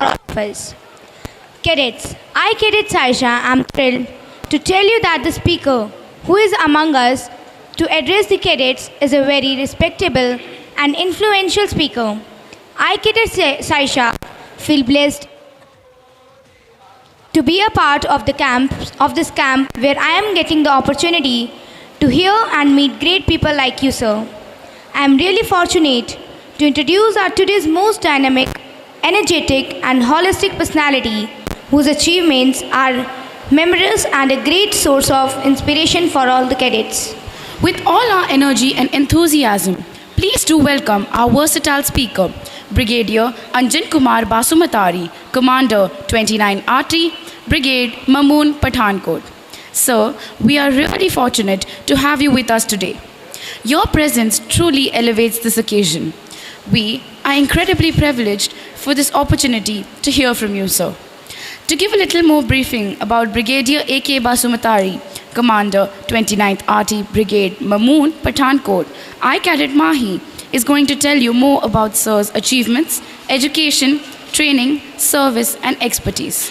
all of us. Cadets, I, Cadet Saisha, am thrilled to tell you that the speaker who is among us to address the cadets is a very respectable and influential speaker. I, Cadet Saisha, feel blessed to be a part of this camp where I am getting the opportunity to hear and meet great people like you, sir. I am really fortunate to introduce our today's most dynamic, energetic, and holistic personality whose achievements are memorable and a great source of inspiration for all the cadets. With all our energy and enthusiasm, please do welcome our versatile speaker, Brigadier Anjan Kumar Basumatari, Commander 29 RT, Brigade Mamoon Pathankot. Sir, we are really fortunate to have you with us today. Your presence truly elevates this occasion. We are incredibly privileged for this opportunity to hear from you, sir. To give a little more briefing about Brigadier A.K. Basumatari, Commander 29th RT Brigade Mamoon Pathankot, I Cadet Mahi is going to tell you more about Sir's achievements, education, training, service and expertise.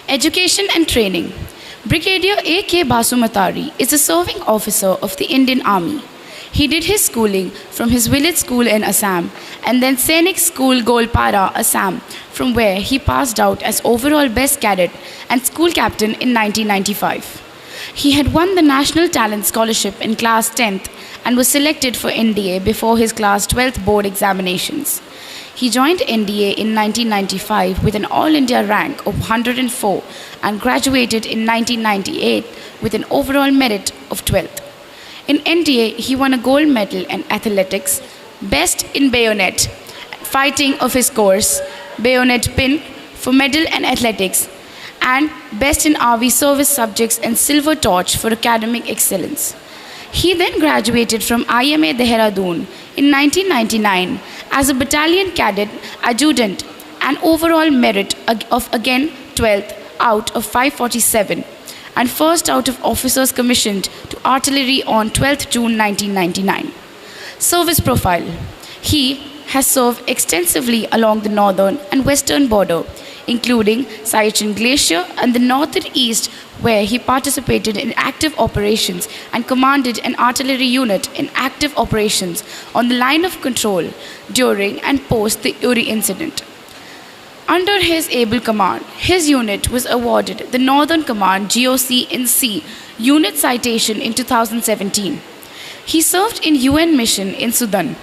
Education and training. Brigadier A.K. Basumatari is a serving officer of the Indian Army. He did his schooling from his village school in Assam and then Sainik School Golpara, Assam, from where he passed out as overall best cadet and school captain in 1995. He had won the National Talent Scholarship in class 10th and was selected for NDA before his class 12th board examinations. He joined NDA in 1995 with an All India rank of 104 and graduated in 1998 with an overall merit of 12th. In NDA, he won a gold medal in athletics, best in bayonet, fighting of his course, bayonet pin for medal and athletics, and best in RV service subjects and silver torch for academic excellence. He then graduated from IMA Dehradun in 1999 as a battalion cadet adjutant and overall merit of again 12th out of 547 and first out of officers commissioned to artillery on 12th June 1999. Service profile. He has served extensively along the northern and western border, including Siachen Glacier and the north and east, where he participated in active operations and commanded an artillery unit in active operations on the line of control during and post the Uri incident. Under his able command, his unit was awarded the Northern Command GOC in C Unit Citation in 2017. He served in UN mission in Sudan.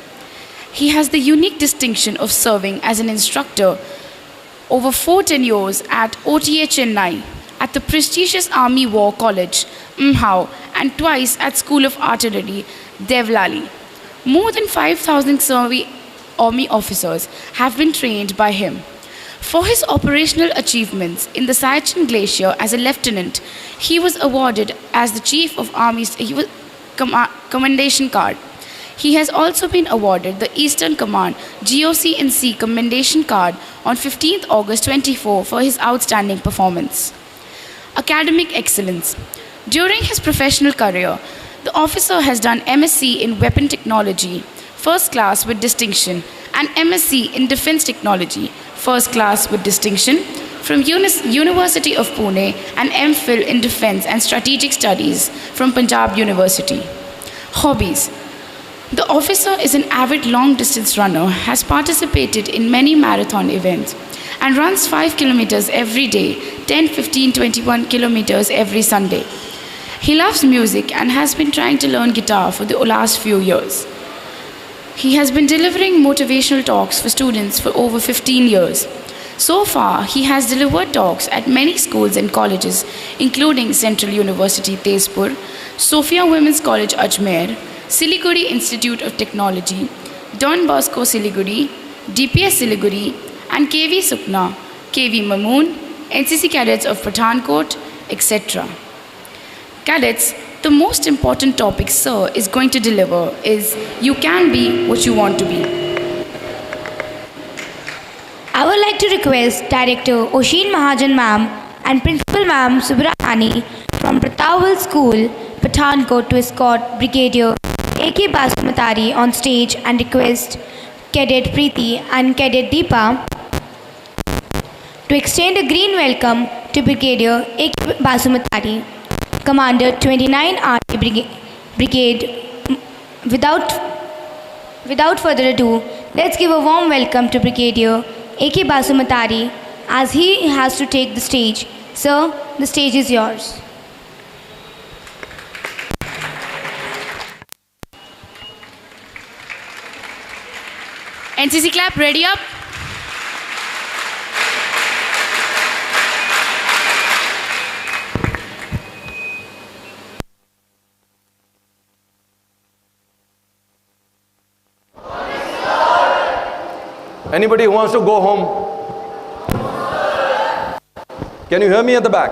He has the unique distinction of serving as an instructor over 4 tenures at OTA Chennai, at the prestigious Army War College, Mhao, and twice at School of Artillery, Devlali. More than 5,000 Army officers have been trained by him. For his operational achievements in the Siachen Glacier as a lieutenant, he was awarded as the Chief of Army's Commendation Card. He has also been awarded the Eastern Command GOC in C Commendation Card on 15th August 24 for his outstanding performance. Academic excellence. During his professional career, the officer has done MSc in Weapon Technology, first class with distinction, and MSc in Defense Technology, first class with distinction, from University of Pune, and MPhil in Defense and Strategic Studies from Punjab University. Hobbies. The officer is an avid long-distance runner, has participated in many marathon events, and runs 5 kilometers every day, 10, 15, 21 kilometers every Sunday. He loves music and has been trying to learn guitar for the last few years. He has been delivering motivational talks for students for over 15 years. So far, he has delivered talks at many schools and colleges, including Central University Tezpur, Sophia Women's College Ajmer, Siliguri Institute of Technology, Don Bosco Siliguri, DPS Siliguri, and KV Sukna, KV Mamoon, NCC Cadets of Pathankot, etc. Cadets, the most important topic Sir is going to deliver is you can be what you want to be. I would like to request Director Oshin Mahajan Ma'am and Principal Ma'am Subrahani from Pratawal School, Pathankot to escort Brigadier A.K. Basumatari on stage and request Cadet Preeti and Cadet Deepa to extend a green welcome to Brigadier A.K. Basumatari, Commander 29 Army Brigade. Without further ado, let's give a warm welcome to Brigadier A.K. Basumatari as he has to take the stage. Sir, the stage is yours. NCC clap, ready up. Anybody who wants to go home? Can you hear me at the back?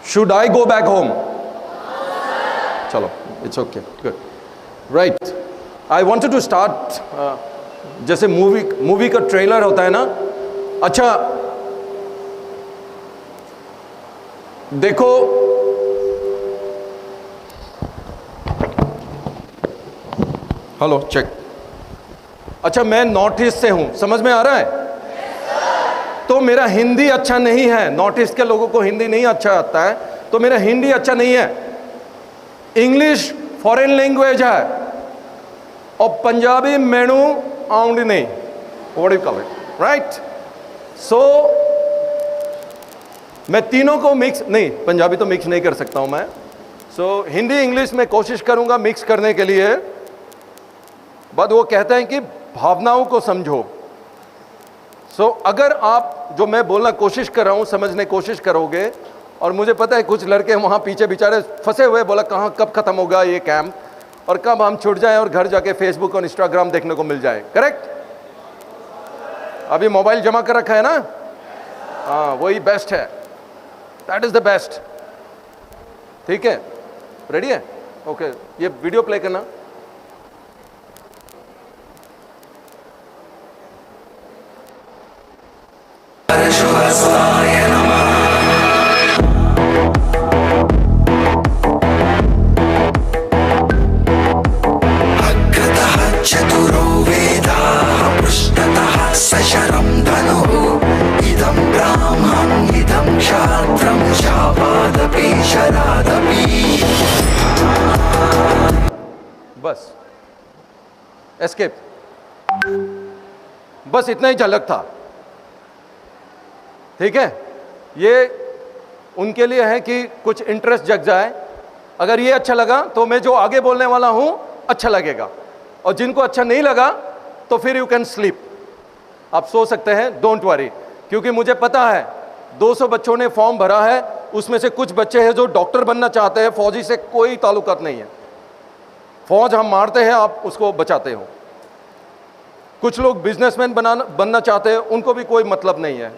Should I go back home? Chalo, it's okay, good. Right. I wanted to start जैसे movie का trailer होता है ना, अच्छा देखो hello check. अच्छा मैं north east से हूं, समझ में आ रहा है? तो मेरा हिंदी अच्छा नहीं है, नॉर्थ ईस्ट के लोगों को हिंदी नहीं अच्छा आता है, तो मेरा हिंदी अच्छा नहीं है। इंग्लिश फॉरेन लैंग्वेज है और पंजाबी मैनू आउंड नहीं, what you call it, right? So मैं तीनों को मिक्स नहीं, पंजाबी तो मिक्स नहीं कर सकता हूं मैं। सो हिंदी इंग्लिश में कोशिश करूंगा मिक्स करने के लिए, बट वो कहते हैं कि भावनाओं को समझो। सो अगर आप जो मैं बोलना कोशिश कर रहा हूं समझने कोशिश करोगे, और मुझे पता है कुछ लड़के वहां पीछे बेचारे फंसे हुए, बोला कहाँ कब खत्म होगा ये कैंप और कब हम छूट जाएं और घर जाके फेसबुक और इंस्टाग्राम देखने को मिल जाए, करेक्ट? अभी मोबाइल जमा कर रखा है ना, हाँ वही बेस्ट है, दैट इज द बेस्ट। ठीक है, रेडी है? ओके, ये वीडियो प्ले करना। चतुरो वेदाः पृष्ठतः सशरं धनुः इदं ब्राह्मम् इदं क्षात्रं शापादपि शरादपि। बस एस्केप, बस इतना ही झलक था। ठीक है, ये उनके लिए है कि कुछ इंटरेस्ट जग जाए। अगर ये अच्छा लगा तो मैं जो आगे बोलने वाला हूं अच्छा लगेगा, और जिनको अच्छा नहीं लगा तो फिर यू कैन स्लीप, आप सो सकते हैं, डोंट वरी। क्योंकि मुझे पता है 200 बच्चों ने फॉर्म भरा है, उसमें से कुछ बच्चे हैं जो डॉक्टर बनना चाहते हैं, फौजी से कोई ताल्लुकात नहीं है। फौज हम मारते हैं, आप उसको बचाते हो। कुछ लोग बिजनेसमैन बनना चाहते हैं, उनको भी कोई मतलब नहीं है।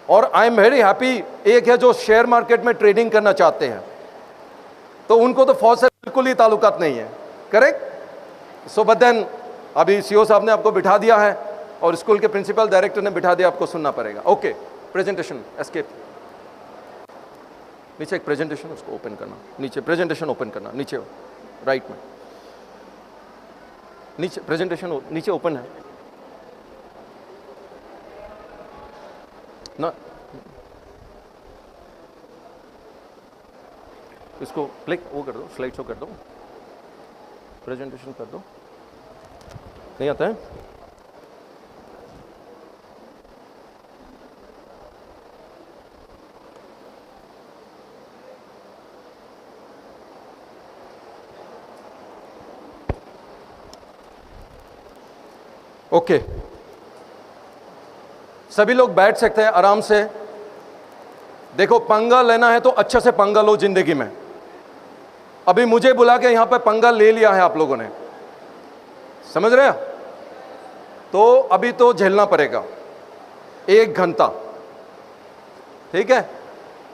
और आई एम वेरी हैप्पी, एक है जो शेयर मार्केट में ट्रेडिंग करना चाहते हैं, तो उनको तो फौज से बिल्कुल ही ताल्लुकात नहीं है, करेक्ट? सो बट देन अभी सीओ साहब ने आपको बिठा दिया है और स्कूल के प्रिंसिपल डायरेक्टर ने बिठा दिया, आपको सुनना पड़ेगा। ओके, प्रेजेंटेशन एस्केप, नीचे एक प्रेजेंटेशन, उसको ओपन करना, नीचे प्रेजेंटेशन ओपन करना, नीचे राइट में, नीचे प्रेजेंटेशन नीचे ओपन है ना, इसको क्लिक वो कर दो, स्लाइड शो कर दो, प्रेजेंटेशन कर दो। नहीं आता है? ओके, सभी लोग बैठ सकते हैं आराम से। देखो, पंगा लेना है तो अच्छे से पंगा लो जिंदगी में। अभी मुझे बुला के यहां पे पंगा ले लिया है आप लोगों ने, समझ रहे हो? तो अभी तो झेलना पड़ेगा 1 घंटा, ठीक है?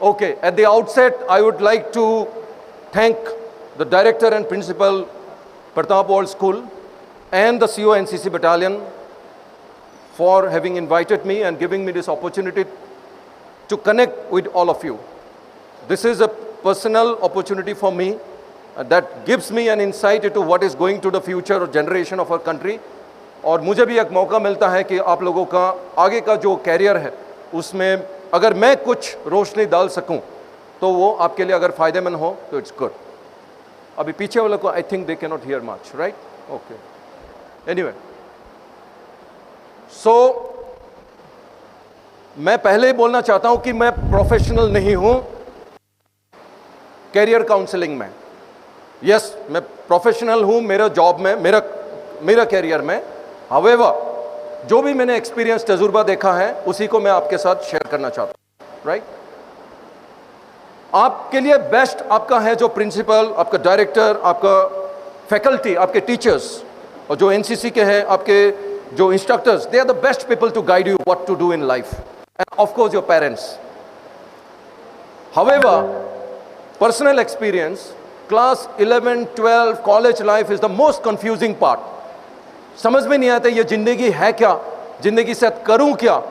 Okay, at the outset I would like to thank the director and principal Pratap world school and the CO NCC battalion for having invited me and giving me this opportunity to connect with all of you. This is a personal opportunity for me that gives me an insight into what is going to the future generation of our country. और मुझे भी एक मौका मिलता है कि आप लोगों का आगे का जो कैरियर है उसमें अगर मैं कुछ रोशनी डाल सकूं तो वो आपके लिए अगर फ़ायदेमंद हो तो इट्स गुड। अभी पीछे वालों को I think they can not hear much, right? Okay, anyway, so मैं पहले ही बोलना चाहता हूं कि मैं प्रोफेशनल नहीं हूं कैरियर काउंसलिंग में। यस, मैं प्रोफेशनल हूं मेरा जॉब में, मेरा कैरियर में। हावेवर जो भी मैंने एक्सपीरियंस तजुर्बा देखा है उसी को मैं आपके साथ शेयर करना चाहता हूं, राइट? आपके लिए बेस्ट आपका है जो प्रिंसिपल, आपका डायरेक्टर, आपका फैकल्टी, आपके टीचर्स, और जो एनसीसी के हैं आपके जो instructors, they are the best people to guide you what to do in life, and of course your parents. However personal experience, class 11, 12, college life is the most confusing part. समझ में नहीं आता ये जिंदगी है क्या, जिंदगी से करूं क्या।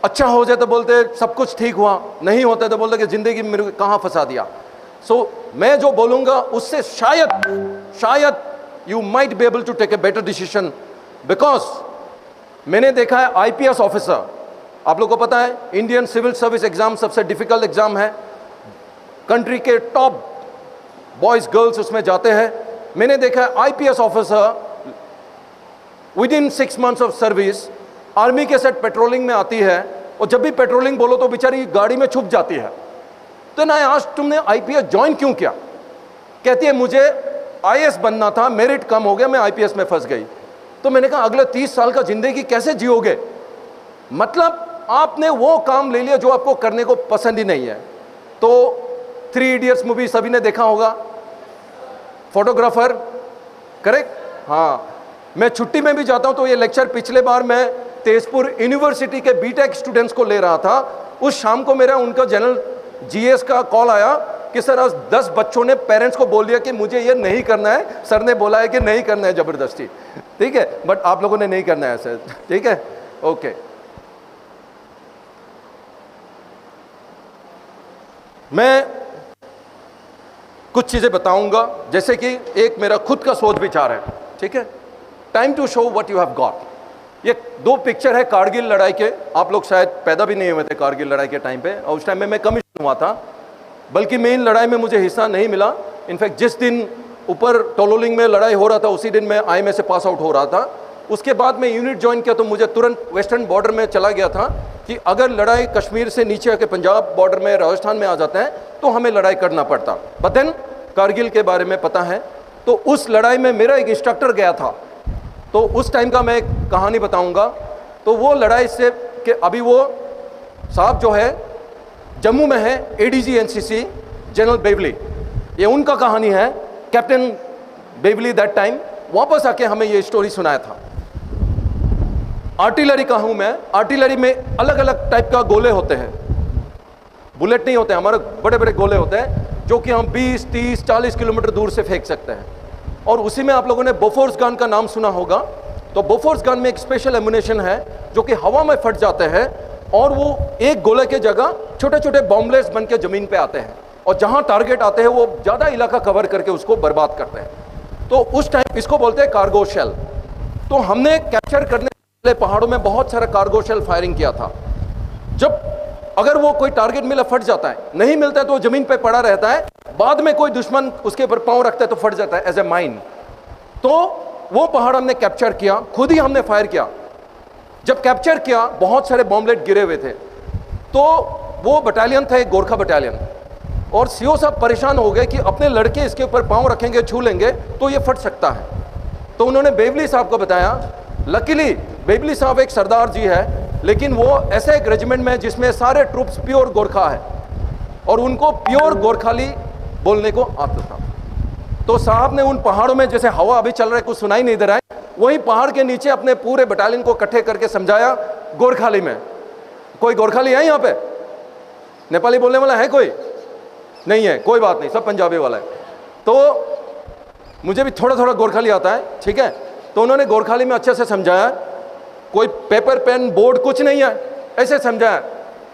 अच्छा हो जाए तो बोलते सब कुछ ठीक हुआ, नहीं होता तो बोलते कि जिंदगी मेरे को कहां फंसा दिया। सो मैं जो बोलूंगा उससे शायद you might be able to take a better decision, because मैंने देखा है आईपीएस ऑफिसर, आप लोगों को पता है इंडियन सिविल सर्विस एग्जाम सबसे डिफिकल्ट एग्जाम है, कंट्री के टॉप बॉयज गर्ल्स उसमें जाते हैं। मैंने देखा है IPS officer with in 6 months of service army के साथ पेट्रोलिंग में आती है, और जब भी पेट्रोलिंग बोलो तो बेचारी गाड़ी में छुप जाती है। तो ना आज तुमने आईपीएस ज्वाइन क्यों किया? कहती है मुझे आईएएस बनना था, मेरिट कम हो गया, मैं आईपीएस में फंस गई। तो मैंने कहा अगले 30 साल का जिंदगी कैसे जियोगे? मतलब आपने वो काम ले लिया जो आपको करने को पसंद ही नहीं है। तो 3 Idiots मूवी सभी ने देखा होगा, फोटोग्राफर, करेक्ट? हाँ, मैं छुट्टी में भी जाता हूं तो ये लेक्चर पिछले बार मैं तेजपुर यूनिवर्सिटी के बीटेक स्टूडेंट्स को ले रहा था। उस शाम को मेरा उनका जनरल जीएस का कॉल आया कि सर आज 10 बच्चों ने पेरेंट्स को बोल दिया कि मुझे ये नहीं करना है, सर ने बोला है कि नहीं करना है जबरदस्ती, ठीक है, बट आप लोगों ने नहीं करना है सर, ठीक है, ओके। मैं कुछ चीजें बताऊंगा, जैसे कि एक मेरा खुद का सोच विचार है, ठीक है। Time to show what you have got. ये 2 पिक्चर है कारगिल लड़ाई के, आप लोग शायद पैदा भी नहीं हुए थे कारगिल लड़ाई के टाइम पे, और उस टाइम में मैं कमीशन हुआ था, बल्कि मैं इन लड़ाई में मुझे हिस्सा नहीं मिला। इनफैक्ट जिस दिन ऊपर टोलोलिंग में लड़ाई हो रहा था उसी दिन मैं आईएमए से पास आउट हो रहा था। उसके बाद मैं यूनिट ज्वाइन किया तो मुझे तुरंत वेस्टर्न बॉर्डर में चला गया था कि अगर लड़ाई कश्मीर से नीचे आके पंजाब बॉर्डर में, राजस्थान में आ जाता है तो हमें लड़ाई करना पड़ता। बट देन कारगिल के बारे में पता है, तो उस लड़ाई में मेरा एक इंस्ट्रक्टर गया था, तो उस टाइम का मैं एक कहानी बताऊंगा। तो वो लड़ाई से कि अभी वो साहब जो है जम्मू में है, एडीजी एनसीसी जनरल बेवली, ये उनका कहानी है। कैप्टन बेवली दैट टाइम वापस आके हमें ये स्टोरी सुनाया था। आर्टिलरी का हूं मैं। आर्टिलरी में अलग अलग टाइप का गोले होते हैं, बुलेट नहीं होते, हमारे बड़े बड़े गोले होते हैं जो कि हम 20, 30, 40 किलोमीटर दूर से फेंक सकते हैं। और उसी में आप लोगों ने बोफोर्स गन का नाम सुना होगा। तो बोफोर्स गन में एक स्पेशल एमुनेशन है जो कि हवा में फट जाते हैं और वो एक गोले के जगह छोटे छोटे बॉम्बलेट्स बन के जमीन पे आते हैं, और जहां टारगेट आते हैं वो ज्यादा इलाका कवर करके उसको बर्बाद करते हैं। तो उस टाइम इसको बोलते हैं कार्गो शेल। तो हमने कैप्चर करने वाले पहाड़ों में बहुत सारा कार्गो शेल फायरिंग किया था। जब अगर वो कोई टारगेट मिला फट जाता है, नहीं मिलता है तो जमीन पे पड़ा रहता है, बाद में कोई दुश्मन उसके ऊपर पांव रखता है तो फट जाता है एज ए माइन। तो वो पहाड़ हमने कैप्चर किया, खुद ही हमने फायर किया। जब कैप्चर किया बहुत सारे बॉम्बलेट गिरे हुए थे। तो वो बटालियन था एक गोरखा बटालियन, और सीओ साहब परेशान हो गए कि अपने लड़के इसके ऊपर पांव रखेंगे, छू लेंगे तो ये फट सकता है। तो उन्होंने बेवली साहब को बताया। लकीली बेवली साहब एक सरदार जी है, लेकिन वो ऐसे एक रेजिमेंट में जिसमें सारे ट्रूप्स प्योर गोरखा है और उनको प्योर गोरखाली बोलने को आता था। तो साहब ने उन पहाड़ों में, जैसे हवा अभी चल रहा है कुछ सुनाई नहीं दे रहा है, वही पहाड़ के नीचे अपने पूरे बटालियन को इकट्ठे करके समझाया गोरखाली में। कोई गोरखाली है यहाँ पे? नेपाली बोलने वाला है कोई? नहीं है, कोई बात नहीं, सब पंजाबी वाला है। तो मुझे भी थोड़ा थोड़ा गोरखाली आता है, ठीक है। तो उन्होंने गोरखाली में अच्छे से समझाया, कोई पेपर पेन बोर्ड कुछ नहीं है, ऐसे समझाया।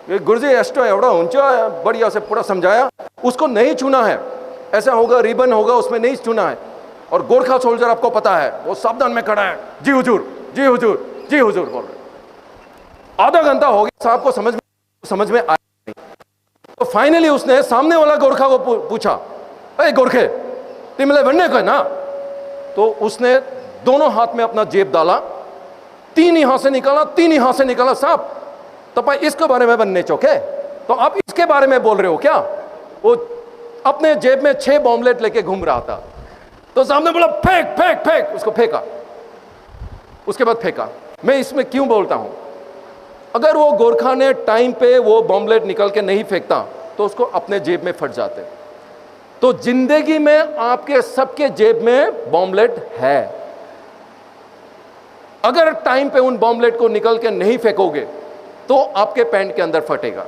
ये गुरुजी एस्टो एवड़ा ऊंचा है, बढ़िया से पूरा समझाया। उसको नहीं छूना है, ऐसा होगा रिबन होगा उसमें नहीं छूना है। और गोरखा सोल्जर आपको पता है वो सावधान में खड़ा है, जी हुजूर जी हुजूर, जी हुजूर बोल रहे। आधा घंटा हो गया, साहब को समझ में आया नहीं। तो फाइनली उसने सामने वाला गोरखा को पूछा, अरे गोरखे तिमले बनने को है ना? तो उसने दोनों हाथ में अपना जेब डाला, तीन यहां से निकाला, तीन यहां से निकाला। साहब तपाई इसके बारे में बनने चौके, तो आप इसके बारे में बोल रहे हो क्या? वो अपने जेब में 6 बॉम्बलेट लेके घूम रहा था। तो सामने बोला फेंक फेंक फेंक, उसको फेंका, उसके बाद फेंका। मैं इसमें क्यों बोलता हूं, अगर वो गोरखा ने टाइम पे वो बॉम्बलेट निकल के नहीं फेंकता तो उसको अपने जेब में फट जाते। तो जिंदगी में आपके सबके जेब में बॉम्बलेट है, अगर टाइम पे उन बॉम्बलेट को निकल के नहीं फेंकोगे तो आपके पैंट के अंदर फटेगा।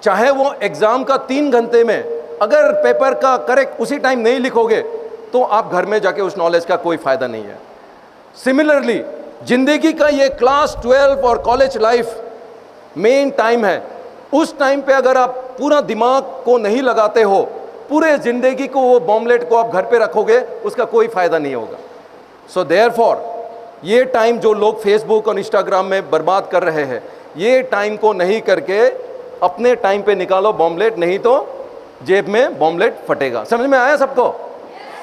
चाहे वो एग्जाम का 3 घंटे में अगर पेपर का करेक्ट उसी टाइम नहीं लिखोगे तो आप घर में जाके उस नॉलेज का कोई फायदा नहीं है। सिमिलरली जिंदगी का ये क्लास 12 और कॉलेज लाइफ मेन टाइम है, उस टाइम पे अगर आप पूरा दिमाग को नहीं लगाते हो, पूरे जिंदगी को वो बॉम्बलेट को आप घर पे रखोगे, उसका कोई फायदा नहीं होगा। सो देयरफॉर ये टाइम जो लोग फेसबुक और इंस्टाग्राम में बर्बाद कर रहे हैं, ये टाइम को नहीं करके अपने टाइम पे निकालो बॉम्बलेट, नहीं तो जेब में बॉम्बलेट फटेगा। समझ में आया सबको?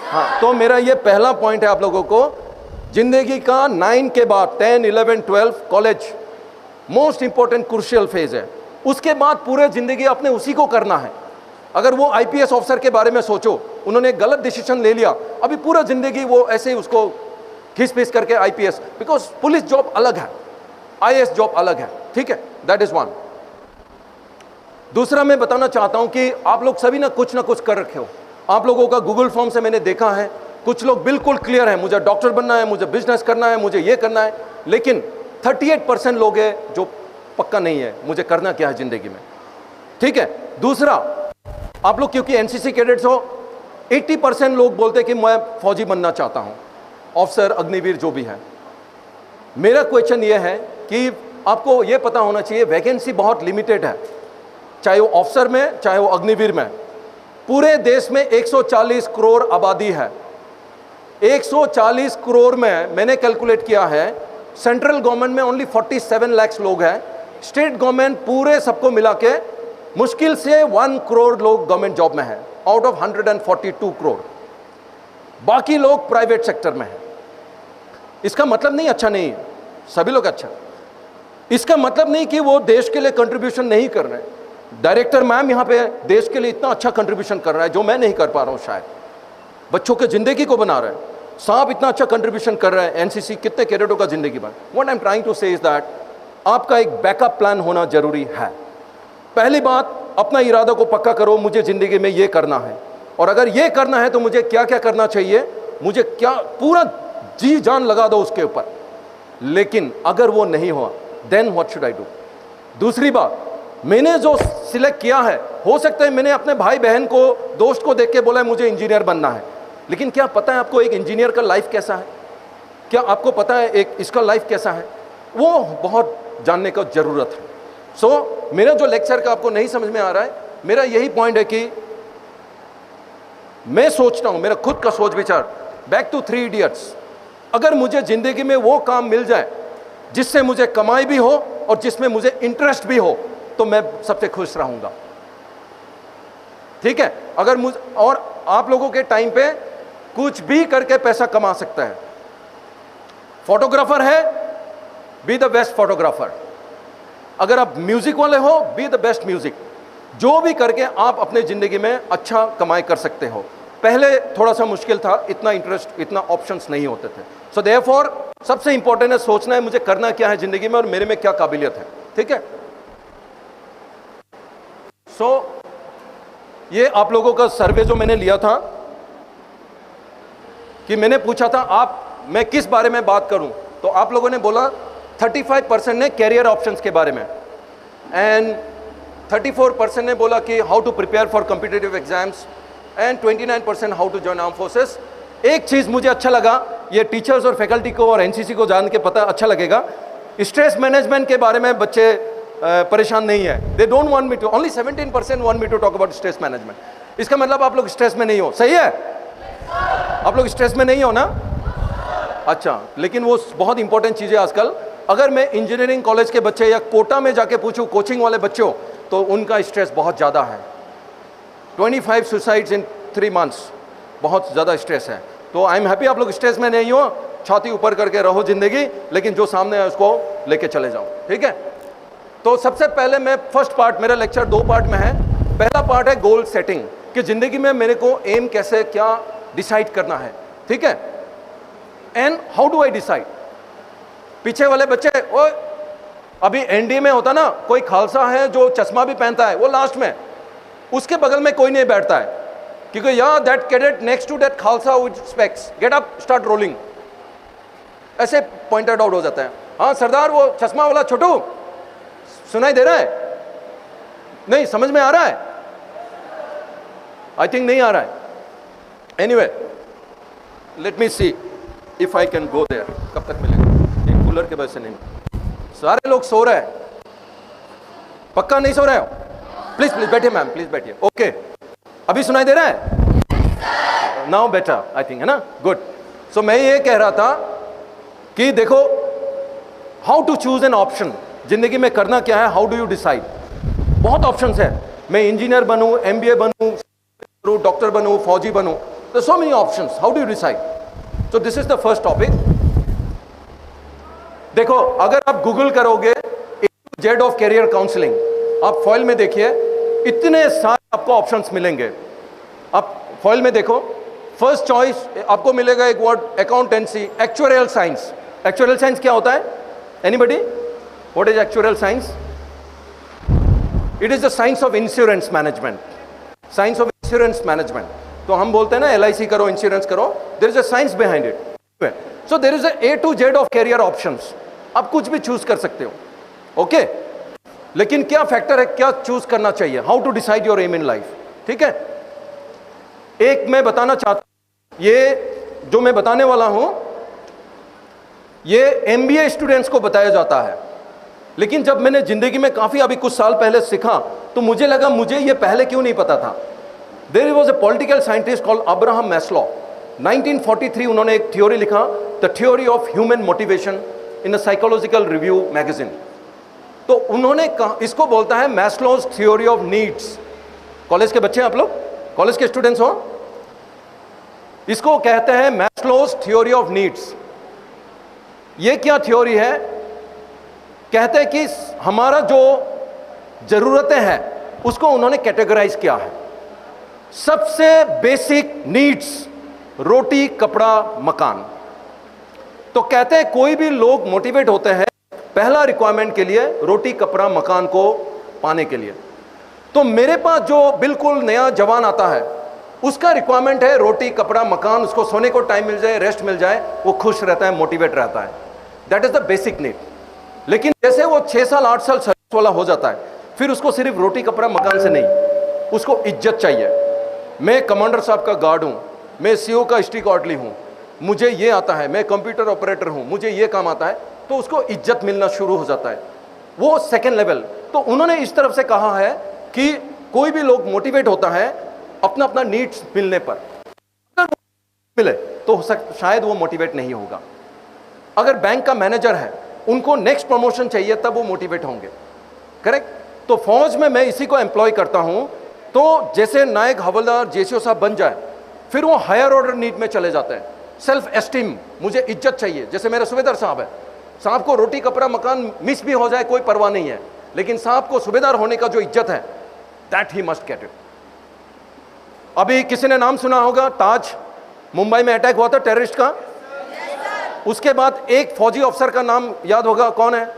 हाँ, तो मेरा ये पहला पॉइंट है आप लोगों को, जिंदगी का 9 के बाद 10, 11, 12 college most important crucial phase है। उसके बाद पूरे जिंदगी अपने उसी को करना है। अगर वो आईपीएस ऑफिसर के बारे में सोचो, उन्होंने गलत डिसीजन ले लिया, अभी पूरा जिंदगी वो ऐसे ही उसको घिस पिस करके आईपीएस, बिकॉज पुलिस जॉब अलग है, आईएएस जॉब अलग है, ठीक है, दैट इज वन। दूसरा मैं बताना चाहता हूं कि आप लोग सभी ना कुछ कर रखे हो। आप लोगों का गूगल फॉर्म से मैंने देखा है, कुछ लोग बिल्कुल क्लियर है, मुझे डॉक्टर बनना है, मुझे बिजनेस करना है, मुझे ये करना है, लेकिन 38% लोग हैं जो पक्का नहीं है मुझे करना क्या है जिंदगी में, ठीक है। दूसरा, आप लोग क्योंकि एनसीसी कैडेट्स हो, 80% लोग बोलते हैं कि मैं फौजी बनना चाहता हूं, ऑफिसर, अग्निवीर जो भी है। मेरा क्वेश्चन ये है कि आपको ये पता होना चाहिए वैकेंसी बहुत लिमिटेड है, चाहे वो ऑफिसर में चाहे वो अग्निवीर में। पूरे देश में 140 करोड़ आबादी है। 140 करोड़ में मैंने कैलकुलेट किया है, सेंट्रल गवर्नमेंट में ओनली 47 लाख लोग हैं, स्टेट गवर्नमेंट पूरे सबको मिला के मुश्किल से 1 करोड़ लोग गवर्नमेंट जॉब में हैं आउट ऑफ 142 करोड़। बाकी लोग प्राइवेट सेक्टर में हैं। इसका मतलब नहीं अच्छा नहीं है, सभी लोग अच्छा। इसका मतलब नहीं कि वो देश के लिए कंट्रीब्यूशन नहीं कर रहे हैं। डायरेक्टर मैम यहाँ पे देश के लिए इतना अच्छा कंट्रीब्यूशन कर रहा है जो मैं नहीं कर पा रहा हूँ शायद, बच्चों के जिंदगी को बना रहे हैं। साहब इतना अच्छा कंट्रीब्यूशन कर रहे हैं, एनसीसी कितने कैडेटों का जिंदगी बन। What I am trying to say is that आपका एक बैकअप प्लान होना जरूरी है। पहली बात, अपना इरादा को पक्का करो, मुझे जिंदगी में ये करना है, और अगर ये करना है तो मुझे क्या क्या करना चाहिए, मुझे क्या, पूरा जी जान लगा दो उसके ऊपर। लेकिन अगर वो नहीं हुआ then what should I do. दूसरी बात, मैंने जो सिलेक्ट किया है, हो सकता है मैंने अपने भाई बहन को, दोस्त को देख के बोला है मुझे इंजीनियर बनना है, लेकिन क्या पता है आपको एक इंजीनियर का लाइफ कैसा है? क्या आपको पता है एक इसका लाइफ कैसा है? वो बहुत जानने का जरूरत है। सो मेरा जो लेक्चर का आपको नहीं समझ में आ रहा है, मेरा यही पॉइंट है कि मैं सोचता हूं, मेरा खुद का सोच विचार, बैक टू 3 इडियट्स, अगर मुझे जिंदगी में वो काम मिल जाए जिससे मुझे कमाई भी हो और जिसमें मुझे इंटरेस्ट भी हो तो मैं सबसे खुश रहूंगा, ठीक है। अगर मुझे, और आप लोगों के टाइम पे कुछ भी करके पैसा कमा सकता है। फोटोग्राफर है, बी द बेस्ट फोटोग्राफर। अगर आप म्यूजिक वाले हो, बी द बेस्ट म्यूजिक। जो भी करके आप अपने जिंदगी में अच्छा कमाई कर सकते हो। पहले थोड़ा सा मुश्किल था, इतना इंटरेस्ट, इतना ऑप्शंस नहीं होते थे। सो देयरफॉर सबसे इंपॉर्टेंट है सोचना है मुझे करना क्या है जिंदगी में और मेरे में क्या काबिलियत है, ठीक है। सो ये आप लोगों का सर्वे जो मैंने लिया था कि मैंने पूछा था आप, मैं किस बारे में बात करूं, तो आप लोगों ने बोला 35% ने कैरियर ऑप्शंस के बारे में, एंड 34% ने बोला कि how to prepare for competitive exams, and 29% how to join arm forces. एक चीज मुझे अच्छा लगा, ये टीचर्स और फैकल्टी को और एनसीसी को जान के पता अच्छा लगेगा, स्ट्रेस मैनेजमेंट के बारे में बच्चे परेशान नहीं है। They don't want me to, only 17% want me to talk about stress management. इसका मतलब आप लोग स्ट्रेस में नहीं हो, सही है? आप लोग स्ट्रेस में नहीं हो ना? अच्छा, लेकिन वो बहुत इंपॉर्टेंट चीज़ है आजकल। अगर मैं इंजीनियरिंग कॉलेज के बच्चे या कोटा में जाके पूछूं कोचिंग वाले बच्चों, तो उनका स्ट्रेस बहुत ज़्यादा है। 25 सुसाइड्स इन 3 months, बहुत ज़्यादा स्ट्रेस है। तो आई एम हैप्पी आप लोग स्ट्रेस में नहीं हो, छाती ऊपर करके रहो जिंदगी, लेकिन जो सामने है उसको लेके चले जाओ, ठीक है। तो सबसे पहले मैं फर्स्ट पार्ट, मेरा लेक्चर 2 पार्ट में है। पहला पार्ट है गोल सेटिंग, कि जिंदगी में मेरे को एम कैसे क्या डिसाइड करना है, ठीक है। And how do I decide. पीछे वाले बच्चे, ओ अभी एनडीए में होता ना, कोई खालसा है जो चश्मा भी पहनता है, वो लास्ट में, उसके बगल में कोई नहीं बैठता है, क्योंकि या that cadet next to that Khalsa with specs, get up start rolling, ऐसे पॉइंटेड आउट हो जाता है। हाँ सरदार, वो चश्मा वाला छोटू, सुनाई दे रहा है? नहीं, समझ में आ रहा है? आई थिंक नहीं आ रहा है। Anyway, let me see if I can go there. कब तक मिलेगा? एक कूलर के वजह से नहीं, सारे लोग सो रहे हैं। पक्का नहीं सो रहे हो? प्लीज प्लीज बैठिए मैम, प्लीज बैठिए। ओके, अभी सुनाई दे रहा है? नाउ बेटर आई थिंक, है ना? गुड। सो मैं ये कह रहा था कि देखो, how to choose an option. जिंदगी में करना क्या है, हाउ डू यू डिसाइड। बहुत ऑप्शंस है, मैं इंजीनियर बनूं, एमबीए बनूं, डॉक्टर बनूं, फौजी बनूं, तो so many options, how do you decide. So this is the first topic. देखो, अगर आप गूगल करोगे जेड ऑफ कैरियर काउंसलिंग, आप फॉइल में देखिए, इतने सारे आपको ऑप्शंस मिलेंगे। आप फॉइल में देखो, फर्स्ट चॉइस आपको मिलेगा एक word, accountancy, actuarial science. Actuarial science क्या होता है? Anybody? What is actuarial science? It is the science of insurance management. Science of insurance management. तो हम बोलते हैं ना LIC करो, इंश्योरेंस करो, there is a science behind it. So there is a A to Z ऑफ career options. आप कुछ भी चूज कर सकते हो, ओके। लेकिन क्या फैक्टर है, क्या चूज करना चाहिए, how to decide your aim in life, ठीक है। एक मैं बताना चाहता हूं, ये जो मैं बताने वाला हूं, ये MBA स्टूडेंट्स को बताया जाता है, लेकिन जब मैंने जिंदगी में काफी अभी कुछ साल पहले सीखा, तो मुझे लगा मुझे ये पहले क्यों नहीं पता था। There was a political scientist called Abraham Maslow. 1943 उन्होंने एक थ्योरी लिखा, the theory of human motivation, in a psychological review magazine. तो उन्होंने इसको बोलता है Maslow's theory of needs. College के बच्चे हैं आप लोग, कॉलेज के स्टूडेंट्स हो, इसको कहते हैं मैस्लोज थ्योरी ऑफ नीड्स। ये क्या थ्योरी है? कहते हैं कि हमारा जो जरूरतें हैं उसको उन्होंने कैटेगराइज किया है। सबसे बेसिक नीड्स, रोटी, कपड़ा, मकान। तो कहते हैं कोई भी लोग मोटिवेट होते हैं पहला रिक्वायरमेंट के लिए, रोटी, कपड़ा, मकान को पाने के लिए। तो मेरे पास जो बिल्कुल नया जवान आता है, उसका रिक्वायरमेंट है रोटी, कपड़ा, मकान, उसको सोने को टाइम मिल जाए, रेस्ट मिल जाए, वो खुश रहता है, मोटिवेट रहता है। That is the basic need. लेकिन जैसे वो 6 साल 8 साल सर्विस वाला हो जाता है, फिर उसको सिर्फ रोटी, कपड़ा, मकान से नहीं, उसको इज्जत चाहिए। मैं कमांडर साहब का गार्ड हूं, मैं CO का स्ट्रिक ऑर्डरली हूं, मुझे ये आता है, मैं कंप्यूटर ऑपरेटर हूं, मुझे ये काम आता है, तो उसको इज्जत मिलना शुरू हो जाता है, वो सेकेंड लेवल। तो उन्होंने इस तरफ से कहा है कि कोई भी लोग मोटिवेट होता है अपना अपना नीड्स मिलने पर। अगर मिले तो शायद वो मोटिवेट नहीं होगा। अगर बैंक का मैनेजर है, उनको नेक्स्ट प्रमोशन चाहिए, तब वो मोटिवेट होंगे, करेक्ट। तो फौज में मैं इसी को एम्प्लॉय करता हूं। तो जैसे नायक, हवलदार, JCO साहब बन जाए, फिर वो हायर ऑर्डर नीड में चले जाते हैं। सेल्फ एस्टीम, मुझे इज्जत चाहिए। जैसे मेरे सूबेदार साहब है, साहब को रोटी, कपड़ा, मकान मिस भी हो जाए कोई परवाह नहीं है, लेकिन साहब को सूबेदार होने का जो इज्जत है, that he must get it. अभी किसी ने नाम सुना होगा, ताज, मुंबई में अटैक हुआ था टेररिस्ट का। उसके बाद एक फौजी अफसर का नाम याद होगा, कौन है?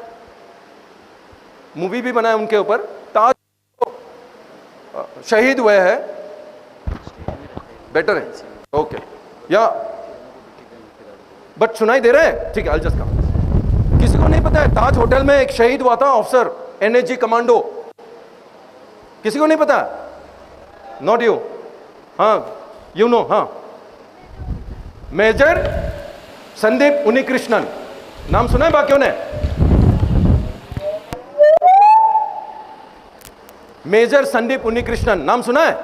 मूवी भी बना है उनके ऊपर। ताज शहीद हुए हैं, बेटर है, ओके, या बट सुनाई दे रहे हैं, ठीक है, आई जस्ट कम। किसी को नहीं पता है ताज होटल में एक शहीद हुआ था ऑफिसर, NSG कमांडो, किसी को नहीं पता? Not you? हाँ, यू नो, हाँ, मेजर संदीप उन्नीकृष्णन, नाम सुना है बाकियों ने? मेजर संदीप उन्नीकृष्णन, नाम सुना है?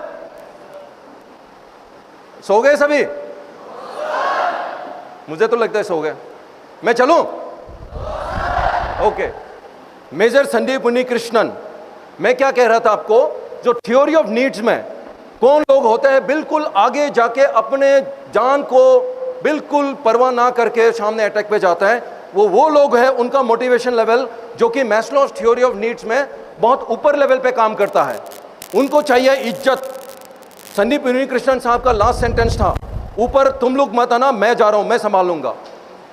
सो गए सभी? मुझे तो लगता है सो गए। मैं चलूं? ओके। मेजर संदीप उन्नीकृष्णन, मैं क्या कह रहा था आपको, जो थ्योरी ऑफ नीड्स में कौन लोग होते हैं बिल्कुल आगे जाके अपने जान को बिल्कुल परवाह ना करके सामने अटैक पे जाता है, वो लोग हैं, उनका मोटिवेशन लेवल जो कि मैस्लोस थ्योरी ऑफ नीड्स में बहुत ऊपर लेवल पे काम करता है। उनको चाहिए इज्जत। संदीप उन्नीकृष्णन साहब का लास्ट सेंटेंस था, ऊपर तुम लोग मत आना, मैं जा रहा हूं, मैं संभालूंगा,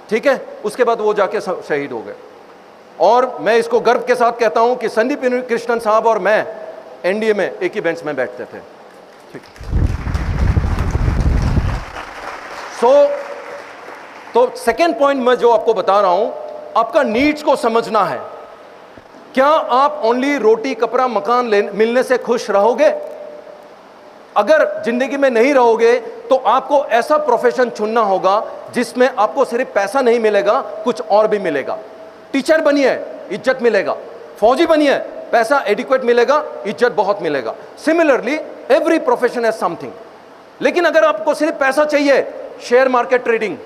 ठीक है। उसके बाद वो जाके शहीद हो गए। और मैं इसको गर्व के साथ कहता हूं कि संदीप उन्नीकृष्णन साहब और मैं एनडीए में एक ही बेंच में बैठते थे, ठीक। तो सेकेंड पॉइंट मैं जो आपको बता रहा हूं, आपका नीड्स को समझना है। क्या आप ओनली रोटी कपड़ा मकान मिलने से खुश रहोगे? अगर जिंदगी में नहीं रहोगे तो आपको ऐसा प्रोफेशन चुनना होगा जिसमें आपको सिर्फ पैसा नहीं मिलेगा, कुछ और भी मिलेगा। टीचर बनिए, इज्जत मिलेगा। फौजी बनिए, पैसा एडिक्वेट मिलेगा, इज्जत बहुत मिलेगा। Similarly every profession has something. लेकिन अगर आपको सिर्फ पैसा चाहिए, शेयर मार्केट ट्रेडिंग,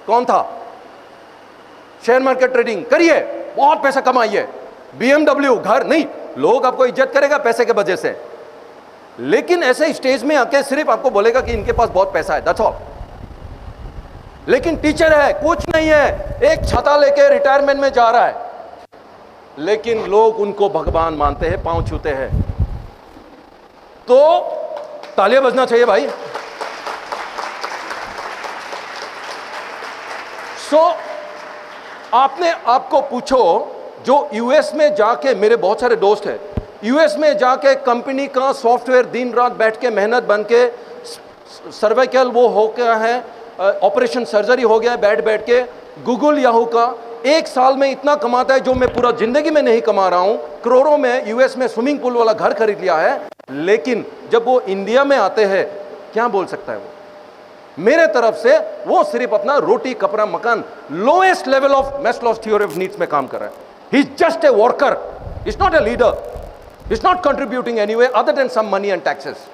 कौन था? शेयर मार्केट ट्रेडिंग करिए, बहुत पैसा कमाइए, BMW घर नहीं, लोग आपको इज्जत करेगा पैसे के वजह से। लेकिन ऐसे स्टेज में आके सिर्फ आपको बोलेगा कि इनके पास बहुत पैसा है, दैट्स ऑल। लेकिन टीचर है, कुछ नहीं है, एक छाता लेके रिटायरमेंट में जा रहा है, लेकिन लोग उनको भगवान मानते हैं, पांव छूते हैं। तो तालियां बजना चाहिए भाई। आपने आपको पूछो, जो यूएस में जाके, मेरे बहुत सारे दोस्त हैं यूएस में जाके कंपनी का सॉफ्टवेयर दिन रात बैठ के मेहनत बन के सर्वाइकल वो हो गया है, ऑपरेशन सर्जरी हो गया है बैठ बैठ के, गूगल याहू का एक साल में इतना कमाता है जो मैं पूरा जिंदगी में नहीं कमा रहा हूं। करोड़ों में यूएस में स्विमिंग पूल वाला घर खरीद लिया है। लेकिन जब वो इंडिया में आते हैं, क्या बोल सकता है वो? मेरे तरफ से वो सिर्फ अपना रोटी कपड़ा मकान, lowest level of Maslow's theory of needs में काम कर रहा है। He is just a worker, is not a leader, is not contributing anyway other than some money and taxes.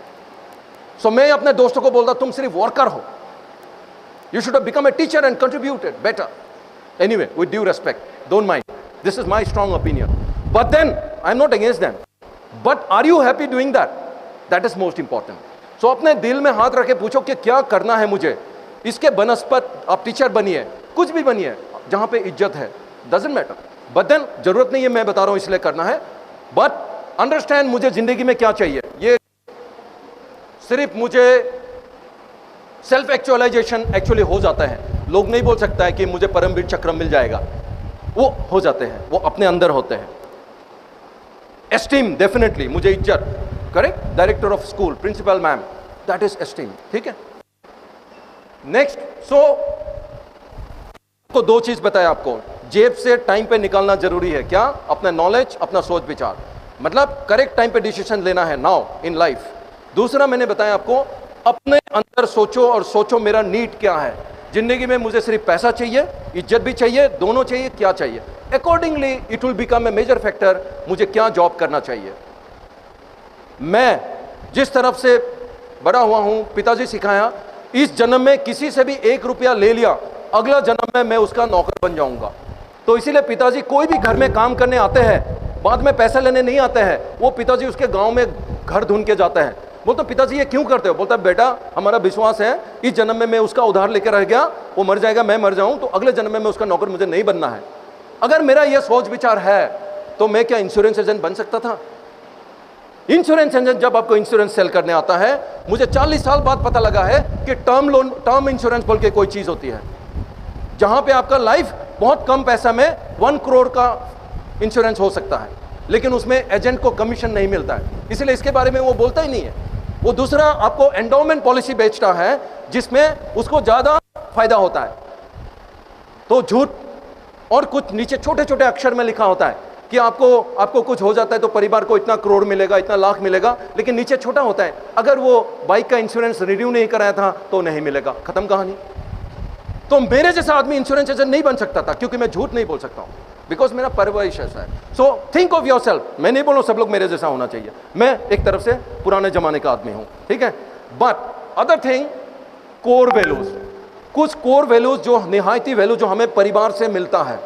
So मैं अपने दोस्तों को बोलता, तुम सिर्फ वर्कर हो, you should have become a teacher and contributed better. Anyway, with due respect, don't mind, this is my strong opinion, but then I'm not against them, but are you happy doing that? That is most important. So अपने दिल में हाथ रखे पूछो कि क्या करना है मुझे, इसके बनस्पत आप टीचर बनिए, कुछ भी बनिए जहां पे इज्जत है, doesn't matter, but then जरूरत नहीं है मैं बता रहा हूं इसलिए करना है, but understand मुझे जिंदगी में क्या चाहिए। ये सिर्फ मुझे सेल्फ एक्चुअलाइजेशन एक्चुअली हो जाता है। लोग नहीं बोल सकता है कि मुझे परमवीर चक्र मिल जाएगा, वो हो जाते हैं, वो अपने अंदर होते हैं। एस्टीम, डेफिनेटली मुझे इज्जत, correct, director of school, principal ma'am, that is esteem, ठीक है। नेक्स्ट, को दो चीज बताया आपको, जेब से टाइम पे निकालना जरूरी है, क्या? अपना नॉलेज, अपना सोच विचार, मतलब करेक्ट टाइम पे डिसीजन लेना है नाउ इन लाइफ। दूसरा मैंने बताया आपको, अपने अंदर सोचो और सोचो मेरा नीड क्या है जिंदगी में। मुझे सिर्फ पैसा चाहिए, इज्जत भी चाहिए, दोनों चाहिए, क्या चाहिए? Accordingly it will become a major factor, मुझे क्या जॉब करना चाहिए। मैं जिस तरफ से बड़ा हुआ हूं, पिताजी सिखाया, इस जन्म में किसी से भी 1 रुपया ले लिया, अगला जन्म में मैं उसका नौकर बन जाऊंगा। तो इसीलिए पिताजी कोई भी घर में काम करने आते हैं, बाद में पैसा लेने नहीं आते हैं, वो पिताजी उसके गांव में घर ढूंढ के जाते हैं। बोलता पिताजी ये क्यों करते हो? बोलता बेटा हमारा विश्वास है इस जन्म में मैं उसका उधार लेकर रह गया, वो मर जाएगा, मैं मर जाऊं, तो अगले जन्म में मैं उसका नौकर, मुझे नहीं बनना है। अगर मेरा ये सोच विचार है तो मैं क्या इंश्योरेंस एजेंट बन सकता था? इंश्योरेंस एजेंट जब आपको इंश्योरेंस सेल करने आता है, मुझे 40 साल बाद पता लगा है कि टर्म इंश्योरेंस बोल के कोई चीज होती है, जहां पे आपका लाइफ बहुत कम पैसा में 1 करोड़ का इंश्योरेंस हो सकता है, लेकिन उसमें एजेंट को कमीशन नहीं मिलता है, इसलिए इसके बारे में वो बोलता ही नहीं है। वो दूसरा आपको एंडोमेंट पॉलिसी बेचता है जिसमें उसको ज्यादा फायदा होता है। तो झूठ, और कुछ नीचे छोटे छोटे अक्षर में लिखा होता है कि आपको कुछ हो जाता है तो परिवार को इतना करोड़ मिलेगा, इतना लाख मिलेगा, लेकिन नीचे छोटा होता है, अगर वो बाइक का इंश्योरेंस रिन्यू नहीं कराया था तो नहीं मिलेगा, खत्म कहानी। तो मेरे जैसा आदमी इंश्योरेंस एजेंट नहीं बन सकता था, क्योंकि मैं झूठ नहीं बोल सकता हूं, बिकॉज मेरा परवरिश ऐसा है। So think of your self. मैं नहीं बोल रहा सब लोग मेरे जैसा होना चाहिए, मैं एक तरफ से पुराने जमाने का आदमी हूं, ठीक है। But other thing, core values, कुछ कोर वैल्यूज जो निहायती वैल्यू जो हमें परिवार से मिलता है,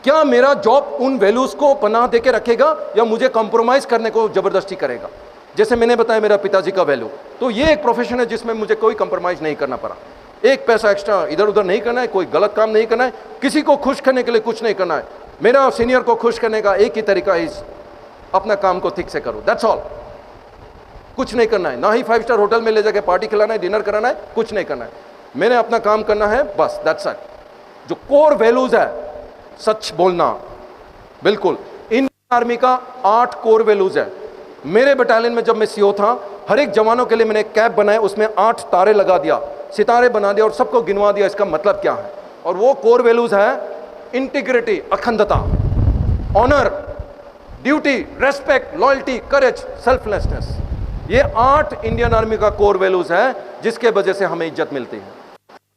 क्या मेरा जॉब उन वैल्यूज को पनाह देके रखेगा या मुझे कॉम्प्रोमाइज करने को जबरदस्ती करेगा? जैसे मैंने बताया मेरा पिताजी का वैल्यू, तो ये एक प्रोफेशन है जिसमें मुझे कोई कॉम्प्रोमाइज नहीं करना पड़ा। एक पैसा एक्स्ट्रा इधर उधर नहीं करना है, कोई गलत काम नहीं करना है, किसी को खुश करने के लिए कुछ नहीं करना है। मेरा सीनियर को खुश करने का एक ही तरीका है, अपना काम को ठीक से करो, दैट्स ऑल। कुछ नहीं करना है, ना ही 5 स्टार होटल में ले जाके पार्टी खिलाना है, डिनर कराना है, कुछ नहीं करना है। मैंने अपना काम करना है, बस दैट्स इट। जो कोर वैल्यूज है, सच बोलना, बिल्कुल। इन आर्मी का 8 कोर वैल्यूज है। मेरे बटालियन में जब मैं सीओ था, हर एक जवानों के लिए मैंने कैप बनाया, उसमें 8 तारे लगा दिया, सितारे बना दिया और सबको गिनवा दिया इसका मतलब क्या है। और वो कोर वैल्यूज है इंटीग्रिटी, अखंडता, ऑनर, ड्यूटी, रेस्पेक्ट, लॉयल्टी, करेज, सेल्फलेसनेस। ये 8 इंडियन आर्मी का कोर वैल्यूज है जिसके वजह से हमें इज्जत मिलती है।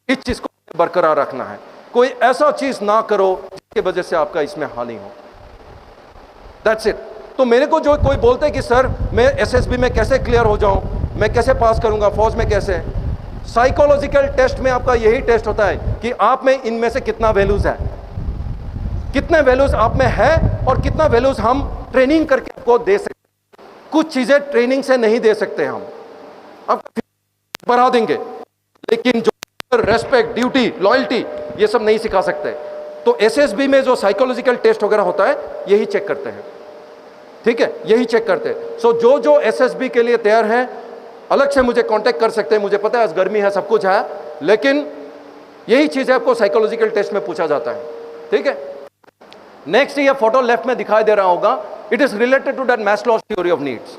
इस चीज को बरकरार रखना है। कोई ऐसा चीज ना करो जिसकी वजह से आपका इसमें हानि हो, दैट्स इट। तो मेरे को जो कोई बोलते हैं कि सर मैं एसएसबी में कैसे क्लियर हो जाऊं, मैं कैसे पास करूंगा, फौज में कैसे? साइकोलॉजिकल टेस्ट में आपका यही टेस्ट होता है कि आप में इनमें से कितना वैल्यूज है, कितने वैल्यूज आप में है और कितना वैल्यूज हम ट्रेनिंग करके आपको दे सकते हैं। कुछ चीजें ट्रेनिंग से नहीं दे सकते हम, आप बढ़ा देंगे, लेकिन जो रेस्पेक्ट, ड्यूटी, लॉयल्टी, ये सब नहीं सिखा सकते। तो एसएसबी में जो साइकोलॉजिकल टेस्ट वगैरह होता है, यही चेक करते हैं, ठीक है, यही चेक करते हैं। सो जो एसएसबी के लिए तैयार हैं, अलग से मुझे कांटेक्ट कर सकते हैं। मुझे पता है आज गर्मी है, सब कुछ है, लेकिन यही चीज है आपको साइकोलॉजिकल टेस्ट में पूछा जाता है, ठीक है। नेक्स्ट ये फोटो लेफ्ट में दिखाई दे रहा होगा, it is related to that Maslow's theory of needs.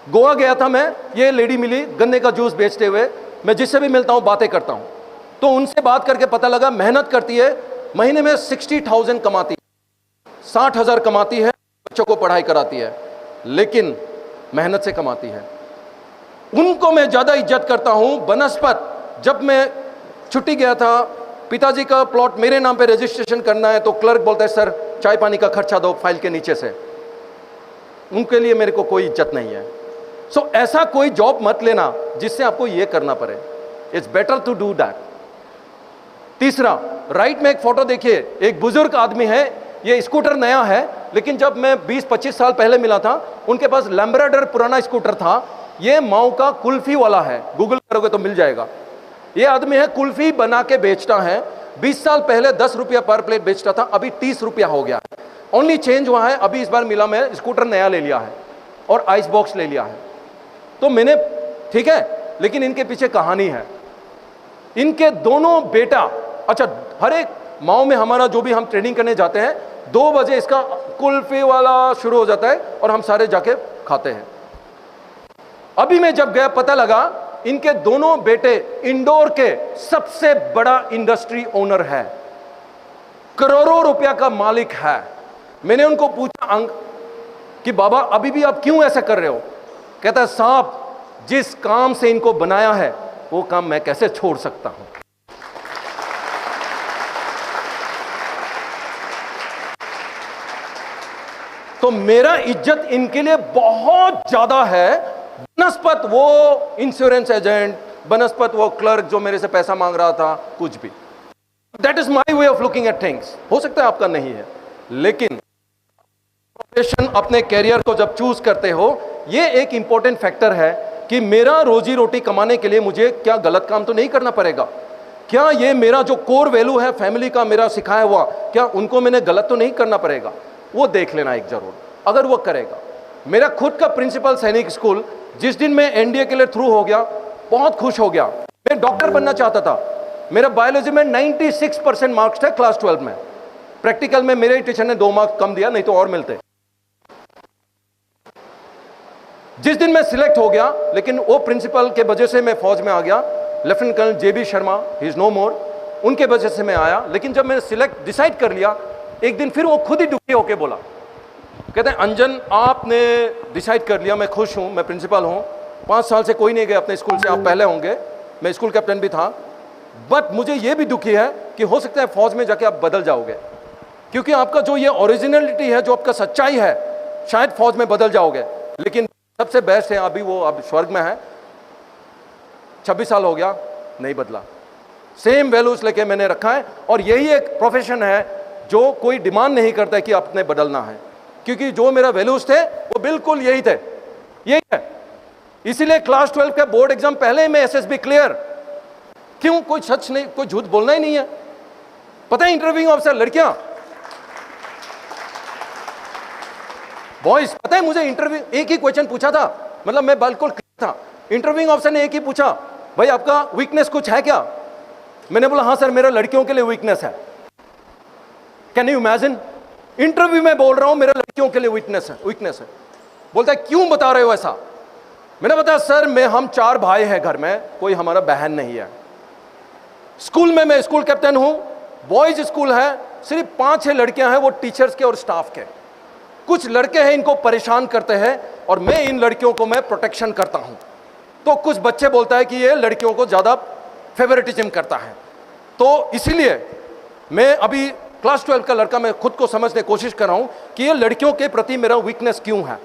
Goa गया था मैं, ये लेडी मिली गन्ने का जूस बेचते हुए। मैं जिससे भी मिलता हूं बातें करता हूं, तो उनसे बात करके पता लगा मेहनत करती है, महीने में 60,000 कमाती है, 60,000 कमाती है, बच्चों को पढ़ाई कराती है, लेकिन मेहनत से कमाती है। उनको मैं ज्यादा इज्जत करता हूं। बनस्पत, जब मैं छुट्टी गया था, पिताजी का प्लॉट मेरे नाम पे रजिस्ट्रेशन करना है, तो क्लर्क बोलता है सर चाय पानी का खर्चा दो फाइल के नीचे से। उनके लिए मेरे को कोई इज्जत नहीं है। सो ऐसा कोई जॉब मत लेना जिससे आपको ये करना पड़े, it's better to do that. तीसरा, राइट में एक फोटो देखिए, एक बुजुर्ग आदमी है, ये स्कूटर नया है, लेकिन जब मैं 20-25 साल पहले मिला था, उनके पास लैम्ब्राडोर पुराना स्कूटर था। ये माऊ का कुल्फी वाला है, गूगल करोगे तो मिल जाएगा। ये आदमी है, कुल्फी बना के बेचता है। 20 साल पहले 10 रुपया पर प्लेट बेचता था, अभी 30 रुपया हो गया है। ओनली चेंज हुआ है, अभी इस बार मिला मैं स्कूटर नया ले लिया है और आइस बॉक्स ले लिया है। तो मैंने, ठीक है, लेकिन इनके पीछे कहानी है। इनके दोनों बेटा, अच्छा, हर एक माओ में हमारा जो भी हम ट्रेनिंग करने जाते हैं, 2 बजे इसका कुल्फी वाला शुरू हो जाता है और हम सारे जाके खाते हैं। अभी मैं जब गया, पता लगा इनके दोनों बेटे इंदौर के सबसे बड़ा इंडस्ट्री ओनर है, करोड़ों रुपया का मालिक है। मैंने उनको पूछा कि बाबा अभी भी आप क्यों ऐसा कर रहे हो? कहता है साहब, जिस काम से इनको बनाया है वो काम मैं कैसे छोड़ सकता हूं। तो मेरा इज्जत इनके लिए बहुत ज्यादा है। बनस्पत वो इंश्योरेंस एजेंट, बनस्पत वो क्लर्क जो मेरे से पैसा मांग रहा था, कुछ भी। That is my way of looking at things. हो सकता है आपका नहीं है, लेकिन प्रोफेशन, अपने कैरियर को जब चूज करते हो, ये एक इंपॉर्टेंट फैक्टर है कि मेरा रोजी रोटी कमाने के लिए मुझे क्या गलत काम तो नहीं करना पड़ेगा। क्या ये मेरा जो कोर वैल्यू है फैमिली का, मेरा सिखाया हुआ, क्या उनको मैंने गलत तो नहीं करना पड़ेगा? वो देख लेना एक जरूर, अगर वो करेगा। मेरा खुद का प्रिंसिपल सैनिक स्कूल, जिस दिन मैं एनडीए के लिए थ्रू हो गया, बहुत खुश हो गया। मैं डॉक्टर बनना चाहता था। मेरा बायोलॉजी में 96% मार्क्स थे क्लास 12 में। प्रैक्टिकल में मेरे टीचर ने 2 मार्क्स कम दिया, नहीं तो और मिलते। जिस दिन मैं सिलेक्ट हो गया, लेकिन वो प्रिंसिपल के वजह से मैं फौज में आ गया। Lieutenant colonel JB Sharma, he is no more, उनके वजह से मैं आया। लेकिन जब मैंने सिलेक्ट डिसाइड कर लिया, एक दिन फिर वो खुद ही दुखी होकर बोला, कहते हैं अंजन आपने डिसाइड कर लिया, मैं खुश हूं, मैं प्रिंसिपल हूं, 5 साल से कोई नहीं गया अपने स्कूल से, आप पहले होंगे, मैं स्कूल कैप्टन भी था, बट मुझे ये भी दुखी है कि हो सकता है फौज में जाके आप बदल जाओगे, क्योंकि आपका जो ये ओरिजिनलिटी है, जो आपका सच्चाई है, शायद फौज में बदल जाओगे। लेकिन सबसे बेस्ट है अभी वो, अब स्वर्ग में है। 26 साल हो गया, नहीं बदला। सेम वैल्यूज लेके मैंने रखा है, और यही एक प्रोफेशन है जो कोई डिमांड नहीं करता है कि आपने बदलना है, क्योंकि जो मेरा वैल्यूज थे वो बिल्कुल यही थे, यही है। इसीलिए क्लास 12 का बोर्ड एग्जाम पहले ही मैं एसएसबी क्लियर। क्यों? कोई सच नहीं, कोई झूठ बोलना ही नहीं है। पता है इंटरव्यूइंग ऑफिसर लड़कियां, बॉयज, पता है मुझे इंटरव्यू एक ही क्वेश्चन पूछा था, मतलब मैं बिल्कुल क्लियर था। इंटरव्यूइंग ऑफिसर ने एक ही पूछा, भाई आपका वीकनेस कुछ है क्या? मैंने बोला हाँ सर, मेरा लड़कियों के लिए वीकनेस है। Can you imagine? इंटरव्यू में बोल रहा हूं मेरा लड़कियों के लिए वीकनेस है। बोलता है क्यों बता रहे हो ऐसा? मैंने बताया सर हम 4 भाई हैं घर में, कोई हमारा बहन नहीं है। स्कूल में मैं स्कूल कैप्टन हूं, बॉयज स्कूल है, सिर्फ 5-6 लड़कियां हैं, वो टीचर्स के और स्टाफ के। कुछ लड़के हैं इनको परेशान करते हैं, और मैं इन लड़कियों को मैं प्रोटेक्शन करता हूं। तो कुछ बच्चे बोलता है कि ये लड़कियों को ज्यादा फेवरेटिज्म करता है। तो इसीलिए मैं अभी क्लास 12 का लड़का, मैं खुद को समझने की कोशिश कर रहा हूं कि ये लड़कियों के प्रति मेरा वीकनेस क्यों है।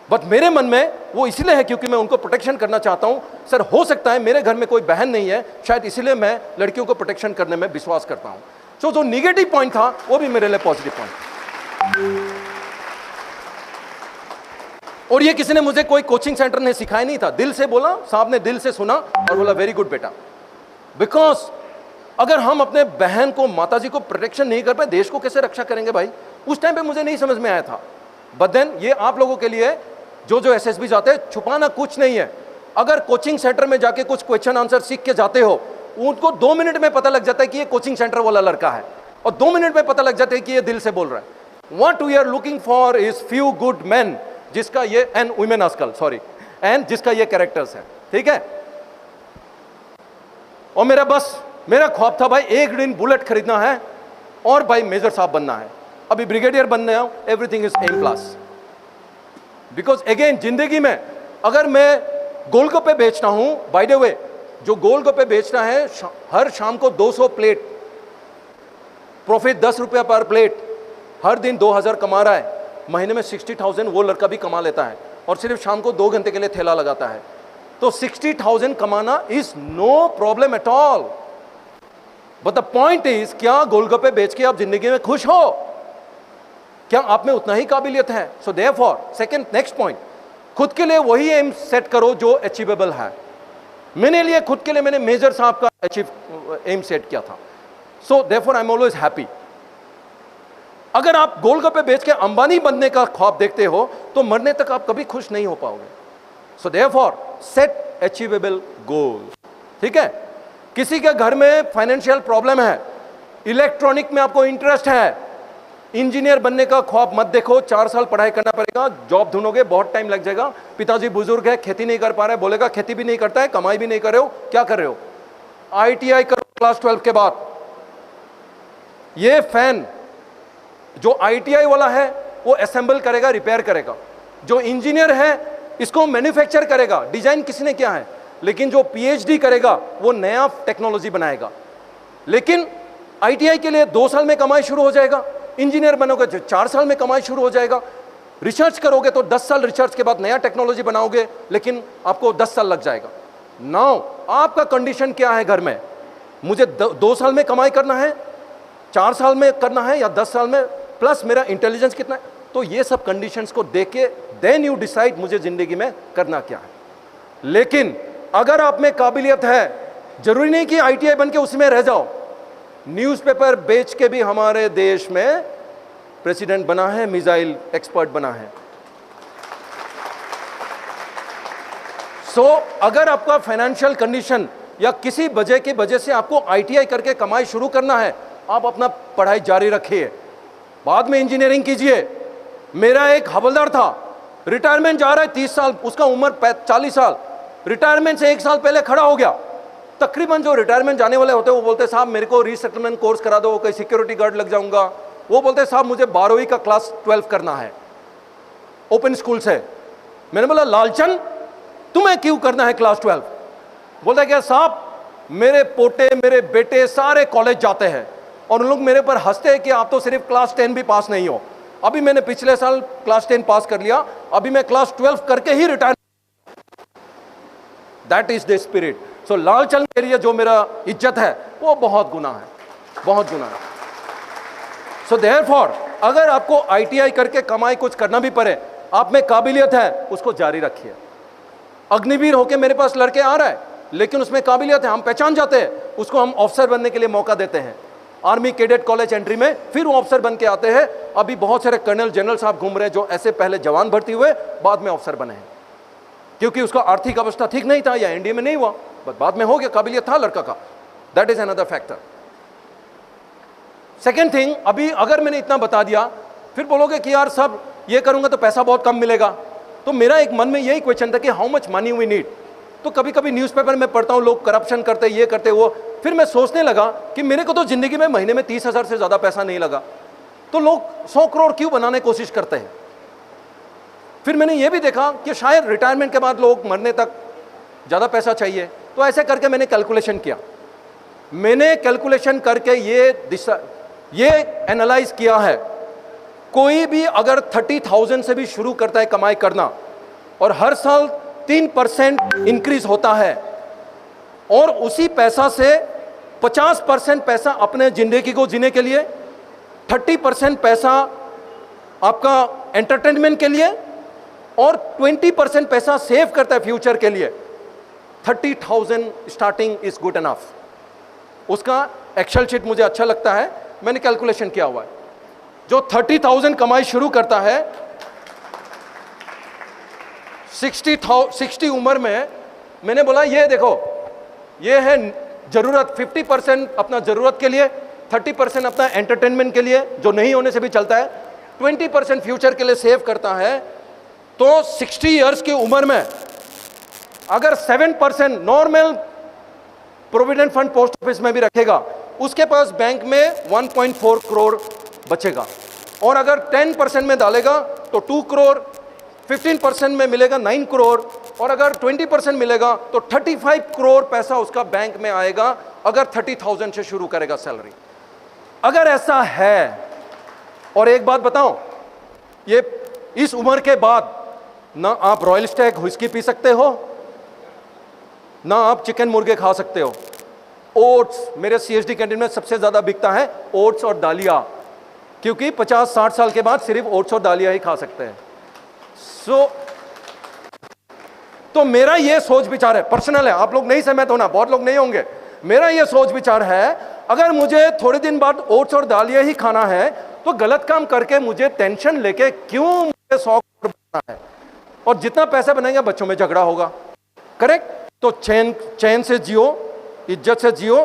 बट मेरे मन में वो इसलिए है क्योंकि मैं उनको प्रोटेक्शन करना चाहता हूं। सर हो सकता है मेरे घर में कोई बहन नहीं है, शायद इसलिए मैं लड़कियों को प्रोटेक्शन करने में विश्वास करता हूं। तो जो निगेटिव पॉइंट था वो भी मेरे लिए पॉजिटिव पॉइंट। और ये किसी ने मुझे कोई कोचिंग सेंटर ने सिखाया नहीं था, दिल से बोला, साहब ने दिल से सुना और बोला वेरी गुड बेटा। बिकॉज अगर हम अपने बहन को, माताजी को प्रोटेक्शन नहीं कर पाए, देश को कैसे रक्षा करेंगे भाई? उस टाइम पे मुझे नहीं समझ में आया था। बट देन ये आप लोगों के लिए जो एसएसबी जाते हैं, छुपाना कुछ नहीं है। अगर कोचिंग सेंटर में जाके कुछ क्वेश्चन आंसर सीख के जाते हो, उनको 2 मिनट में पता लग जाता है कि ये कोचिंग सेंटर वाला लड़का है, और 2 मिनट में पता लग जाता है कि ये दिल से बोल रहा है। What we are looking for is few good man, जिसका ये, एंड वुमेन आजकल, सॉरी, एंड जिसका ये कैरेक्टर्स है, ठीक है। और मेरा ख्वाब था भाई एक दिन बुलेट खरीदना है और भाई मेजर साहब बनना है। अभी ब्रिगेडियर बनने आऊं, everything is M plus. Because again जिंदगी में अगर मैं गोलगप्पे बेचता हूं, बाय द वे जो गोलगप्पे बेचना है हर शाम को 200 प्लेट, प्रॉफिट 10 रुपया पर प्लेट, हर दिन 2000 कमा रहा है, महीने में 60,000 वो लड़का भी कमा लेता है, और सिर्फ शाम को 2 घंटे के लिए ठेला लगाता है। तो 60,000 कमाना is no problem at all. But the point is, क्या गोलगप्पे बेच के आप जिंदगी में खुश हो? क्या आप में उतना ही काबिलियत है? So therefore second next point, खुद के लिए वही एम सेट करो जो अचीवेबल है। मैंने लिए खुद के लिए मैंने मेजर साहब का एम सेट किया था। So therefore I am always happy. अगर आप गोलगप्पे बेच के अंबानी बनने का ख्वाब देखते हो तो मरने तक आप कभी खुश नहीं हो पाओगे। सो देयरफॉर सेट अचीवेबल गोल, ठीक है। किसी के घर में फाइनेंशियल प्रॉब्लम है, इलेक्ट्रॉनिक में आपको इंटरेस्ट है, इंजीनियर बनने का ख्वाब मत देखो, 4 साल पढ़ाई करना पड़ेगा, जॉब ढूंढोगे बहुत टाइम लग जाएगा। पिताजी बुजुर्ग है, खेती नहीं कर पा रहे, बोलेगा खेती भी नहीं करता है, कमाई भी नहीं कर रहे हो, क्या कर रहे हो? ITI करो क्लास 12 के बाद। ये फैन जो ITI वाला है वो असेंबल करेगा, रिपेयर करेगा। जो इंजीनियर है इसको मैन्युफैक्चर करेगा, डिजाइन किसी ने किया है। लेकिन जो PhD करेगा वो नया टेक्नोलॉजी बनाएगा। लेकिन ITI के लिए 2 साल में कमाई शुरू हो जाएगा, इंजीनियर बनोगे तो 4 साल में कमाई शुरू हो जाएगा। रिसर्च करोगे तो 10 साल रिसर्च के बाद नया टेक्नोलॉजी बनाओगे, लेकिन आपको 10 साल लग जाएगा। नाउ आपका कंडीशन क्या है घर में? मुझे 2 साल में कमाई करना है, 4 साल में करना है, या 10 साल में, प्लस मेरा इंटेलिजेंस कितना है? तो ये सब कंडीशंस को देख के देन यू डिसाइड मुझे जिंदगी में करना क्या है। लेकिन अगर आप में काबिलियत है, जरूरी नहीं कि ITI बन के उसमें रह जाओ। न्यूज़पेपर बेच के भी हमारे देश में प्रेसिडेंट बना है, मिसाइल एक्सपर्ट बना है। सो अगर आपका फाइनेंशियल कंडीशन या किसी वजह से आपको ITI करके कमाई शुरू करना है, आप अपना पढ़ाई जारी रखिए, बाद में इंजीनियरिंग कीजिए। मेरा एक हवलदार था, रिटायरमेंट जा रहा है 30 साल, उसका उम्र 40 साल, रिटायरमेंट से 1 साल पहले खड़ा हो गया। तकरीबन जो रिटायरमेंट जाने वाले होते हैं वो बोलते हैं साहब मेरे को रीसेटलमेंट कोर्स करा दो, कहीं सिक्योरिटी गार्ड लग जाऊंगा। वो बोलते हैं साहब मुझे 12वीं का क्लास 12 करना है ओपन स्कूल से। मैंने बोला लालचंद तुम्हें क्यों करना है क्लास 12? बोलता है क्या साहब मेरे पोते मेरे बेटे सारे कॉलेज जाते हैं और उन लोग मेरे पर हंसते हैं कि आप तो सिर्फ क्लास 10 भी पास नहीं हो। अभी मैंने पिछले साल क्लास 10 पास कर लिया, अभी मैं क्लास 12 करके ही retire. That is the spirit. So लाल चलने के लिए जो मेरा इज्जत है वो बहुत गुना है, बहुत गुना है। सो देयरफॉर अगर आपको ITI करके कमाई कुछ करना भी पड़े, आप में काबिलियत है उसको जारी रखिए। अग्निवीर होके मेरे पास लड़के आ रहा है लेकिन उसमें काबिलियत है, हम पहचान जाते हैं, उसको हम ऑफिसर बनने के लिए मौका देते हैं। आर्मी कैडेट कॉलेज एंट्री में फिर वो ऑफिसर बन के आते हैं। अभी बहुत सारे कर्नल जनरल साहब घूम रहे हैं जो ऐसे पहले जवान भर्ती हुए बाद में ऑफिसर बने हैं, क्योंकि उसका आर्थिक अवस्था ठीक नहीं था या इंडिया में नहीं हुआ, बट बाद में हो गया, काबिलियत था लड़का का। That is another factor. Second thing, अभी अगर मैंने इतना बता दिया फिर बोलोगे कि यार सब ये करूंगा तो पैसा बहुत कम मिलेगा। तो मेरा एक मन में यही क्वेश्चन था कि how much money we need. तो कभी कभी न्यूज़पेपर में पढ़ता हूँ लोग करप्शन करते, ये करते वो, फिर मैं सोचने लगा कि मेरे को तो जिंदगी में महीने में 30,000 से ज़्यादा पैसा नहीं लगा, तो लोग 100 करोड़ क्यों बनाने की कोशिश करते हैं। फिर मैंने ये भी देखा कि शायद रिटायरमेंट के बाद लोग मरने तक ज़्यादा पैसा चाहिए, तो ऐसे करके मैंने कैलकुलेशन किया। मैंने कैलकुलेशन करके ये एनालाइज किया है, कोई भी अगर 30,000 से भी शुरू करता है कमाई करना और हर साल 3% इंक्रीज होता है और उसी पैसा से 50% पैसा अपने जिंदगी को जीने के लिए, 30% पैसा आपका एंटरटेनमेंट के लिए और 20% पैसा सेव करता है फ्यूचर के लिए, 30,000 स्टार्टिंग इज गुड इनफ। उसका एक्सेल शीट मुझे अच्छा लगता है, मैंने कैलकुलेशन किया हुआ है। जो 30,000 कमाई शुरू करता है 60 उम्र में, मैंने बोला ये देखो, ये है जरूरत, 50% अपना जरूरत के लिए, 30% अपना एंटरटेनमेंट के लिए जो नहीं होने से भी चलता है, 20% फ्यूचर के लिए सेव करता है। तो 60 इयर्स की उम्र में अगर 7% normal provident fund post office में भी रखेगा, उसके पास बैंक में 1.4 करोड़ बचेगा। और अगर 10% में डालेगा तो 2 करोड़, 15% में मिलेगा 9 करोड़, और अगर 20% मिलेगा तो 35 करोड़ पैसा उसका बैंक में आएगा अगर 30,000 से शुरू करेगा सैलरी। अगर ऐसा है, और एक बात बताऊं, ये इस उम्र के बाद ना आप रॉयल स्टैग व्हिस्की पी सकते हो, ना आप चिकन मुर्गे खा सकते हो। ओट्स, मेरे CSD कैंटीन में सबसे ज्यादा बिकता है ओट्स और दालिया, क्योंकि 50-60 साल के बाद सिर्फ ओट्स और दालिया ही खा सकते हैं। तो मेरा ये सोच विचार है, पर्सनल है, आप लोग नहीं सहमत होना, बहुत लोग नहीं होंगे। मेरा ये सोच विचार है, अगर मुझे थोड़े दिन बाद ओट्स और दालिया ही खाना है तो गलत काम करके मुझे टेंशन लेके क्यों मुझे 100 करोड़ बनाना है, और जितना पैसा बनाएंगे बच्चों में झगड़ा होगा। करेक्ट? तो चैन से जियो, इज्जत से जियो।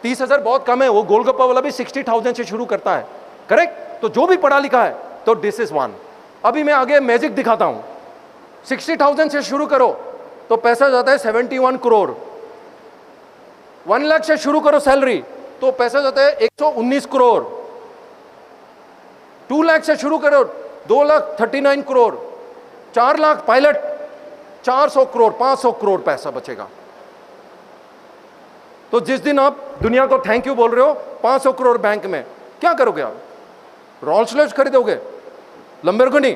30,000 बहुत कम है, वो गोलगप्पा वाला भी 60,000 से शुरू करता है। करेक्ट? तो जो भी पढ़ा लिखा है, तो दिस इज वन। अभी मैं आगे मैजिक दिखाता हूं। 60,000 से शुरू करो तो पैसा जाता है 71 करोड़। 1 लाख से शुरू करो सैलरी तो पैसा जाता है 119 करोड़। 2 लाख से शुरू करो 2,39 करोड़। 4 लाख पायलट 400 करोड़, 500 करोड़ पैसा बचेगा। तो जिस दिन आप दुनिया को थैंक यू बोल रहे हो 500 करोड़ बैंक में, क्या करोगे आप? रोल्स रॉयस खरीदोगे? लंबोर्गिनी?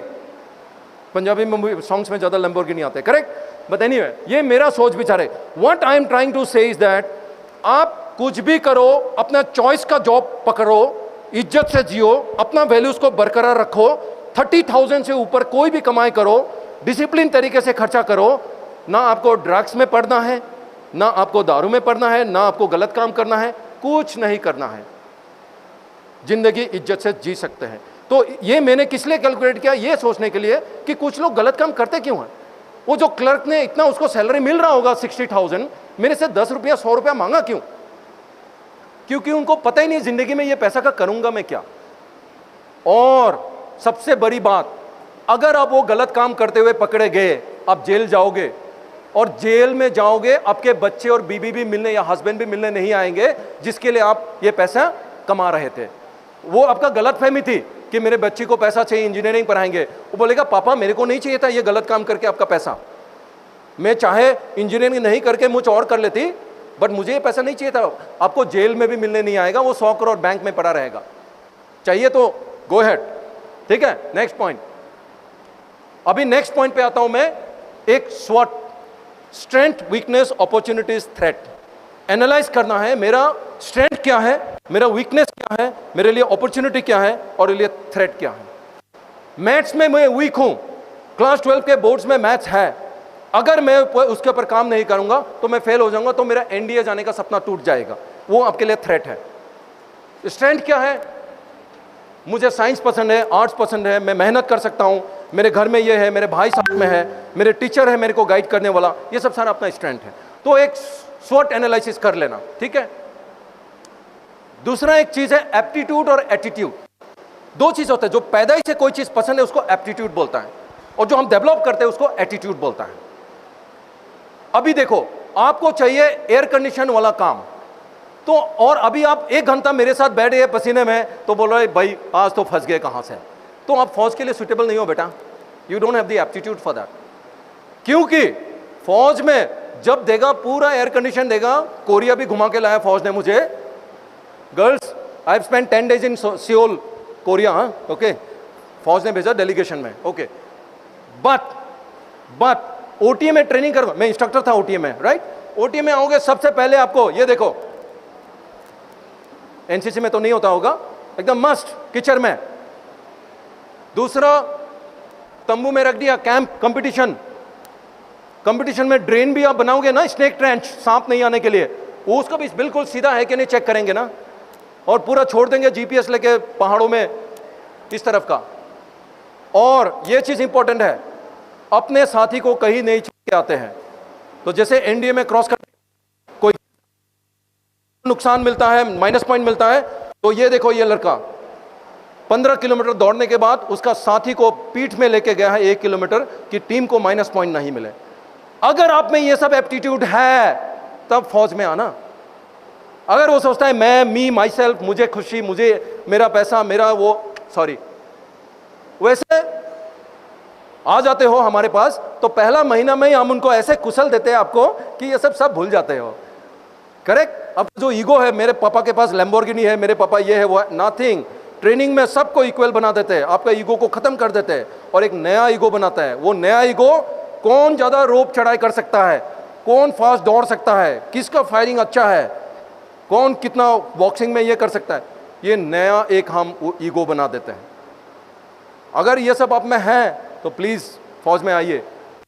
पंजाबी सॉन्ग्स में ज्यादा लंबोर्गिनी आते हैं। करेक्ट? बट एनीवे, ये मेरा सोच विचार है। What I am trying to say is that आप कुछ भी करो, अपना चॉइस का जॉब पकड़ो, इज्जत से जियो, अपना वैल्यूज को बरकरार रखो। 30,000 से ऊपर कोई भी कमाई करो, डिसिप्लिन तरीके से खर्चा करो। ना आपको ड्रग्स में पड़ना है, ना आपको दारू में पड़ना है, ना आपको गलत काम करना है, कुछ नहीं करना है। जिंदगी इज्जत से जी सकते हैं। तो ये मैंने किस लिए कैलकुलेट किया? ये सोचने के लिए कि कुछ लोग गलत काम करते क्यों हैं। वो जो क्लर्क ने इतना उसको सैलरी मिल रहा होगा 60,000, मेरे से 10 रुपया 100 रुपया मांगा क्यों? क्योंकि उनको पता ही नहीं जिंदगी में ये पैसा का करूंगा मैं क्या। और सबसे बड़ी बात, अगर आप वो गलत काम करते हुए पकड़े गए, आप जेल जाओगे, और जेल में जाओगे, आपके बच्चे और बीबी भी मिलने या हस्बैंड भी मिलने नहीं आएंगे जिसके लिए आप ये पैसा कमा रहे थे। वो आपका गलत फहमी थी कि मेरे बच्चे को पैसा चाहिए, इंजीनियरिंग पढ़ाएंगे। वो बोलेगा पापा मेरे को नहीं चाहिए था ये गलत काम करके आपका पैसा, मैं चाहे इंजीनियरिंग नहीं करके मुझ और कर लेती, बट मुझे ये पैसा नहीं चाहिए था। आपको जेल में भी मिलने नहीं आएगा, वो 100 करोड़ बैंक में पड़ा रहेगा। चाहिए तो गो हेड। ठीक है, नेक्स्ट पॉइंट। अभी नेक्स्ट पॉइंट पे आता हूं मैं। एक स्वॉट strength, weakness, opportunities, threat. Analyse करना है मेरा स्ट्रेंथ क्या है, मेरा वीकनेस क्या है, मेरे लिए अपॉर्चुनिटी क्या है और मेरे लिए थ्रेट क्या है। मैथ्स में मैं वीक हूं, क्लास 12 के बोर्ड्स में मैथ्स है, अगर मैं उसके ऊपर काम नहीं करूंगा तो मैं फेल हो जाऊंगा, तो मेरा एनडीए जाने का सपना टूट जाएगा, वो आपके लिए थ्रेट है। स्ट्रेंथ क्या है, मुझे साइंस पसंद है, आर्ट्स पसंद है, मैं मेहनत कर सकता हूं, मेरे घर में ये है, मेरे भाई साथ में है, मेरे टीचर है मेरे को गाइड करने वाला, ये सब सारा अपना स्ट्रेंथ है। तो एक स्वॉट एनालिसिस कर लेना, ठीक है। दूसरा एक चीज है एप्टीट्यूड और एटीट्यूड। दो चीज होते हैं, जो पैदाइश से कोई चीज पसंद है उसको एप्टीट्यूड बोलता है, और जो हम डेवलप करते हैं उसको एटीट्यूड बोलता है। अभी देखो, आपको चाहिए एयर कंडीशन वाला काम, तो और अभी आप 1 घंटा मेरे साथ बैठ गए पसीने में, तो बोल रहे भाई आज तो फंस गए कहां से, तो आप फौज के लिए सुटेबल नहीं हो बेटा, you don't have the aptitude for that. क्योंकि फौज में जब देगा पूरा एयर कंडीशन देगा, कोरिया भी घुमा के लाया फौज ने मुझे, girls I have spent 10 days in Seoul Korea, okay, फौज ने भेजा डेलीगेशन में, ओके। बट ओटीए में ट्रेनिंग कर, मैं इंस्ट्रक्टर था ओटीए में, राइट। ओटीए में आओगे सबसे पहले आपको ये देखो, एनसीसी में तो नहीं होता होगा, एकदम मस्ट किचन में। दूसरा, तंबू में रख दिया, कैंप कंपटीशन, कंपटीशन में ड्रेन भी आप बनाओगे ना, स्नेक ट्रेंच, सांप नहीं आने के लिए, वो उसका भी बिल्कुल सीधा है कि नहीं चेक करेंगे ना, और पूरा छोड़ देंगे जीपीएस लेके पहाड़ों में इस तरफ का। और ये चीज इंपॉर्टेंट है, अपने साथी को कहीं नहीं छोड़ के आते हैं। तो जैसे एनडीए में क्रॉस करते कोई नुकसान मिलता है, माइनस पॉइंट मिलता है, तो ये देखो ये लड़का 15 किलोमीटर दौड़ने के बाद उसका साथी को पीठ में लेके गया है 1 किलोमीटर कि टीम को माइनस पॉइंट नहीं मिले। अगर आप में ये सब एप्टीट्यूड है तब फौज में आना। अगर वो सोचता है मैं मी माई सेल्फ, मुझे खुशी, मुझे मेरा पैसा, मेरा वो, सॉरी, वैसे आ जाते हो हमारे पास तो पहला महीना में ही हम उनको ऐसे कुशल देते हैं आपको कि ये सब भूल जाते हो, करेक्ट। अब जो ईगो है, मेरे पापा के पास लैम्बोर्गिनी है, मेरे पापा ये है वो है, नथिंग। ट्रेनिंग में सबको इक्वल बना देते हैं, आपका ईगो को खत्म कर देते हैं और एक नया ईगो बनाता है। वो नया ईगो, कौन ज्यादा रोप चढ़ाई कर सकता है, कौन फास्ट दौड़ सकता है, किसका फायरिंग अच्छा है, कौन कितना बॉक्सिंग में ये कर सकता है, ये नया एक हम ईगो बना देते हैं। अगर ये सब आप में है तो प्लीज फौज में आइए,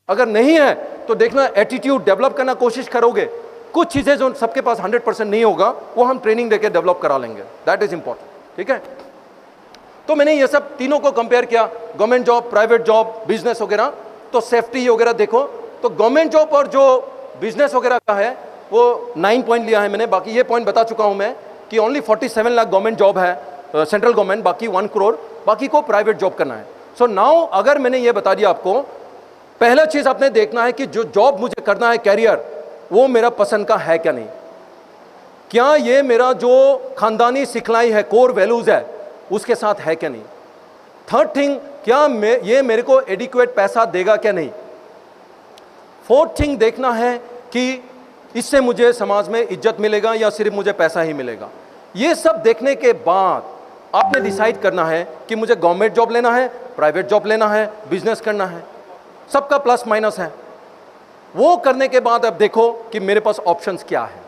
अगर नहीं है तो देखना एटीट्यूड डेवलप करना कोशिश करोगे। कुछ चीजें जो सबके पास 100% नहीं होगा वो हम ट्रेनिंग देके डेवलप करा लेंगे, दैट इज इंपॉर्टेंट, ठीक है। तो मैंने ये सब तीनों को कंपेयर किया, government job, private job, business वगैरह। तो सेफ्टी वगैरह देखो, तो गवर्नमेंट जॉब और जो बिजनेस वगैरह का है वो 9 पॉइंट लिया है मैंने, बाकी ये पॉइंट बता चुका हूं मैं कि ओनली 47 लाख गवर्नमेंट जॉब है, सेंट्रल गवर्नमेंट, बाकी 1 करोड़, बाकी को प्राइवेट जॉब करना है। सो नाउ अगर मैंने ये बता दिया आपको, पहला चीज आपने देखना है कि जो जॉब मुझे करना है, कैरियर, वो मेरा पसंद का है क्या नहीं, क्या ये मेरा जो खानदानी सिखलाई है, कोर वैल्यूज है, उसके साथ है क्या नहीं। थर्ड थिंग, क्या ये मेरे को एडिक्वेट पैसा देगा क्या नहीं। फोर्थ थिंग देखना है कि इससे मुझे समाज में इज्जत मिलेगा या सिर्फ मुझे पैसा ही मिलेगा। ये सब देखने के बाद आपने डिसाइड करना है कि मुझे गवर्नमेंट जॉब लेना है, प्राइवेट जॉब लेना है, बिजनेस करना है, सबका प्लस माइनस है। वो करने के बाद अब देखो कि मेरे पास ऑप्शंस क्या है,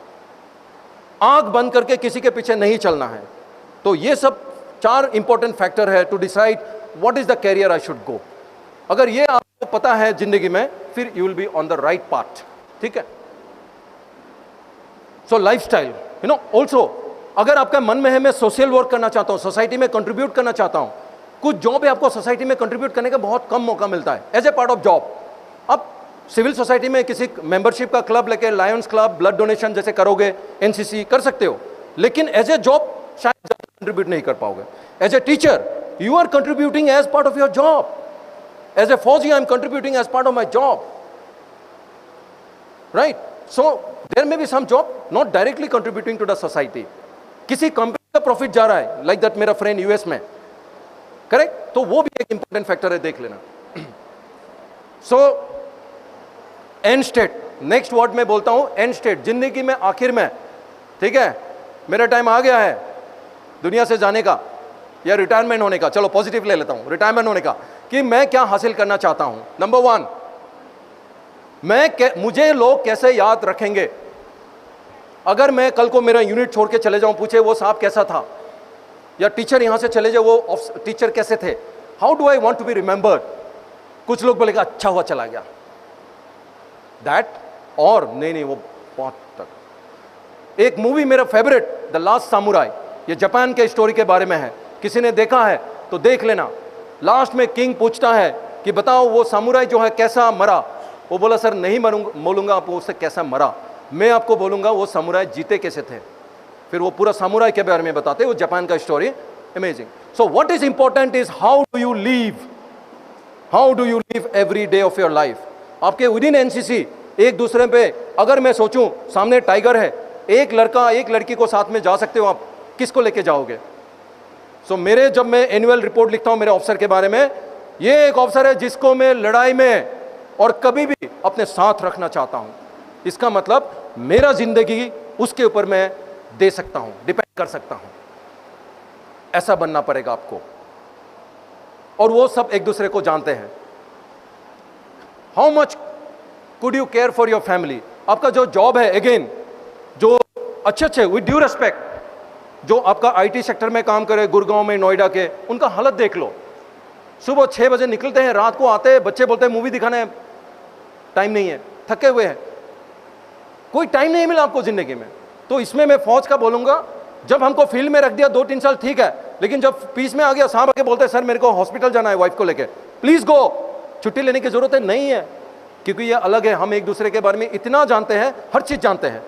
आंख बंद करके किसी के पीछे नहीं चलना है। तो ये सब 4 इंपॉर्टेंट फैक्टर है to decide what is the career I should go. अगर ये आपको पता है जिंदगी में, फिर you will be on the right path, ठीक है। So lifestyle, you know, also अगर आपका मन में है मैं सोशल वर्क करना चाहता हूं, सोसाइटी में कंट्रीब्यूट करना चाहता हूं, कुछ जॉब है आपको सोसाइटी में कंट्रीब्यूट करने का बहुत कम मौका मिलता है as a part of job. अब सिविल सोसाइटी में किसी मेंबरशिप का क्लब लेके, लायंस क्लब, ब्लड डोनेशन जैसे करोगे, एनसीसी कर सकते हो, लेकिन एज ए जॉब शायद कंट्रीब्यूट नहीं कर पाओगे। As a teacher you are contributing as part of your job, as a फौजी I am contributing as part of my job, right. So there may be some job not directly contributing to the society, किसी company का profit जा रहा है, like that मेरा friend US में, correct, तो वो भी एक इंपॉर्टेंट फैक्टर है, देख लेना। So and state, next word में बोलता हूं एंड स्टेट, जिंदगी में आखिर में, ठीक है, मेरा टाइम आ गया है दुनिया से जाने का या रिटायरमेंट होने का। चलो पॉजिटिव ले लेता हूं, रिटायरमेंट होने का, कि मैं क्या हासिल करना चाहता हूं। नंबर 1, मुझे लोग कैसे याद रखेंगे? अगर मैं कल को मेरा यूनिट छोड़ के चले जाऊं, पूछे वो साहब कैसा था, या टीचर यहां से चले जाए वो टीचर कैसे थे, how do I want to be remembered? कुछ लोग बोलेगा अच्छा हुआ चला गया, दैट, और नहीं वो बहुत तक। एक मूवी मेरा फेवरेट, द लास्ट सामुराई, ये जापान के स्टोरी के बारे में है, किसी ने देखा है तो देख लेना। लास्ट में किंग पूछता है कि बताओ वो सामुराई जो है कैसा मरा? वो बोला सर नहीं बोलूंगा आप उससे कैसा मरा, मैं आपको बोलूंगा वो सामुराई जीते कैसे थे। फिर वो पूरा सामुराई के बारे में बताते, वो जापान का story, amazing. So what is important is how do you live every day of your life. आपके विद इन एनसीसी एक दूसरे पे, अगर मैं सोचूं सामने टाइगर है, एक लड़का एक लड़की को साथ में जा सकते हो, आप किसको लेके जाओगे? सो मेरे जब मैं एनुअल रिपोर्ट लिखता हूं मेरे ऑफिसर के बारे में, ये एक ऑफिसर है जिसको मैं लड़ाई में और कभी भी अपने साथ रखना चाहता हूं। इसका मतलब मेरा जिंदगी उसके ऊपर मैं दे सकता हूं, डिपेंड कर सकता हूं। ऐसा बनना पड़ेगा आपको, और वो सब एक दूसरे को जानते हैं। How much could you care for your family? आपका जो जॉब है, अगेन जो अच्छे विद ड्यू रेस्पेक्ट, जो आपका आईटी सेक्टर में काम करे, गुड़गांव में, नोएडा के, उनका हालत देख लो। सुबह 6 बजे निकलते हैं, रात को आते हैं, बच्चे बोलते हैं मूवी दिखाने टाइम नहीं है, थके हुए हैं, कोई टाइम नहीं मिला आपको जिंदगी में। तो इसमें मैं फौज का बोलूंगा, जब हमको फील्ड में रख दिया 2-3 साल ठीक है, लेकिन जब पीस में आ गया, साहब आके बोलते हैं सर मेरे को हॉस्पिटल जाना है वाइफ को लेके, प्लीज गो, छुट्टी लेने की जरूरत है नहीं है, क्योंकि ये अलग है। हम एक दूसरे के बारे में इतना जानते हैं, हर चीज जानते हैं,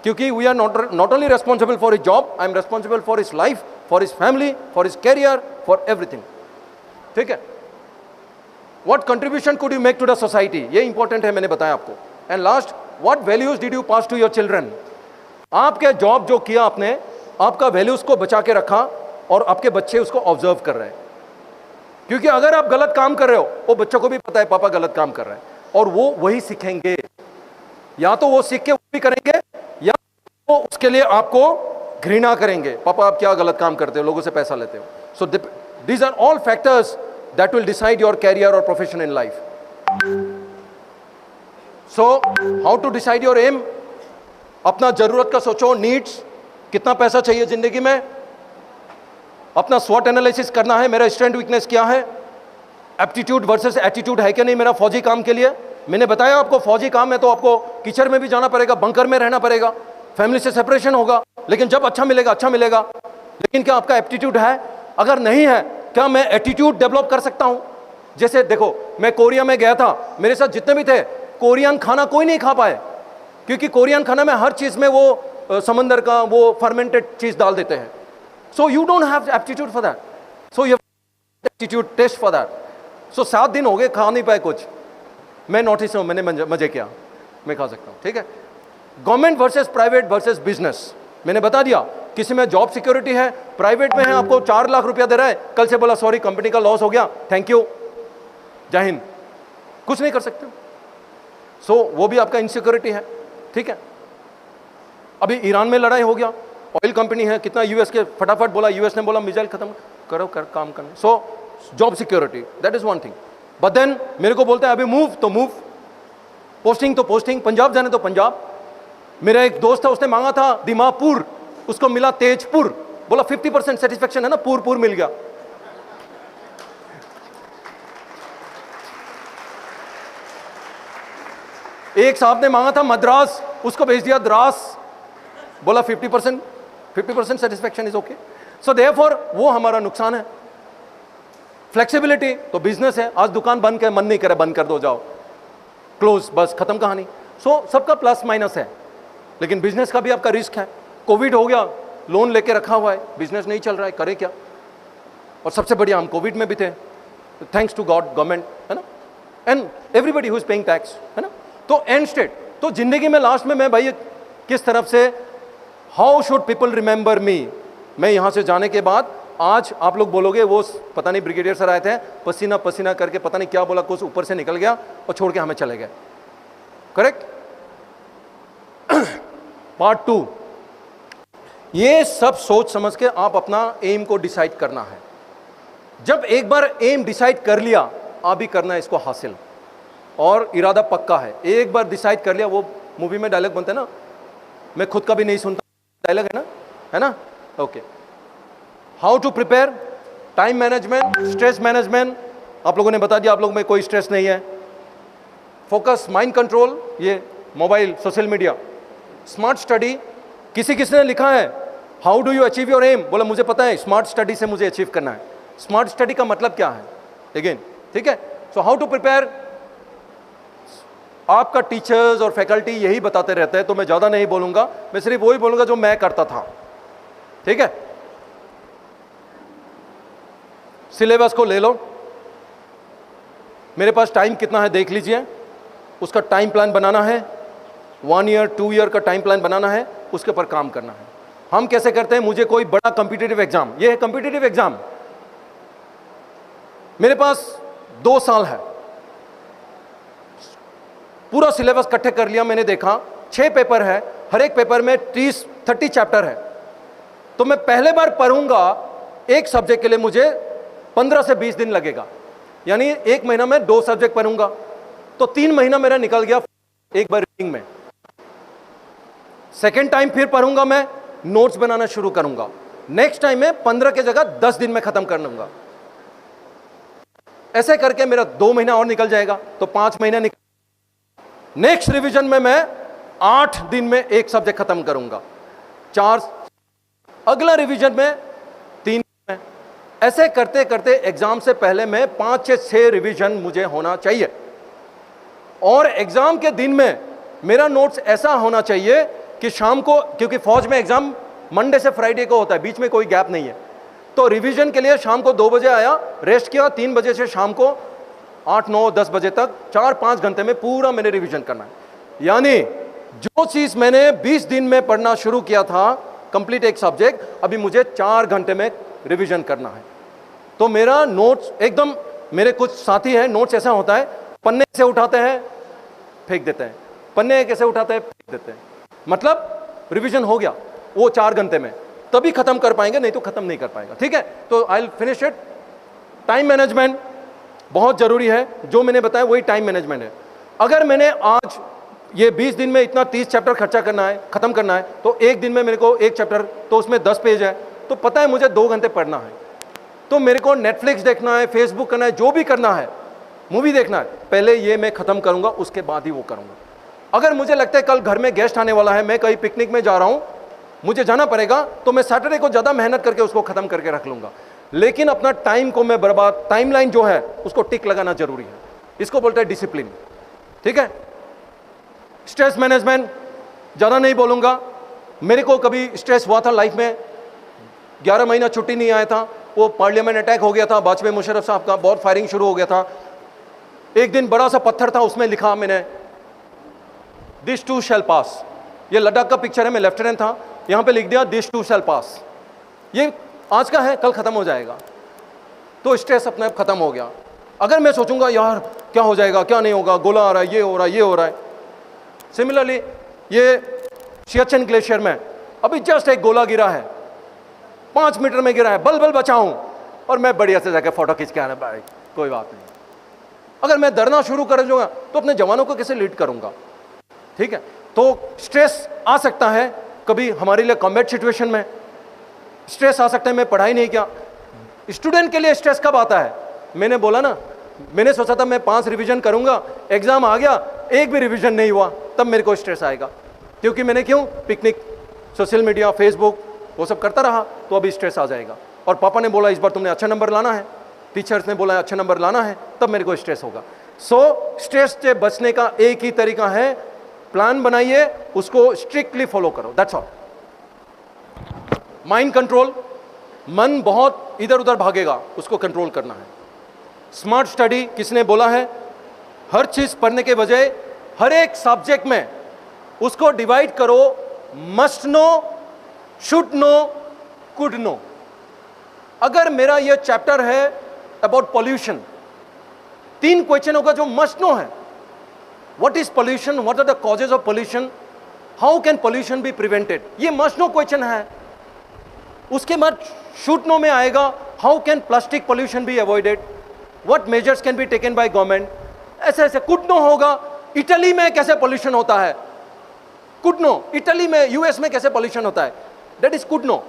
क्योंकि we are not only responsible for his job, I am responsible for his life, for his family, for his career, for everything. ठीक है? What contribution could you make to the society, ये इंपॉर्टेंट है, मैंने बताया आपको। And last, what values did you pass to your children? आपके job जो किया आपने, आपका वैल्यूज को बचा के रखा, और आपके बच्चे उसको ऑब्जर्व कर रहे हैं। क्योंकि अगर आप गलत काम कर रहे हो, वो बच्चों को भी पता है पापा गलत काम कर रहे हैं, और वो वही सीखेंगे। या तो वो सीख के वो भी करेंगे, या वो उसके लिए आपको घृणा करेंगे, पापा आप क्या गलत काम करते हो, लोगों से पैसा लेते हो। So these are all factors that will decide your career or profession in life. So how to decide your aim? अपना जरूरत का सोचो, नीड्स, कितना पैसा चाहिए जिंदगी में, अपना SWOT एनालिसिस करना है, मेरा स्ट्रेंथ वीकनेस क्या है, एप्टीट्यूड वर्सेस एटीट्यूड है क्या नहीं मेरा फौजी काम के लिए। मैंने बताया आपको फौजी काम है तो आपको कीचड़ में भी जाना पड़ेगा, बंकर में रहना पड़ेगा, फैमिली से सेपरेशन होगा, लेकिन जब अच्छा मिलेगा। लेकिन क्या आपका एप्टीट्यूड है? अगर नहीं है, क्या मैं एटीट्यूड डेवलप कर सकता हूं? जैसे देखो, मैं कोरिया में गया था, मेरे साथ जितने भी थे, कोरियन खाना कोई नहीं खा पाए, क्योंकि कोरियन खाना में हर चीज में वो समंदर का वो फर्मेंटेड चीज डाल देते हैं। So you don't have aptitude for that, so you aptitude test for that. So 7 दिन हो गए खा नहीं पाए कुछ, मैं नोटिस हूं, मैंने मजे किया, मैं खा सकता हूं। ठीक है? Government versus private versus business, मैंने बता दिया। किसी में जॉब सिक्योरिटी है, प्राइवेट में है, आपको 4 लाख रुपया दे रहा है, कल से बोला सॉरी कंपनी का लॉस हो गया, थैंक यू, जय हिंद, कुछ नहीं कर सकते। सो वो भी आपका इनसिक्योरिटी है। ठीक है? अभी ईरान में लड़ाई हो गया, ऑयल कंपनी है, कितना यूएस के फटाफट बोला, यूएस ने बोला मिसाइल खत्म करो, काम करने। So job security, that is one thing. But then मेरे को बोलते हैं अभी मूव तो मूव, पोस्टिंग तो पोस्टिंग, पंजाब जाने तो पंजाब। मेरा एक दोस्त था, उसने मांगा था दिमापुर, उसको मिला तेजपुर, बोला 50% सेटिस्फेक्शन है ना, पूर मिल गया। एक साहब ने मांगा था मद्रास, उसको भेज दिया द्रास, बोला 50% satisfaction is okay. So therefore वो हमारा नुकसान है। फ्लेक्सिबिलिटी तो बिजनेस है, आज दुकान बंद कर, मन नहीं करे बंद कर दो, जाओ क्लोज, बस खत्म कहानी। सो सबका प्लस माइनस है, लेकिन बिजनेस का भी आपका रिस्क है। कोविड हो गया, लोन लेके रखा हुआ है, बिजनेस नहीं चल रहा है, करे क्या? और सबसे बढ़िया हम कोविड में भी थे, थैंक्स टू गॉड, गवर्नमेंट, है ना, and everybody who is paying tax, है ना। तो एंड स्टेट, तो जिंदगी में लास्ट में मैं भाई किस तरफ से, हाउ शुड पीपल रिमेंबर मी, मैं यहां से जाने के बाद आज आप लोग बोलोगे वो पता नहीं ब्रिगेडियर सर आए थे, पसीना पसीना करके पता नहीं क्या बोला, कुछ ऊपर से निकल गया और छोड़ के हमें चले गए। करेक्ट? पार्ट 2, ये सब सोच समझ के आप अपना एम को डिसाइड करना है। जब एक बार एम डिसाइड कर लिया, आप भी करना है इसको हासिल। और इरादा पक्का है। एक बार डिसाइड कर लिया, वो मूवी में डायलॉग बनता है ना, मैं खुद का भी नहीं सुनता, डायलॉग है ना? Okay. How to prepare, time management, stress management, आप लोगों ने बता दिया, आप लोगों में कोई स्ट्रेस नहीं है। फोकस, माइंड कंट्रोल, ये mobile, social media, smart study. किसी ने लिखा है how do you achieve your aim, बोला मुझे पता है स्मार्ट स्टडी से मुझे अचीव करना है। स्मार्ट स्टडी का मतलब क्या है अगेन, ठीक है? सो हाउ टू प्रिपेयर, आपका टीचर्स और फैकल्टी यही बताते रहते हैं, तो मैं ज्यादा नहीं बोलूंगा, मैं सिर्फ वही बोलूंगा जो मैं करता था, ठीक है? सिलेबस को ले लो, मेरे पास टाइम कितना है देख लीजिए, उसका टाइम प्लान बनाना है, 1 ईयर 2 ईयर का टाइम प्लान बनाना है, उसके ऊपर काम करना है। हम कैसे करते हैं, मुझे कोई बड़ा कॉम्पिटिटिव एग्जाम, ये है कॉम्पिटिटिव एग्जाम, मेरे पास 2 साल है, पूरा सिलेबस इकट्ठे कर लिया, मैंने देखा 6 पेपर है, हर एक पेपर में 30 चैप्टर है, तो मैं पहले बार पढ़ूंगा एक सब्जेक्ट के लिए मुझे 15 से 20 दिन लगेगा, यानी 1 महीना में 2 सब्जेक्ट पढ़ूंगा, तो 3 महीना मेरा निकल गया एक बार रीडिंग में। सेकेंड टाइम फिर पढ़ूंगा, मैं नोट्स बनाना शुरू करूंगा, नेक्स्ट टाइम में 15 की जगह 10 दिन में खत्म कर लूंगा। ऐसे करके मेरा 2 महीना और निकल जाएगा, तो 5 महीना निकल। नेक्स्ट रिवीजन में मैं 8 दिन में एक सब्जेक्ट खत्म करूंगा, 4, अगला रिवीजन में 3 में। ऐसे करते करते एग्जाम से पहले में 5 से 6 रिवीजन मुझे होना चाहिए, और एग्जाम के दिन में मेरा नोट्स ऐसा होना चाहिए कि शाम को, क्योंकि फौज में एग्जाम मंडे से फ्राइडे को होता है, बीच में कोई गैप नहीं है, तो रिवीजन के लिए शाम को 2 बजे आया, रेस्ट किया, 3 बजे से शाम को 8, 9, 10 बजे तक 4-5 घंटे में पूरा मैंने रिवीजन करना है। यानी जो चीज मैंने 20 दिन में पढ़ना शुरू किया था, कंप्लीट एक सब्जेक्ट, अभी मुझे 4 घंटे में रिवीजन करना है। तो मेरा नोट्स एकदम, मेरे कुछ साथी हैं, नोट्स ऐसा होता है पन्ने से उठाते हैं फेंक देते हैं, पन्ने कैसे उठाते हैं फेंक देते हैं, मतलब रिवीजन हो गया वो 4 घंटे में, तभी खत्म कर पाएंगे, नहीं तो खत्म नहीं कर पाएगा, ठीक है? तो I will finish it. Time management बहुत जरूरी है, जो मैंने बताया वही टाइम मैनेजमेंट है। अगर मैंने आज ये 20 दिन में इतना 30 चैप्टर खर्चा करना है, खत्म करना है, तो एक दिन में मेरे को एक चैप्टर, तो उसमें 10 पेज है, तो पता है मुझे 2 घंटे पढ़ना है, तो मेरे को नेटफ्लिक्स देखना है, फेसबुक करना है, जो भी करना है, मूवी देखना है, पहले ये मैं खत्म करूंगा, उसके बाद ही वो करूंगा। अगर मुझे लगता है कल घर में गेस्ट आने वाला है, मैं कहीं पिकनिक में जा रहा हूं, मुझे जाना पड़ेगा, तो मैं सैटरडे को ज्यादा मेहनत करके उसको खत्म करके रख लूंगा, लेकिन अपना टाइम को मैं बर्बाद, टाइमलाइन जो है उसको टिक लगाना जरूरी है, इसको बोलते हैं डिसिप्लिन, ठीक है? स्ट्रेस मैनेजमेंट ज्यादा नहीं बोलूंगा, मेरे को कभी स्ट्रेस हुआ था लाइफ में, 11 महीना छुट्टी नहीं आया था, वो पार्लियामेंट अटैक हो गया था वाजपेयी मुशर्रफ साहब का, बहुत फायरिंग शुरू हो गया था। एक दिन बड़ा सा पत्थर था, उसमें लिखा मैंने दिस टू शैल पास, ये लद्दाख का पिक्चर है, मैं लेफ्टिनेंट था, यहां पे लिख दिया दिस टू शैल पास, ये आज का है, कल खत्म हो जाएगा, तो स्ट्रेस अपने आप खत्म हो गया। अगर मैं सोचूंगा यार क्या हो जाएगा, क्या नहीं होगा, गोला आ रहा है, ये हो रहा है, ये हो रहा है। सिमिलरली ये सियाचिन ग्लेशियर में अभी जस्ट एक गोला गिरा है, 5 मीटर में गिरा है, बल बल बचाऊं, और मैं बढ़िया से जाकर फोटो खींच के आना, भाई कोई बात नहीं। अगर मैं डरना शुरू कर दूंगा तो अपने जवानों को कैसे लीड करूंगा, ठीक है? तो स्ट्रेस आ सकता है कभी हमारे लिए कॉम्बैट सिचुएशन में, स्ट्रेस आ सकता है, मैं पढ़ाई नहीं किया। स्टूडेंट के लिए स्ट्रेस कब आता है? मैंने बोला ना, मैंने सोचा था मैं 5 रिवीजन करूंगा, एग्जाम आ गया, एक भी रिवीजन नहीं हुआ, तब मेरे को स्ट्रेस आएगा, क्योंकि मैंने पिकनिक, सोशल मीडिया, फेसबुक वो सब करता रहा, तो अभी स्ट्रेस आ जाएगा। और पापा ने बोला इस बार तुमने अच्छा नंबर लाना है, टीचर्स ने बोला अच्छा नंबर लाना है, तब मेरे को स्ट्रेस होगा। सो स्ट्रेस से बचने का एक ही तरीका है, प्लान बनाइए, उसको स्ट्रिक्टली फॉलो करो, दैट्स ऑल। माइंड कंट्रोल, मन बहुत इधर उधर भागेगा, उसको कंट्रोल करना है। स्मार्ट स्टडी, किसने बोला है? हर चीज पढ़ने के बजाय हर एक सब्जेक्ट में उसको डिवाइड करो, must know, should know, could know. अगर मेरा यह चैप्टर है अबाउट पॉल्यूशन, 3 क्वेश्चन होगा जो मस्ट नो है। What is pollution, what are the causes of pollution, how can pollution be prevented, ये मस्ट नो क्वेश्चन है। उसके बाद शुड नो में आएगा how can plastic pollution be avoided, what measures can be taken by government. ऐसे ऐसे कुडनो होगा, Italy में कैसे पॉल्यूशन होता है, कुडनो, इटली में, यूएस में कैसे पॉल्यूशन होता है, दैट इज कुडनो।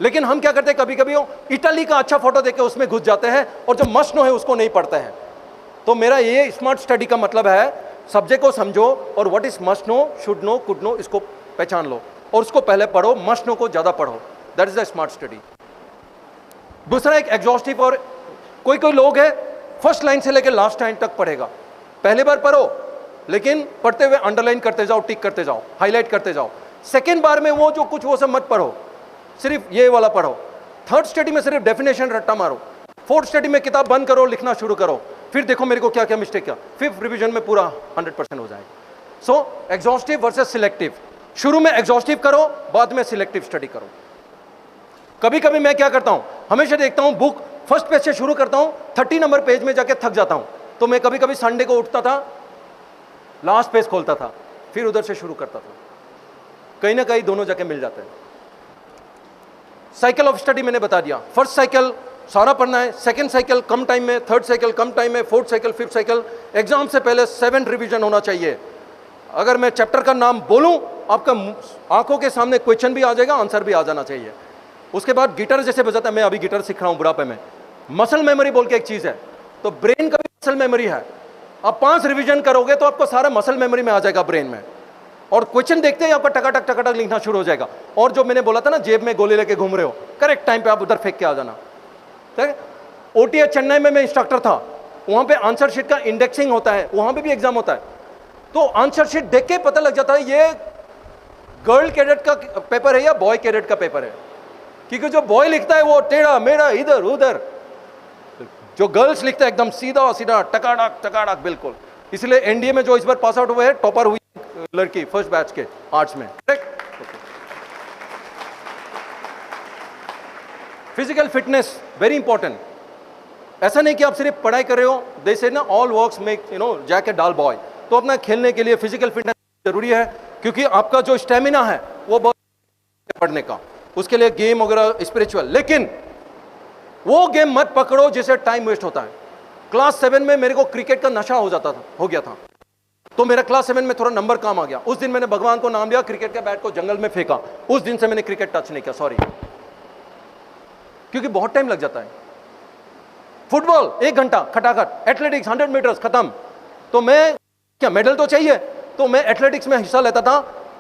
लेकिन हम क्या करते हैं, कभी कभी इटली का अच्छा फोटो देख के उसमें घुस जाते हैं और जो मस्ट नो है उसको नहीं पढ़ते हैं। तो मेरा ये स्मार्ट स्टडी का मतलब है, सब्जेक्ट को समझो और what is must know, should know, could know, इसको पहचान लो और उसको पहले पढ़ो, मस्ट नो को ज्यादा पढ़ो, that is the smart study. दूसरा एक एग्जॉस्टिव, और कोई कोई लोग है फर्स्ट लाइन से लेकर लास्ट लाइन तक पढ़ेगा, पहली बार पढ़ो लेकिन पढ़ते हुए अंडरलाइन करते जाओ, टिक करते जाओ, हाईलाइट करते जाओ। सेकेंड बार में वो जो कुछ वो सब मत पढ़ो, सिर्फ ये वाला पढ़ो। थर्ड स्टडी में सिर्फ डेफिनेशन रट्टा मारो। फोर्थ स्टडी में किताब बंद करो, लिखना शुरू करो, फिर देखो मेरे को क्या क्या मिस्टेक किया, फिफ्थ रिवीजन में पूरा 100% हो जाएगा। सो एग्जॉस्टिव वर्सेस सिलेक्टिव, शुरू में एग्जॉस्टिव करो, बाद में सिलेक्टिव स्टडी करो। कभी कभी मैं क्या करता हूं, हमेशा देखता हूं बुक फर्स्ट पेज से शुरू करता हूं, 30 नंबर पेज में जाके थक जाता हूं, तो मैं कभी कभी संडे को उठता था, लास्ट पेज खोलता था, फिर उधर से शुरू करता था। कहीं ना कहीं दोनों जाके मिल जाते हैं। साइकिल ऑफ स्टडी मैंने बता दिया, फर्स्ट साइकिल सारा पढ़ना है, सेकंड साइकिल कम टाइम में, थर्ड साइकिल कम टाइम में, fourth cycle, fifth cycle. Exam से पहले 7 रिवीजन होना चाहिए। अगर मैं चैप्टर का नाम बोलूं, आपका आंखों के सामने क्वेश्चन भी आ जाएगा, आंसर भी आ जाना चाहिए। उसके बाद गिटार जैसे बजाता है, मैं अभी गिटार सीख रहा हूं बुढ़ापे में, मसल मेमोरी बोल के एक चीज है, तो ब्रेन का भी मसल मेमोरी है। आप 5 रिवीजन करोगे तो आपको सारा मसल मेमोरी में आ जाएगा ब्रेन में, और क्वेश्चन देखते ही आपका टकाटक टकाटक लिखना शुरू हो जाएगा। और जो मैंने बोला था ना, जेब में गोली लेके घूम रहे हो, करेक्ट टाइम पे आप उधर फेंक के आ जाना। ओटीएच चेन्नई में मैं इंस्ट्रक्टर था, वहां पे आंसर शीट का इंडेक्सिंग होता है, वहां पे भी एग्जाम होता है, तो आंसर शीट देख के पता लग जाता है ये गर्ल कैडेट का पेपर है या बॉय कैडेट का पेपर है, क्योंकि जो बॉय लिखता है वो टेढ़ा मेढ़ा इधर उधर, जो गर्ल्स लिखता है एकदम सीधा सीधा टकाटक टकाटक बिल्कुल। इसलिए एनडीए में जो इस बार पास आउट हुए हैं, टॉपर हुई लड़की फर्स्ट बैच के आर्ट्स में, फिजिकल फिटनेस वेरी इंपॉर्टेंट। ऐसा नहीं कि आप सिर्फ पढ़ाई कर रहे हो, दे से ना ऑल वर्क्स मेक जैक ए डल बॉय, तो अपना खेलने के लिए फिजिकल फिटनेस जरूरी है, क्योंकि आपका जो स्टेमिना है वो बहुत पढ़ने का, उसके लिए गेम वगैरह स्पिरिचुअल, लेकिन वो गेम मत पकड़ो जिससे टाइम वेस्ट होता है। क्लास 7 में मेरे को क्रिकेट का नशा हो गया था, तो मेरा क्लास 7 में थोड़ा नंबर कम आ गया। उस दिन मैंने भगवान को नाम लिया, क्रिकेट के बैट को जंगल में फेंका, उस दिन से मैंने क्रिकेट टच नहीं किया, सॉरी, क्योंकि बहुत टाइम लग जाता है। फुटबॉल 1 घंटा खटाखट, एथलेटिक्स 100 मीटर्स खत्म। तो मैं क्या, मेडल तो चाहिए, तो मैं एथलेटिक्स में हिस्सा लेता था,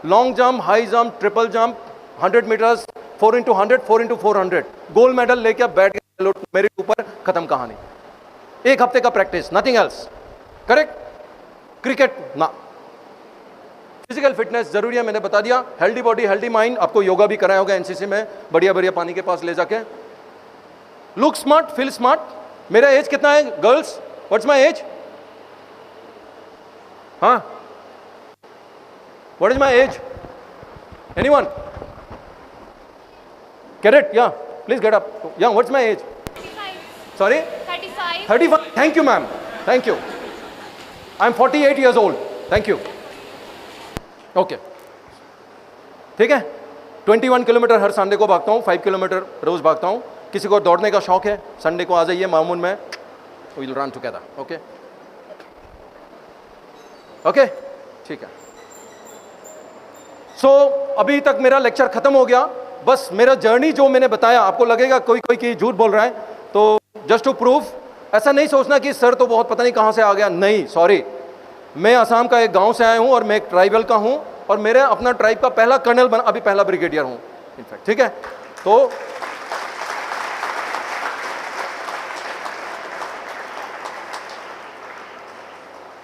long jump, high jump, triple jump, 100 metres, 4x100, 4x400, gold medal लेके बैठ गया मेरे ऊपर, खत्म कहानी। 1 हफ्ते का practice, nothing else, correct. Cricket ना, फिजिकल फिटनेस जरूरी है, मैंने बता दिया। हेल्दी बॉडी हेल्दी माइंड, आपको योगा भी कराया होगा एनसीसी में, बढ़िया बढ़िया पानी के पास ले जाके। Look smart, feel smart. मेरा एज कितना है गर्ल्स, व्हाट्स माय एज? हाँ, what is my age? Anyone? Cadet, या प्लीज गेट अप। या what's my age? Sorry, 35। Thank you ma'am, thank you. I am 48 years old, thank you. Okay, ठीक है। 21 kilometre हर Sunday को भागता हूँ, 5 kilometre रोज भागता हूँ। किसी को दौड़ने का शौक है, संडे को आ जाइए मामून में, we will run together. Okay okay, ठीक है। सो अभी तक मेरा लेक्चर खत्म हो गया। बस मेरा जर्नी जो मैंने बताया, आपको लगेगा कोई कोई की झूठ बोल रहा है, तो जस्ट टू प्रूफ, ऐसा नहीं सोचना कि सर तो बहुत पता नहीं कहां से आ गया, नहीं, सॉरी। मैं असम का एक गांव से आया हूं और मैं एक ट्राइबल का हूं, और मेरे अपना ट्राइब का पहला कर्नल बना, अभी पहला ब्रिगेडियर हूं इनफैक्ट, ठीक है। तो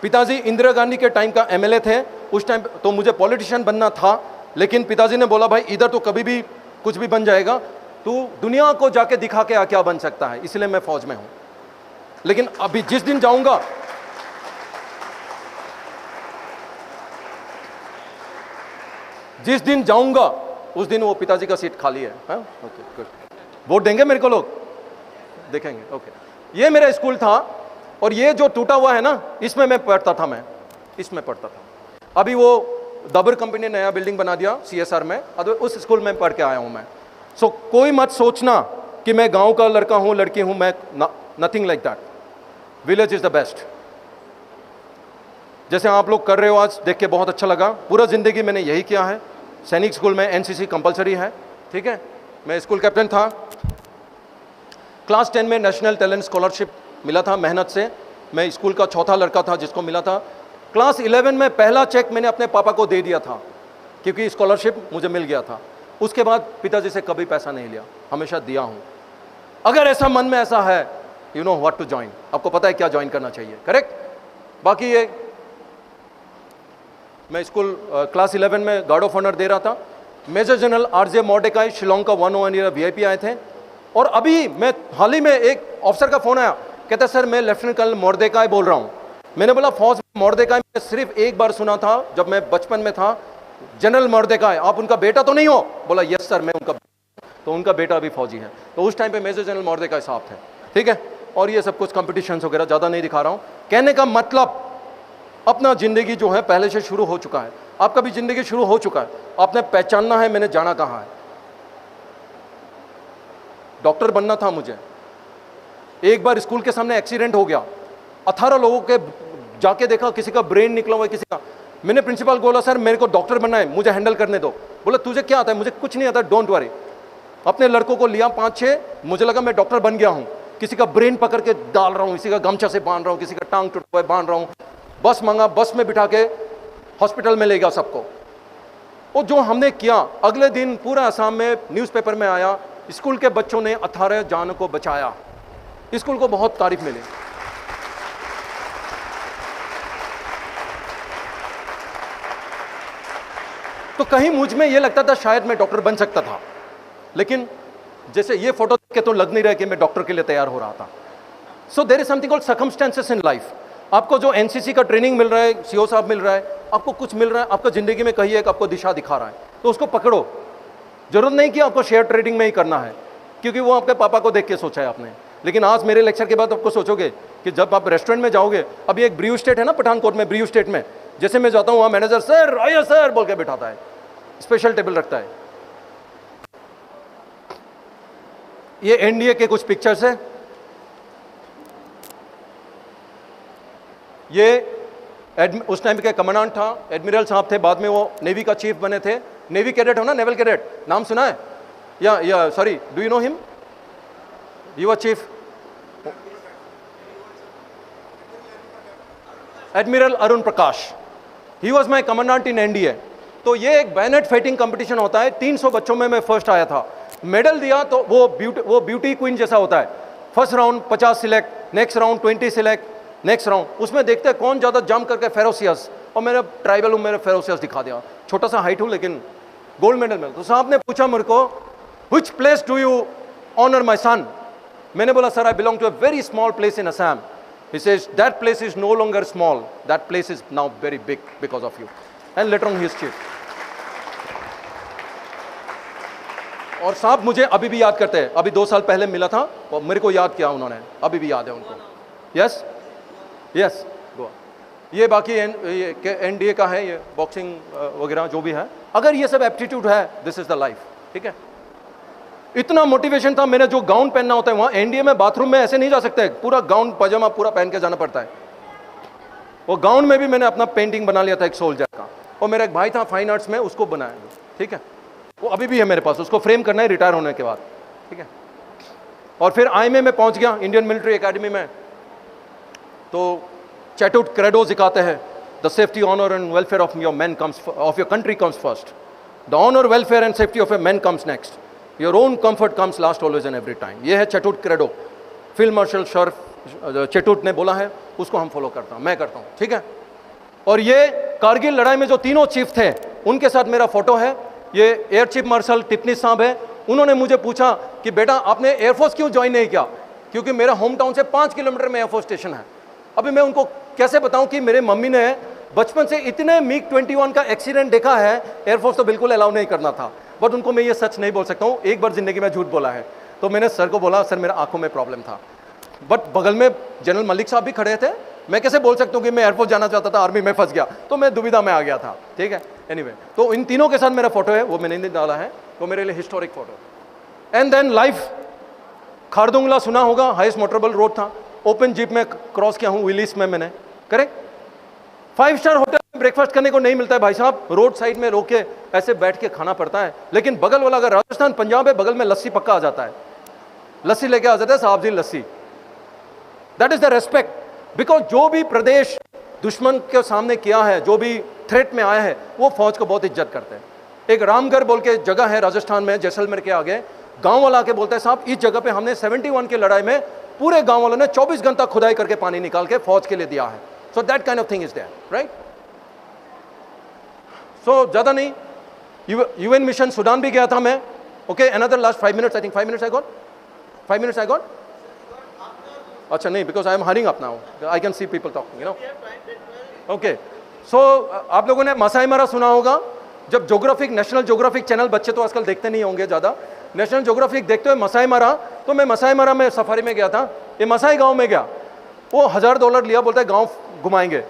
पिताजी इंदिरा गांधी के टाइम का एमएलए थे, उस टाइम तो मुझे पॉलिटिशियन बनना था, लेकिन पिताजी ने बोला भाई इधर तो कभी भी कुछ भी बन जाएगा, तू दुनिया को जाके दिखा के क्या बन सकता है, इसलिए मैं फौज में हूं। लेकिन अभी जिस दिन जाऊंगा, उस दिन वो पिताजी का सीट खाली है। हाँ? Okay, good. वोट देंगे मेरे को लोग, देखेंगे। ओके, ये मेरा स्कूल था, और ये जो टूटा हुआ है ना, इसमें मैं पढ़ता था, मैं इसमें पढ़ता था। अभी वो दबर कंपनी ने नया बिल्डिंग बना दिया सीएसआर में, उस स्कूल में पढ़ के आया हूं मैं। सो कोई मत सोचना कि मैं गांव का लड़का हूं, लड़की हूं, मैं nothing like that. Village is the best. जैसे आप लोग कर रहे हो आज, देख के बहुत अच्छा लगा। पूरा ज़िंदगी मैंने यही किया है। सैनिक स्कूल में एनसीसी कंपलसरी है, ठीक है। मैं स्कूल कैप्टन था। क्लास 10 में नेशनल टैलेंट स्कॉलरशिप मिला था मेहनत से। मैं स्कूल का चौथा लड़का था जिसको मिला था। क्लास 11 में पहला चेक मैंने अपने पापा को दे दिया था क्योंकि स्कॉलरशिप मुझे मिल गया था। उसके बाद पिताजी से कभी पैसा नहीं लिया, हमेशा दिया हूँ। अगर ऐसा मन में ऐसा है, you know what to join, आपको पता है क्या ज्वाइन करना चाहिए, करेक्ट। बाकी ये मैं स्कूल क्लास 11 में गार्ड ऑफ ऑनर दे रहा था। मेजर जनरल आरजे मॉर्डेकाई शिलोंग का 101 ईयर वीआईपी आए थे। और अभी मैं हाल ही में एक ऑफिसर का फोन आया, कहता सर मैं लेफ्टिनेंट कर्नल मॉर्डेकाई बोल रहा हूँ। मैंने बोला फौज मॉर्डेकाई मैंने सिर्फ एक बार सुना था जब मैं बचपन में था। जनरल मॉर्डेकाई, आप उनका बेटा तो नहीं हो? बोला यस सर मैं उनका। तो उनका बेटा अभी फौजी है। तो उस टाइम पे मेजर जनरल मॉर्डेकाई साहब थे, ठीक है। और ये सब कुछ कॉम्पिटिशन्स वगैरह ज़्यादा नहीं दिखा रहा हूँ। कहने का मतलब अपना ज़िंदगी जो है पहले से शुरू हो चुका है। आपका भी ज़िंदगी शुरू हो चुका है। आपने पहचानना है मैंने जाना कहाँ है। डॉक्टर बनना था मुझे। एक बार स्कूल के सामने एक्सीडेंट हो गया, 18 लोगों के जाके देखा, किसी का ब्रेन निकला हुआ है, किसी का। मैंने प्रिंसिपल को बोला सर मेरे को डॉक्टर बनना है, मुझे हैंडल करने दो। बोला तुझे क्या आता है? मुझे कुछ नहीं आता, डोंट वरी। अपने लड़कों को लिया 5-6, मुझे लगा मैं डॉक्टर बन गया हूँ। किसी का ब्रेन पकड़ के डाल रहा हूँ, किसी का गमछा से बांध रहा हूँ, किसी का टांग टूटा हुआ बांध रहा हूँ। बस मंगा, बस में बिठा के हॉस्पिटल में ले गया सबको। और जो हमने किया, अगले दिन पूरा असम में न्यूज़पेपर में आया, स्कूल के बच्चों ने 18 जानों को बचाया। स्कूल को बहुत तारीफ मिली। तो कहीं मुझ में ये लगता था शायद मैं डॉक्टर बन सकता था, लेकिन जैसे ये फोटो देख के तो लग नहीं रहा कि मैं डॉक्टर के लिए तैयार हो रहा था। So there is something called circumstances in life. आपको जो एनसीसी का ट्रेनिंग मिल रहा है, सीओ साहब मिल रहा है, आपको कुछ मिल रहा है, आपका जिंदगी में कहीं एक आपको दिशा दिखा रहा है, तो उसको पकड़ो। जरूरत नहीं कि आपको शेयर ट्रेडिंग में ही करना है, क्योंकि वो आपके पापा को देख के सोचा है आपने। लेकिन आज मेरे लेक्चर के बाद आपको सोचोगे कि जब आप रेस्टोरेंट में जाओगे, अभी एक ब्रियू स्टेट है ना पठानकोट में, ब्रियू स्टेट में जैसे मैं जाता हूँ वहाँ मैनेजर सर आइए सर बोल के बिठाता है, स्पेशल टेबल रखता है। ये एनडीए के कुछ पिक्चर्स है। ये उस टाइम के कमांडेंट था, एडमिरल साहब थे, बाद में वो नेवी का चीफ बने थे। नेवी कैडेट हो ना, नेवल कैडेट, नाम सुना है? या sorry, do you know him? You are chief admiral Arun Prakash, he was my commandant in NDA. तो ये एक बैनेट फाइटिंग कंपटीशन होता है, 300 बच्चों में मैं फर्स्ट आया था। मेडल दिया तो वो ब्यूटी क्वीन जैसा होता है। First round 50 select, next round 20 select, next round उसमें देखते हैं कौन ज़्यादा जंप करके फेरोसियस, और मेरा ट्राइबल हूँ, मेरा फेरोसियस दिखा दिया। छोटा सा हाइट हूँ लेकिन गोल्ड मेडल मिला। तो साहब ने पूछा मेरे को, which place do you honour my son? मैंने बोला sir I belong to a very small place in Assam. He says that place is no longer small, that place is now very big because of you. And later on he is chief. और साहब मुझे अभी भी याद करते हैं, अभी 2 साल पहले मिला था और मेरे को याद किया उन्होंने, अभी भी याद है उनको। Yes yes Goa. ये बाकी एनडीए का है, ये बॉक्सिंग वगैरह जो भी है। अगर ये सब एप्टीट्यूड है, दिस इज द लाइफ, ठीक है। इतना मोटिवेशन था। मैंने जो गाउन पहनना होता है वहाँ एनडीए में बाथरूम में ऐसे नहीं जा सकते, पूरा गाउन पजामा पूरा पहन के जाना पड़ता है। वो गाउन में भी मैंने अपना पेंटिंग बना लिया था एक सोल्जर का, और मेरा एक भाई था फाइन आर्ट्स में, उसको बनाया, ठीक है। वो अभी भी है मेरे पास, उसको फ्रेम करना है रिटायर होने के बाद, ठीक है। और फिर आईएमए में पहुँच गया, इंडियन मिलिट्री एकेडमी में। तो चैटुट क्रेडो सिखाते हैं, the safety honour and welfare of your man comes, of your country comes first, the honour welfare and safety of your man comes next, your own comfort comes last always and every time. ये है Chetwode credo, field marshal sir Chetwode ने बोला है, उसको हम follow करता हूँ, मैं करता हूँ, ठीक है। और ये कारगिल लड़ाई में जो तीनों चीफ थे उनके साथ मेरा फोटो है। ये एयर चीफ मार्शल टिपनिस साहब है। उन्होंने मुझे पूछा कि बेटा आपने एयरफोर्स क्यों ज्वाइन नहीं किया? क्योंकि मेरा होम टाउन से 5 किलोमीटर में एयरफोर्स स्टेशन है। अभी मैं उनको कैसे बताऊं कि मेरे मम्मी ने बचपन से इतने मिग 21 का एक्सीडेंट देखा है, एयरफोर्स तो बिल्कुल अलाउ नहीं करना था। बट उनको मैं ये सच नहीं बोल सकता हूँ, एक बार जिंदगी में झूठ बोला है। तो मैंने सर को बोला सर मेरा आंखों में प्रॉब्लम था, बट बगल में जनरल मलिक साहब भी खड़े थे, मैं कैसे बोल सकता हूँ कि मैं एयरफोर्स जाना चाहता था, आर्मी में फंस गया, तो मैं दुविधा में आ गया था, ठीक है। एनीवे, तो इन तीनों के साथ मेरा फोटो है, वो मैंने नहीं डाला है, वो मेरे लिए historic photo. And then life, Khardungla सुना होगा, हाईएस्ट मोटरेबल रोड था, ओपन जीप में क्रॉस किया हूँ विलीस में मैंने, करेक्ट। 5 स्टार होटल में ब्रेकफास्ट करने को नहीं मिलता है भाई साहब, रोड साइड में रोके ऐसे बैठ के खाना पड़ता है। लेकिन बगल वाला अगर राजस्थान पंजाब है, बगल में लस्सी पक्का आ जाता है, लस्सी लेके आ जाता है, साहब जी लस्सी। That is the respect. Because जो भी प्रदेश दुश्मन के सामने किया है, जो भी थ्रेट में आया है, वो फौज को बहुत इज्जत करते हैं। एक रामगढ़ बोल के जगह है राजस्थान में, जैसलमेर के आगे, गांव वाला आके बोलता है साहब इस जगह पे हमने 71 की लड़ाई में पूरे गांव वालों ने 24 घंटा खुदाई करके पानी निकाल के फौज के लिए दिया है। So that kind of thing is there, right. So ज्यादा नहीं, यूएन मिशन सूडान भी गया था मैं। Okay, another last 5 minutes, I think 5 minutes I got, 5 minutes I got. अच्छा नहीं, because I am hurrying up now, I can see people talking, you know. Okay, so आप लोगों ने मासाई मारा सुना होगा। जब ज्योग्राफिक, नेशनल ज्योग्राफिक चैनल, बच्चे तो आजकल देखते नहीं होंगे ज़्यादा, नेशनल ज्योग्राफिक देखते हुए मसाई मारा, तो मैं मसाई मारा में सफारी में गया था। ये मसाई गांव में गया, वो $1000 लिया, बोलता है गांव घुमाएंगे,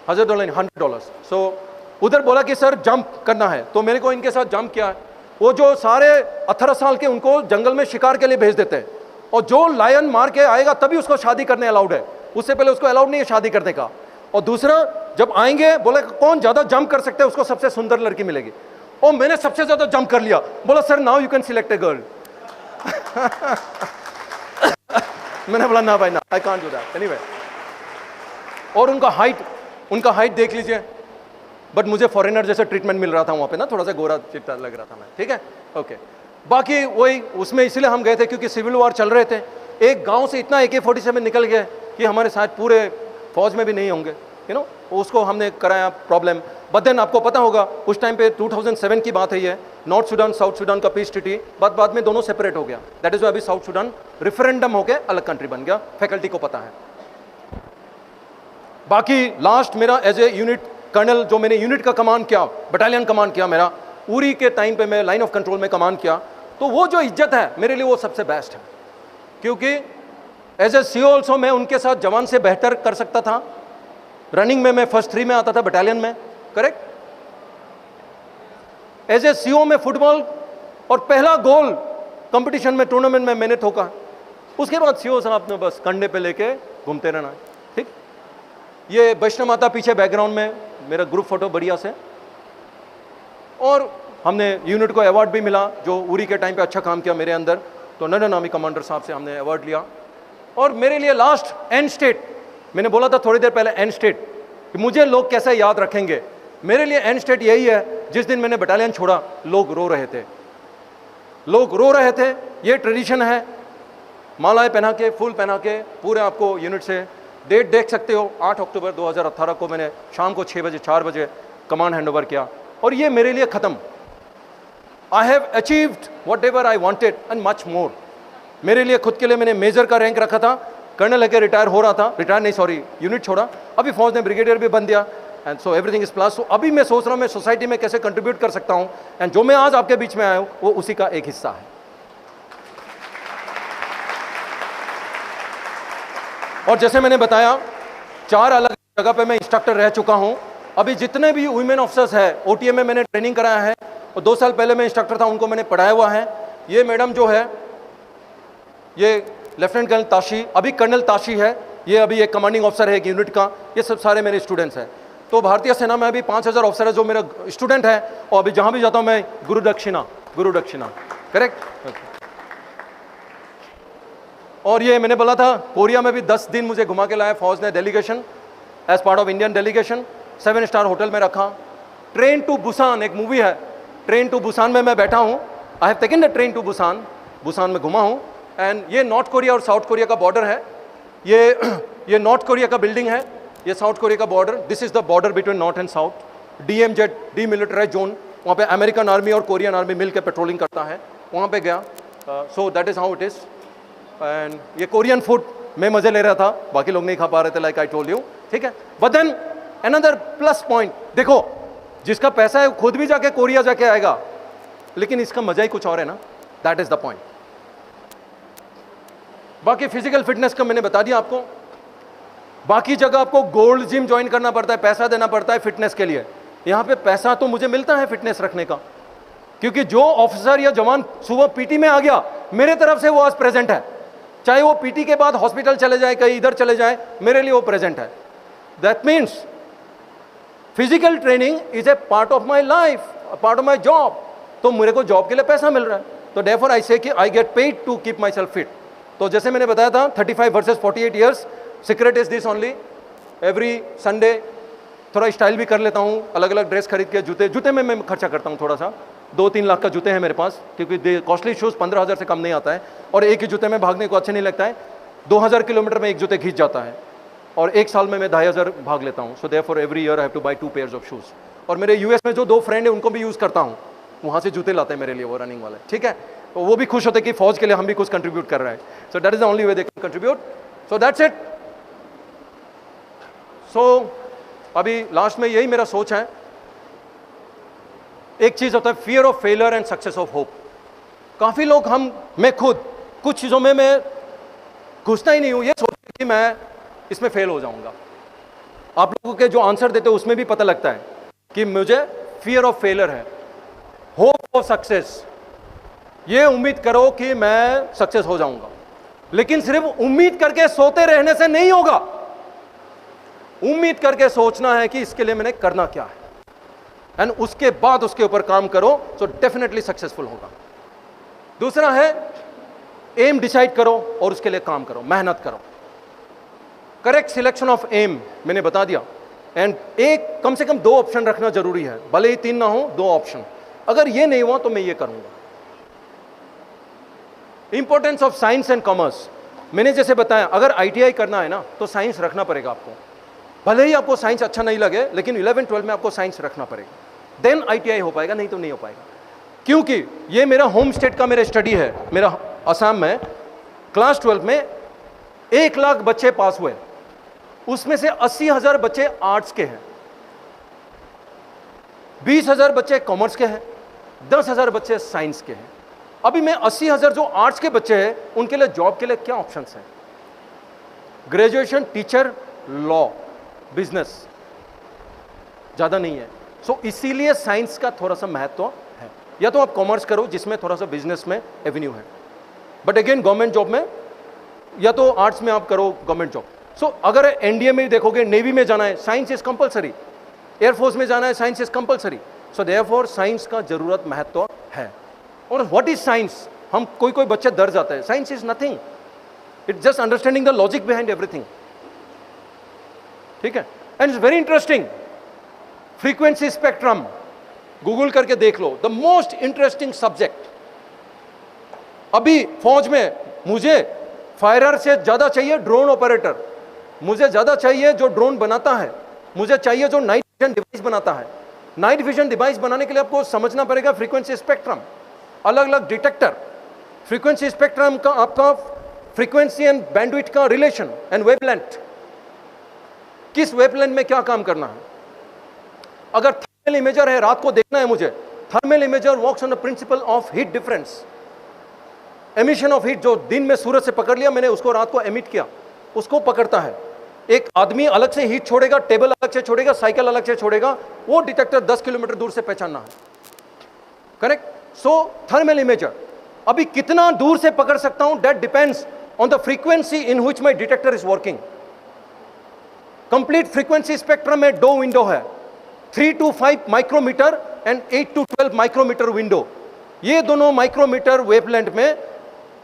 $1000 $100। सो उधर बोला कि सर जंप करना है, तो मेरे को इनके साथ जंप किया। वो जो सारे 18 साल के उनको जंगल में शिकार के लिए भेज देते हैं, और जो लायन मार के आएगा तभी उसको शादी करने अलाउड है, उससे पहले उसको अलाउड नहीं है शादी करने का। और दूसरा, जब आएंगे बोले कौन ज्यादा जंप कर सकते हैं उसको सबसे सुंदर लड़की मिलेगी। और मैंने सबसे ज्यादा जंप कर लिया, बोला sir now you can select a girl. मैंने बोला ना भाई ना, I can't do that anyway. और उनका हाइट देख लीजिए, बट मुझे फॉरेनर जैसे ट्रीटमेंट मिल रहा था वहां पे ना, थोड़ा सा गोरा चिट्टा लग रहा था मैं, ठीक है, ओके। बाकी वही उसमें इसलिए हम गए थे क्योंकि सिविल वॉर चल रहे थे। एक गांव से इतना AK-47 निकल गया कि हमारे साथ पूरे फौज में भी नहीं होंगे, यू नो, उसको हमने कराया प्रॉब्लम। बट देन आपको पता होगा उस टाइम पे 2007 की बात है ये, नॉर्थ सूडान साउथ सूडान का पीस ट्रीटी, बाद में दोनों सेपरेट हो गया। दैट इज अभी साउथ सूडान रेफरेंडम होके अलग कंट्री बन गया, फैकल्टी को पता है। बाकी लास्ट मेरा एज ए यूनिट कर्नल, जो मैंने यूनिट का कमांड किया, बटालियन कमांड किया मेरा, उरी के टाइम पे मैं लाइन ऑफ कंट्रोल में कमांड किया, तो वो जो इज्जत है मेरे लिए वो सबसे बेस्ट है। क्योंकि एज ए CO ऑल्सो मैं उनके साथ जवान से बेहतर कर सकता था। रनिंग में मैं फर्स्ट 3 में आता था बटालियन में, करेक्ट। एज ए CO में फुटबॉल और पहला गोल कंपटीशन में, टूर्नामेंट में मैंने ठोका। उसके बाद CO साहब ने बस कंधे पे लेके घूमते रहना, ठीक। ये वैष्णव माता पीछे बैकग्राउंड में मेरा ग्रुप फोटो बढ़िया से। और हमने यूनिट को अवार्ड भी मिला, जो उरी के टाइम पे अच्छा काम किया मेरे अंदर, तो नरेंद्र नामी कमांडर साहब से हमने अवार्ड लिया। और मेरे लिए लास्ट एंड स्टेट, मैंने बोला था थोड़ी देर पहले एंड स्टेट, कि मुझे लोग कैसे याद रखेंगे। मेरे लिए एंड स्टेट यही है, जिस दिन मैंने बटालियन छोड़ा लोग रो रहे थे, लोग रो रहे थे। ये ट्रेडिशन है, मालाएं पहना के, फूल पहना के, पूरे आपको यूनिट से डेट देख सकते हो। 8 अक्टूबर 2018 को मैंने शाम को 6 बजे 4 बजे कमांड हैंडओवर किया, और ये मेरे लिए खत्म। I have achieved what ever I wanted and much more. मेरे लिए खुद के लिए मैंने मेजर का रैंक रखा था, कर्नल लेके रिटायर हो रहा था, रिटायर नहीं सॉरी यूनिट छोड़ा, अभी फौज ने ब्रिगेडियर भी बन दिया, and so everything is plus. So अभी मैं सोच रहा हूँ मैं सोसाइटी में कैसे कंट्रीब्यूट कर सकता हूँ, एंड जो मैं आज आपके बीच में आया हूँ वो उसी का एक हिस्सा है। और जैसे मैंने बताया 4 अलग जगह पे मैं इंस्ट्रक्टर रह चुका हूँ। अभी जितने भी वुमेन ऑफिसर्स है OTA में मैंने ट्रेनिंग कराया है, और 2 साल पहले मैं इंस्ट्रक्टर था, उनको मैंने पढ़ाया हुआ है। ये मैडम जो है, ये लेफ्टिनेंट कर्नल ताशी, अभी कर्नल ताशी है, ये अभी एक कमांडिंग ऑफिसर है एक यूनिट का। ये सब सारे मेरे स्टूडेंट्स हैं। तो भारतीय सेना में अभी 5000 ऑफिसर है जो मेरा स्टूडेंट है, और अभी जहाँ भी जाता हूँ मैं गुरु दक्षिणा, करेक्ट। और ये मैंने बोला था कोरिया में भी 10 दिन मुझे घुमा के लाया फौज ने, delegation as part of Indian delegation, 7 star hotel में रखा। ट्रेन टू बुसान एक मूवी है, ट्रेन टू बुसान में मैं बैठा हूँ। I have taken the train to Busan, Busan में घुमा हूँ। एंड ये नॉर्थ कोरिया और साउथ कोरिया का बॉर्डर है। ये नॉर्थ कोरिया का बिल्डिंग है, ये साउथ कोरिया का border. This is the border between north and south. DMZ demilitarised zone, वहाँ पे अमेरिकन आर्मी और कोरियन आर्मी मिलकर पेट्रोलिंग करता है, वहाँ पे गया। सो that is how it is. And ये कोरियन फूड मैं मजे ले रहा था, बाकी लोग नहीं खा पा रहे थे, लाइक आई टोल्ड यू, ठीक है। But then another plus point, देखो जिसका पैसा है वो खुद भी जाके कोरिया जाके आएगा, लेकिन इसका मजा ही कुछ और है ना, दैट इज द पॉइंट। बाकी फिजिकल फिटनेस का मैंने बता दिया आपको। बाकी जगह आपको गोल्ड जिम ज्वाइन करना पड़ता है, पैसा देना पड़ता है फिटनेस के लिए। यहाँ पे पैसा तो मुझे मिलता है फिटनेस रखने का, क्योंकि जो ऑफिसर या जवान सुबह PT में आ गया मेरे तरफ से वो आज प्रेजेंट है, चाहे वो PT के बाद हॉस्पिटल चले जाए, कहीं इधर चले जाए, मेरे लिए वो प्रेजेंट है। That means physical training is a part of my life, part of my job. तो मेरे को जॉब के लिए पैसा मिल रहा है, तो therefore आई से कि I get paid to keep myself fit. तो जैसे मैंने बताया था 35 versus 48 years, secret is this only, every Sunday थोड़ा स्टाइल भी कर लेता हूँ, अलग अलग ड्रेस खरीद के, जूते में मैं खर्चा करता हूँ थोड़ा सा, 2-3 लाख का जूते हैं मेरे पास, क्योंकि कॉस्टली शूज़ 15,000 से कम नहीं आता है, और एक ही जूते में भागने को अच्छा नहीं लगता है। 2000 किलोमीटर में एक जूते खींच जाता है, और एक साल में मैं 2500 भाग लेता हूँ। So therefore every year I have to buy 2 pairs of shoes. और मेरे यूएस में जो 2 फ्रेंड है उनको भी यूज़ करता हूँ, वहाँ से जूते लाते हैं मेरे लिए वो रनिंग वाले, ठीक है। तो वो भी खुश होते हैं कि फौज के लिए हम भी कुछ कंट्रीब्यूट कर रहे हैं। So that is the only way they can contribute. So that's it. So अभी लास्ट में यही मेरा सोच है। एक चीज होता है fear of failure and success of hope. काफी लोग, मैं खुद कुछ चीजों में मैं घुसता ही नहीं हूं, ये सोचते कि मैं इसमें फेल हो जाऊंगा। आप लोगों के जो आंसर देते हो उसमें भी पता लगता है कि मुझे फियर ऑफ फेलियर है, होप ऑफ सक्सेस। ये उम्मीद करो कि मैं सक्सेस हो जाऊंगा, लेकिन सिर्फ उम्मीद करके सोते रहने से नहीं होगा। उम्मीद करके सोचना है कि इसके लिए मैंने करना क्या है, एंड उसके बाद उसके ऊपर काम करो, तो डेफिनेटली सक्सेसफुल होगा। दूसरा है एम डिसाइड करो और उसके लिए काम करो, मेहनत करो। करेक्ट सिलेक्शन ऑफ एम मैंने बता दिया, एंड एक कम से कम 2 ऑप्शन रखना जरूरी है, भले ही 3 ना हो, 2 ऑप्शन। अगर ये नहीं हुआ तो मैं ये करूंगा। Importance of science and commerce, मैंने जैसे बताया, अगर आईटीआई करना है ना तो साइंस रखना पड़ेगा आपको। भले ही आपको साइंस अच्छा नहीं लगे, लेकिन 11-12 में आपको साइंस रखना पड़ेगा, देन आईटीआई हो पाएगा, नहीं तो नहीं हो पाएगा। क्योंकि ये मेरा होम स्टेट का मेरा स्टडी है, मेरा असम में क्लास 12 में 1 लाख बच्चे पास हुए, उसमें से 80,000 बच्चे आर्ट्स के हैं, 20,000 बच्चे कॉमर्स के हैं, 10,000 बच्चे साइंस के हैं। अभी मैं 80,000 जो आर्ट्स के बच्चे हैं उनके लिए जॉब के लिए क्या ऑप्शंस हैं? ग्रेजुएशन, टीचर, लॉ, बिजनेस, ज्यादा नहीं है। सो इसीलिए साइंस का थोड़ा सा महत्व है। या तो आप कॉमर्स करो जिसमें थोड़ा सा बिजनेस में एवेन्यू है, बट अगेन गवर्नमेंट जॉब में, या तो आर्ट्स में आप करो गवर्नमेंट जॉब। सो अगर एनडीए में देखोगे, नेवी में जाना है, साइंस इज कंपलसरी, एयरफोर्स में जाना है, science is compulsory. So therefore science का जरूरत महत्व है। और व्हाट इज साइंस? हम कोई बच्चे डर जाते हैं। Science is nothing, it's just understanding the logic behind everything, ठीक है। And it's very interesting. Frequency spectrum Google करके देख लो, द मोस्ट इंटरेस्टिंग सब्जेक्ट। अभी फौज में मुझे फायरर से ज्यादा चाहिए ड्रोन ऑपरेटर, मुझे ज्यादा चाहिए जो ड्रोन बनाता है, मुझे चाहिए जो नाइट विजन डिवाइस बनाता है। नाइट विजन डिवाइस बनाने के लिए आपको समझना पड़ेगा फ्रीक्वेंसी स्पेक्ट्रम, अलग अलग डिटेक्टर, फ्रीक्वेंसी स्पेक्ट्रम का आपका फ्रीक्वेंसी एंड बैंडविड्थ का रिलेशन एंड वेवलेंथ, किस वेवलेंथ में क्या काम करना है। अगर थर्मल इमेजर है, रात को देखना है मुझे, thermal imager works on the principle of heat difference, emission of heat. जो दिन में सूरज से पकड़ लिया मैंने, उसको रात को एमिट किया, उसको पकड़ता है। एक आदमी अलग से हीट छोड़ेगा, टेबल अलग से छोड़ेगा, साइकिल अलग से छोड़ेगा, वो डिटेक्टर 10 किलोमीटर दूर से पहचानना है, करेक्ट। सो थर्मल इमेजर अभी कितना दूर से पकड़ सकता हूं, that depends on the frequency in which my detector is working. Complete frequency spectrum में 2 विंडो है, 3 to 5 micrometre and 8 to 12 micrometre window. ये दोनों माइक्रोमीटर वेवलेंथ में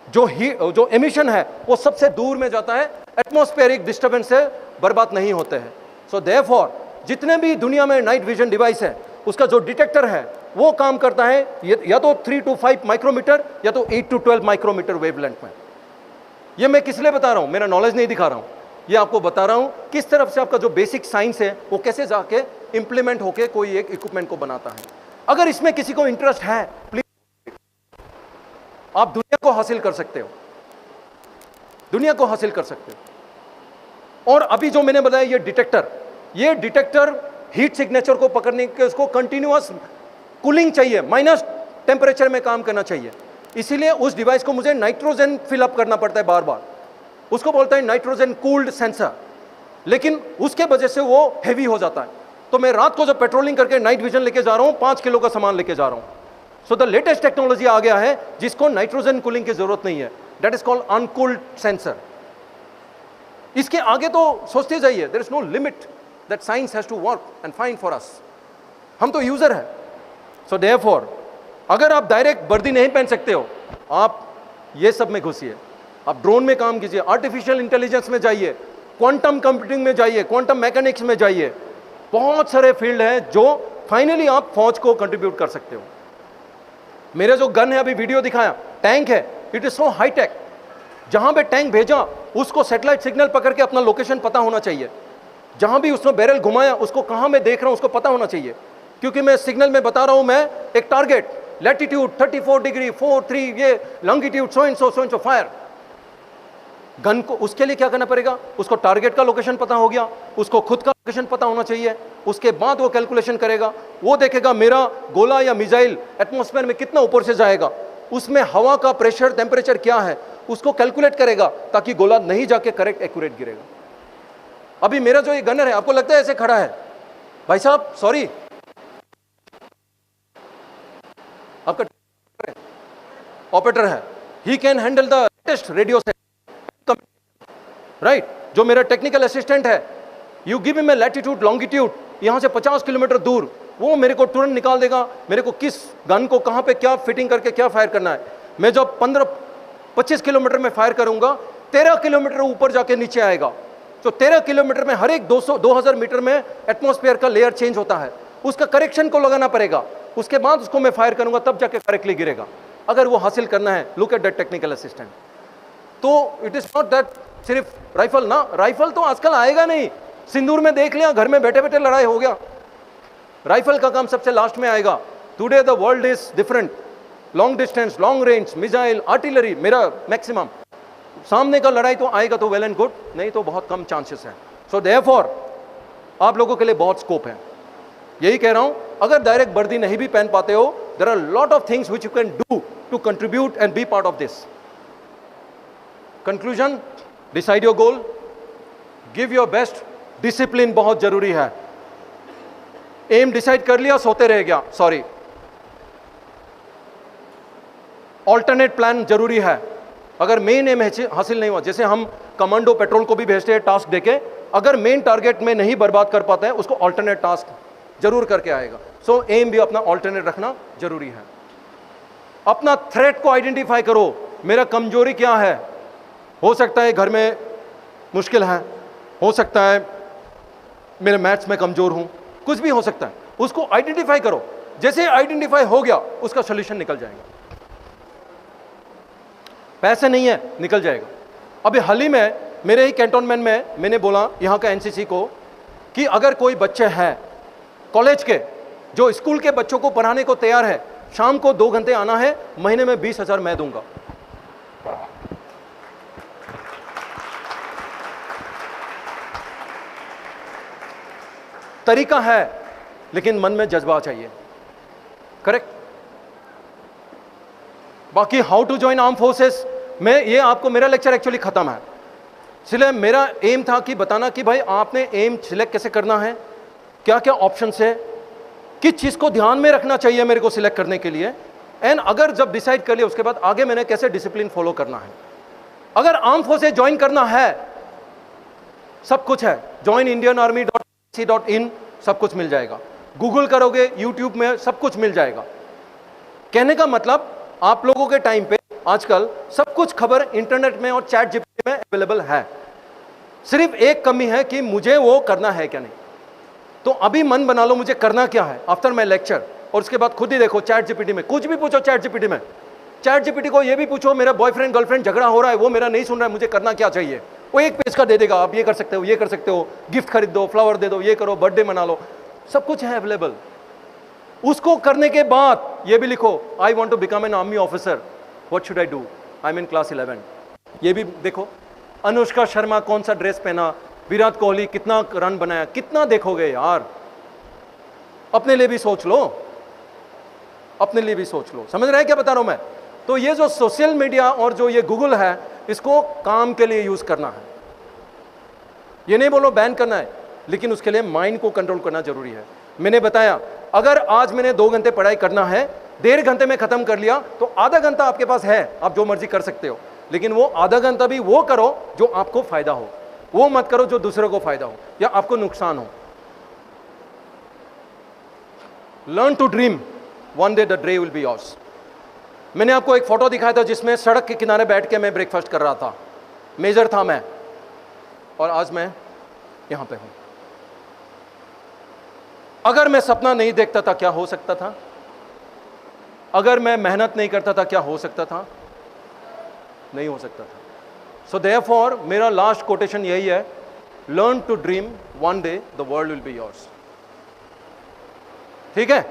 जो एमिशन है वो सबसे दूर में जाता है, एटमॉस्फेरिक डिस्टर्बेंस से बर्बाद नहीं होते हैं। सो देयरफॉर जितने भी दुनिया में नाइट विजन डिवाइस है, उसका जो डिटेक्टर है वो काम करता है या तो 3 to 5 माइक्रोमीटर या तो 8 to 12 माइक्रोमीटर वेवलेंथ में। ये मैं किस लिए बता रहा हूं? मेरा नॉलेज नहीं दिखा रहा हूं, ये आपको बता रहा हूं किस तरफ से आपका जो बेसिक साइंस है वो कैसे जाके इंप्लीमेंट होके कोई एक इक्विपमेंट को बनाता है। अगर इसमें किसी को इंटरेस्ट है, प्लीज आप दुनिया को हासिल कर सकते हो, दुनिया को हासिल कर सकते हो। और अभी जो मैंने बताया ये डिटेक्टर हीट सिग्नेचर को पकड़ने के उसको कंटिन्यूअस कूलिंग चाहिए, माइनस टेम्परेचर में काम करना चाहिए। इसीलिए उस डिवाइस को मुझे नाइट्रोजन फिलअप करना पड़ता है बार बार, उसको बोलते हैं नाइट्रोजन कूल्ड सेंसर, लेकिन उसके वजह से वो हेवी हो जाता है। तो मैं रात को जब पेट्रोलिंग करके नाइट विजन लेके जा रहा हूं, 5 किलो का सामान लेके जा रहा हूं। सो द लेटेस्ट टेक्नोलॉजी आ गया है जिसको नाइट्रोजन कूलिंग की जरूरत नहीं है, that is called uncooled sensor. इसके आगे तो सोचते जाइए, there is no limit. That science has to work and find for us. हम तो यूजर है। सो देयरफॉर अगर आप डायरेक्ट वर्दी नहीं पहन सकते हो, आप ये सब में घुसिए, आप ड्रोन में काम कीजिए, आर्टिफिशियल इंटेलिजेंस में जाइए, क्वांटम कंप्यूटिंग में जाइए, क्वांटम मैकेनिक्स में जाइए। बहुत सारे फील्ड हैं जो फाइनली आप फौज को कंट्रीब्यूट कर सकते हो। मेरे जो गन है, अभी वीडियो दिखाया, टैंक है, it is so high tech. जहां पे टैंक भेजा उसको सैटेलाइट सिग्नल पकड़ के अपना लोकेशन पता होना चाहिए। जहां भी उसने बैरल घुमाया उसको कहां मैं देख रहा हूं उसको पता होना चाहिए, क्योंकि मैं सिग्नल में बता रहा हूं मैं एक टारगेट, लैटिट्यूड 34 डिग्री 43, ये longitude so and so fire. Gun को उसके लिए क्या करना पड़ेगा, उसको टारगेट का लोकेशन पता हो गया, उसको खुद का लोकेशन पता होना चाहिए, उसके बाद वो कैलकुलेशन करेगा, वो देखेगा मेरा गोला या मिसाइल एटमॉस्फेयर में कितना ऊपर से जाएगा, उसमें हवा का प्रेशर टेम्परेचर क्या है, उसको कैलकुलेट करेगा ताकि गोला नहीं जाके करेक्ट एक्यूरेट गिरेगा। अभी मेरा जो ये गनर है, आपको लगता है ऐसे खड़ा है, भाई साहब सॉरी, आपका ऑपरेटर है, he can handle the latest radio set, right. जो मेरा टेक्निकल असिस्टेंट है, you give him a latitude longitude, यहां से 50 किलोमीटर दूर, वो मेरे को तुरंत निकाल देगा मेरे को किस गन को कहां पे क्या फिटिंग करके क्या फायर करना है। मैं जब 15-25 किलोमीटर में फायर करूंगा, 13 किलोमीटर ऊपर जाके नीचे आएगा। तो 13 किलोमीटर में हर एक 2000 मीटर में एटमॉस्फेयर का लेयर चेंज होता है, उसका करेक्शन को लगाना पड़ेगा, उसके बाद उसको मैं फायर करूंगा तब जाके करेक्टली गिरेगा। अगर वो हासिल करना है, look at that technical assistant. तो इट इज नॉट दैट सिर्फ राइफल ना, राइफल तो आजकल आएगा नहीं, सिंदूर में देख लिया, घर में बैठे बैठे लड़ाई हो गया, राइफल का काम सबसे लास्ट में आएगा। Today the world is different, long distance, long range, missile, artillery, मेरा मैक्सिमम सामने का लड़ाई तो आएगा तो वेल एंड गुड, नहीं तो बहुत कम चांसेस हैं। सो देयरफॉर आप लोगों के लिए बहुत स्कोप है। यही कह रहा हूं, अगर डायरेक्ट वर्दी नहीं भी पहन पाते हो, there are lot of things which you can do to contribute and be part of this. Conclusion, decide your goal, give your best, discipline बहुत जरूरी है। एम डिसाइड कर लिया, सोते रह गया, सॉरी। ऑल्टरनेट प्लान जरूरी है। अगर मेन एम हासिल नहीं हुआ, जैसे हम कमांडो पेट्रोल को भी भेजते हैं टास्क देके, अगर मेन टारगेट में नहीं बर्बाद कर पाते हैं, उसको ऑल्टरनेट टास्क जरूर करके आएगा। सो एम भी अपना ऑल्टरनेट रखना जरूरी है। अपना थ्रेट को आइडेंटिफाई करो, मेरा कमजोरी क्या है। हो सकता है घर में मुश्किल है, हो सकता है मेरे मैथ्स में कमजोर हूं, कुछ भी हो सकता है, उसको आइडेंटिफाई करो। जैसे आइडेंटिफाई हो गया, उसका सॉल्यूशन निकल जाएगा। पैसे नहीं है, निकल जाएगा। अभी हाल ही में मेरे ही कैंटोनमेंट में मैंने बोला यहाँ का एनसीसी को कि अगर कोई बच्चे हैं कॉलेज के जो स्कूल के बच्चों को पढ़ाने को तैयार है, शाम को 2 घंटे आना है, महीने में 20,000 मैं दूंगा। तरीका है, लेकिन मन में जज्बा चाहिए, करेक्ट। बाकी how to join arm forces में ये आपको, मेरा लेक्चर एक्चुअली खत्म है, इसलिए मेरा एम था कि बताना कि भाई आपने एम सिलेक्ट कैसे करना है, क्या क्या ऑप्शंस है, किस चीज को ध्यान में रखना चाहिए मेरे को सिलेक्ट करने के लिए, एंड अगर जब डिसाइड कर लिया उसके बाद आगे मैंने कैसे डिसिप्लिन फॉलो करना है। अगर आर्म फोर्सेस ज्वाइन करना है, सब कुछ है, joinindianarmy.ac.in, सब कुछ मिल जाएगा। गूगल करोगे, यूट्यूब में सब कुछ मिल जाएगा। कहने का मतलब, आप लोगों के टाइम पे आजकल सब कुछ खबर इंटरनेट में और चैट जीपीटी में अवेलेबल है। सिर्फ एक कमी है कि मुझे वो करना है क्या नहीं। तो अभी मन बना लो मुझे करना क्या है आफ्टर माय लेक्चर, और उसके बाद खुद ही देखो चैट जीपीटी में, कुछ भी पूछो चैट जीपीटी में। चैट जीपीटी को ये भी पूछो मेरा बॉयफ्रेंड गर्लफ्रेंड झगड़ा हो रहा है, वो मेरा नहीं सुन रहा है, मुझे करना क्या चाहिए, वो एक पेज का दे देगा, आप ये कर सकते हो, ये कर सकते हो, गिफ्ट खरीद दो, फ्लावर दे दो, ये करो, बर्थडे मना लो, सब कुछ है अवेलेबल। उसको करने के बाद ये भी लिखो, I want to become an army officer, what should I do, I am in class 11। ये भी देखो, अनुष्का शर्मा कौन सा ड्रेस पहना, विराट कोहली कितना रन बनाया, कितना देखोगे यार। अपने लिए भी सोच लो, अपने लिए भी सोच लो। समझ रहे हैं क्या बता रहा हूं मैं? तो ये जो सोशल मीडिया और जो ये गूगल है, इसको काम के लिए यूज करना है। ये नहीं बोलो बैन करना है, लेकिन उसके लिए माइंड को कंट्रोल करना जरूरी है। मैंने बताया, अगर आज मैंने 2 घंटे पढ़ाई करना है, 1.5 घंटे में खत्म कर लिया, तो आधा घंटा आपके पास है, आप जो मर्जी कर सकते हो। लेकिन वो आधा घंटा भी वो करो जो आपको फायदा हो, वो मत करो जो दूसरों को फायदा हो या आपको नुकसान हो। Learn to dream, one day the ड्रे विल बी योर्स। मैंने आपको एक फोटो दिखाया था जिसमें सड़क के किनारे बैठ के मैं ब्रेकफास्ट कर रहा था, मेजर था मैं, और आज मैं यहां पे हूं। अगर मैं सपना नहीं देखता था क्या हो सकता था? अगर मैं मेहनत नहीं करता था क्या हो सकता था? नहीं हो सकता था। सो देयरफॉर मेरा लास्ट कोटेशन यही है, learn to dream, one day the world will be yours. ठीक है?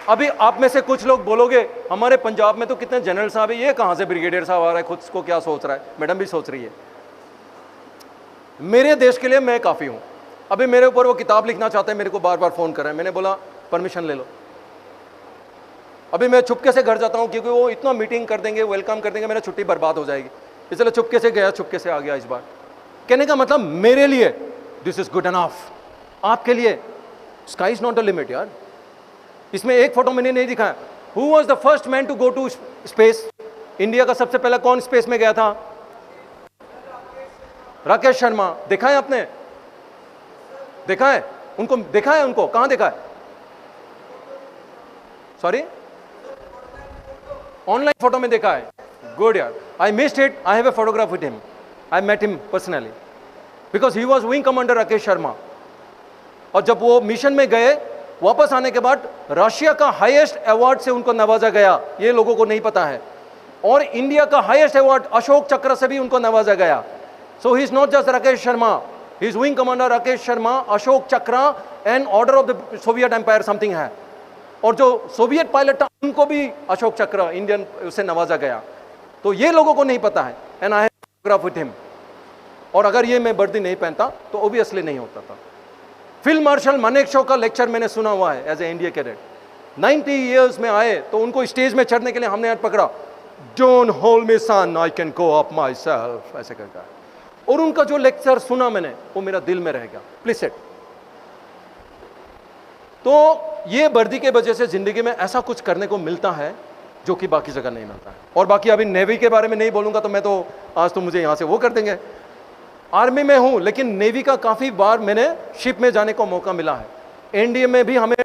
अभी आप में से कुछ लोग बोलोगे हमारे पंजाब में तो कितने जनरल साहब है, ये कहां से ब्रिगेडियर साहब आ रहा है, खुद को क्या सोच रहा है? मैडम भी सोच रही है। मेरे देश के लिए मैं काफी हूं। अभी मेरे ऊपर वो किताब लिखना चाहते हैं, मेरे को बार बार फोन कर रहे हैं, मैंने बोला परमिशन ले लो। अभी मैं चुपके से घर जाता हूं क्योंकि वो इतना मीटिंग कर देंगे, वेलकम कर देंगे, मेरा छुट्टी बर्बाद हो जाएगी, इसलिए चुपके से गया, चुपके से आ गया। इस बार कहने का मतलब मेरे लिए दिस इज गुड एनफ, आपके लिए sky is not the limit यार। इसमें एक फोटो मैंने नहीं दिखाया। Who was the first man to go to space? India का सबसे पहला कौन स्पेस में गया था? राकेश शर्मा। देखा है आपने? देखा है उनको? देखा है उनको? कहां देखा है? सॉरी, ऑनलाइन फोटो में देखा है। गुड यार, I missed it. I have a photograph with him, I met him personally because he was wing commander Rakesh Sharma. और जब वो मिशन में गए, वापस आने के बाद रशिया का हाईएस्ट अवार्ड से उनको नवाजा गया, ये लोगों को नहीं पता है। और इंडिया का हाईएस्ट अवार्ड अशोक चक्र से भी उनको नवाजा गया। So he is not just Rakesh Sharma, he is wing commander Rakesh Sharma, Ashok Chakra and order of the Soviet empire something है। और जो सोवियत पायलट था उनको भी अशोक चक्र इंडियन उससे नवाजा गया। तो ये लोगों को नहीं पता है। And I have photograph with him. और अगर ये मैं वर्दी नहीं पहनता तो ऑब्वियसली नहीं होता था। फील्ड मार्शल मानेकशॉ का लेक्चर मैंने सुना हुआ है as a India cadet. 90 years में आए तो उनको स्टेज में चढ़ने के लिए हमने हाथ पकड़ा, don't hold me son, I can go up myself, ऐसे करता है। और उनका जो लेक्चर सुना मैंने वो मेरा दिल में रह गया। Please set. तो ये वर्दी के वजह से जिंदगी में ऐसा कुछ करने को मिलता है जो कि बाकी जगह नहीं मिलता है। और बाकी अभी नेवी के बारे में नहीं बोलूंगा तो मैं तो आज तो मुझे यहां से वो कर देंगे। आर्मी में हूं लेकिन नेवी का काफी बार मैंने शिप में जाने को मौका मिला है। एनडीए में भी हमें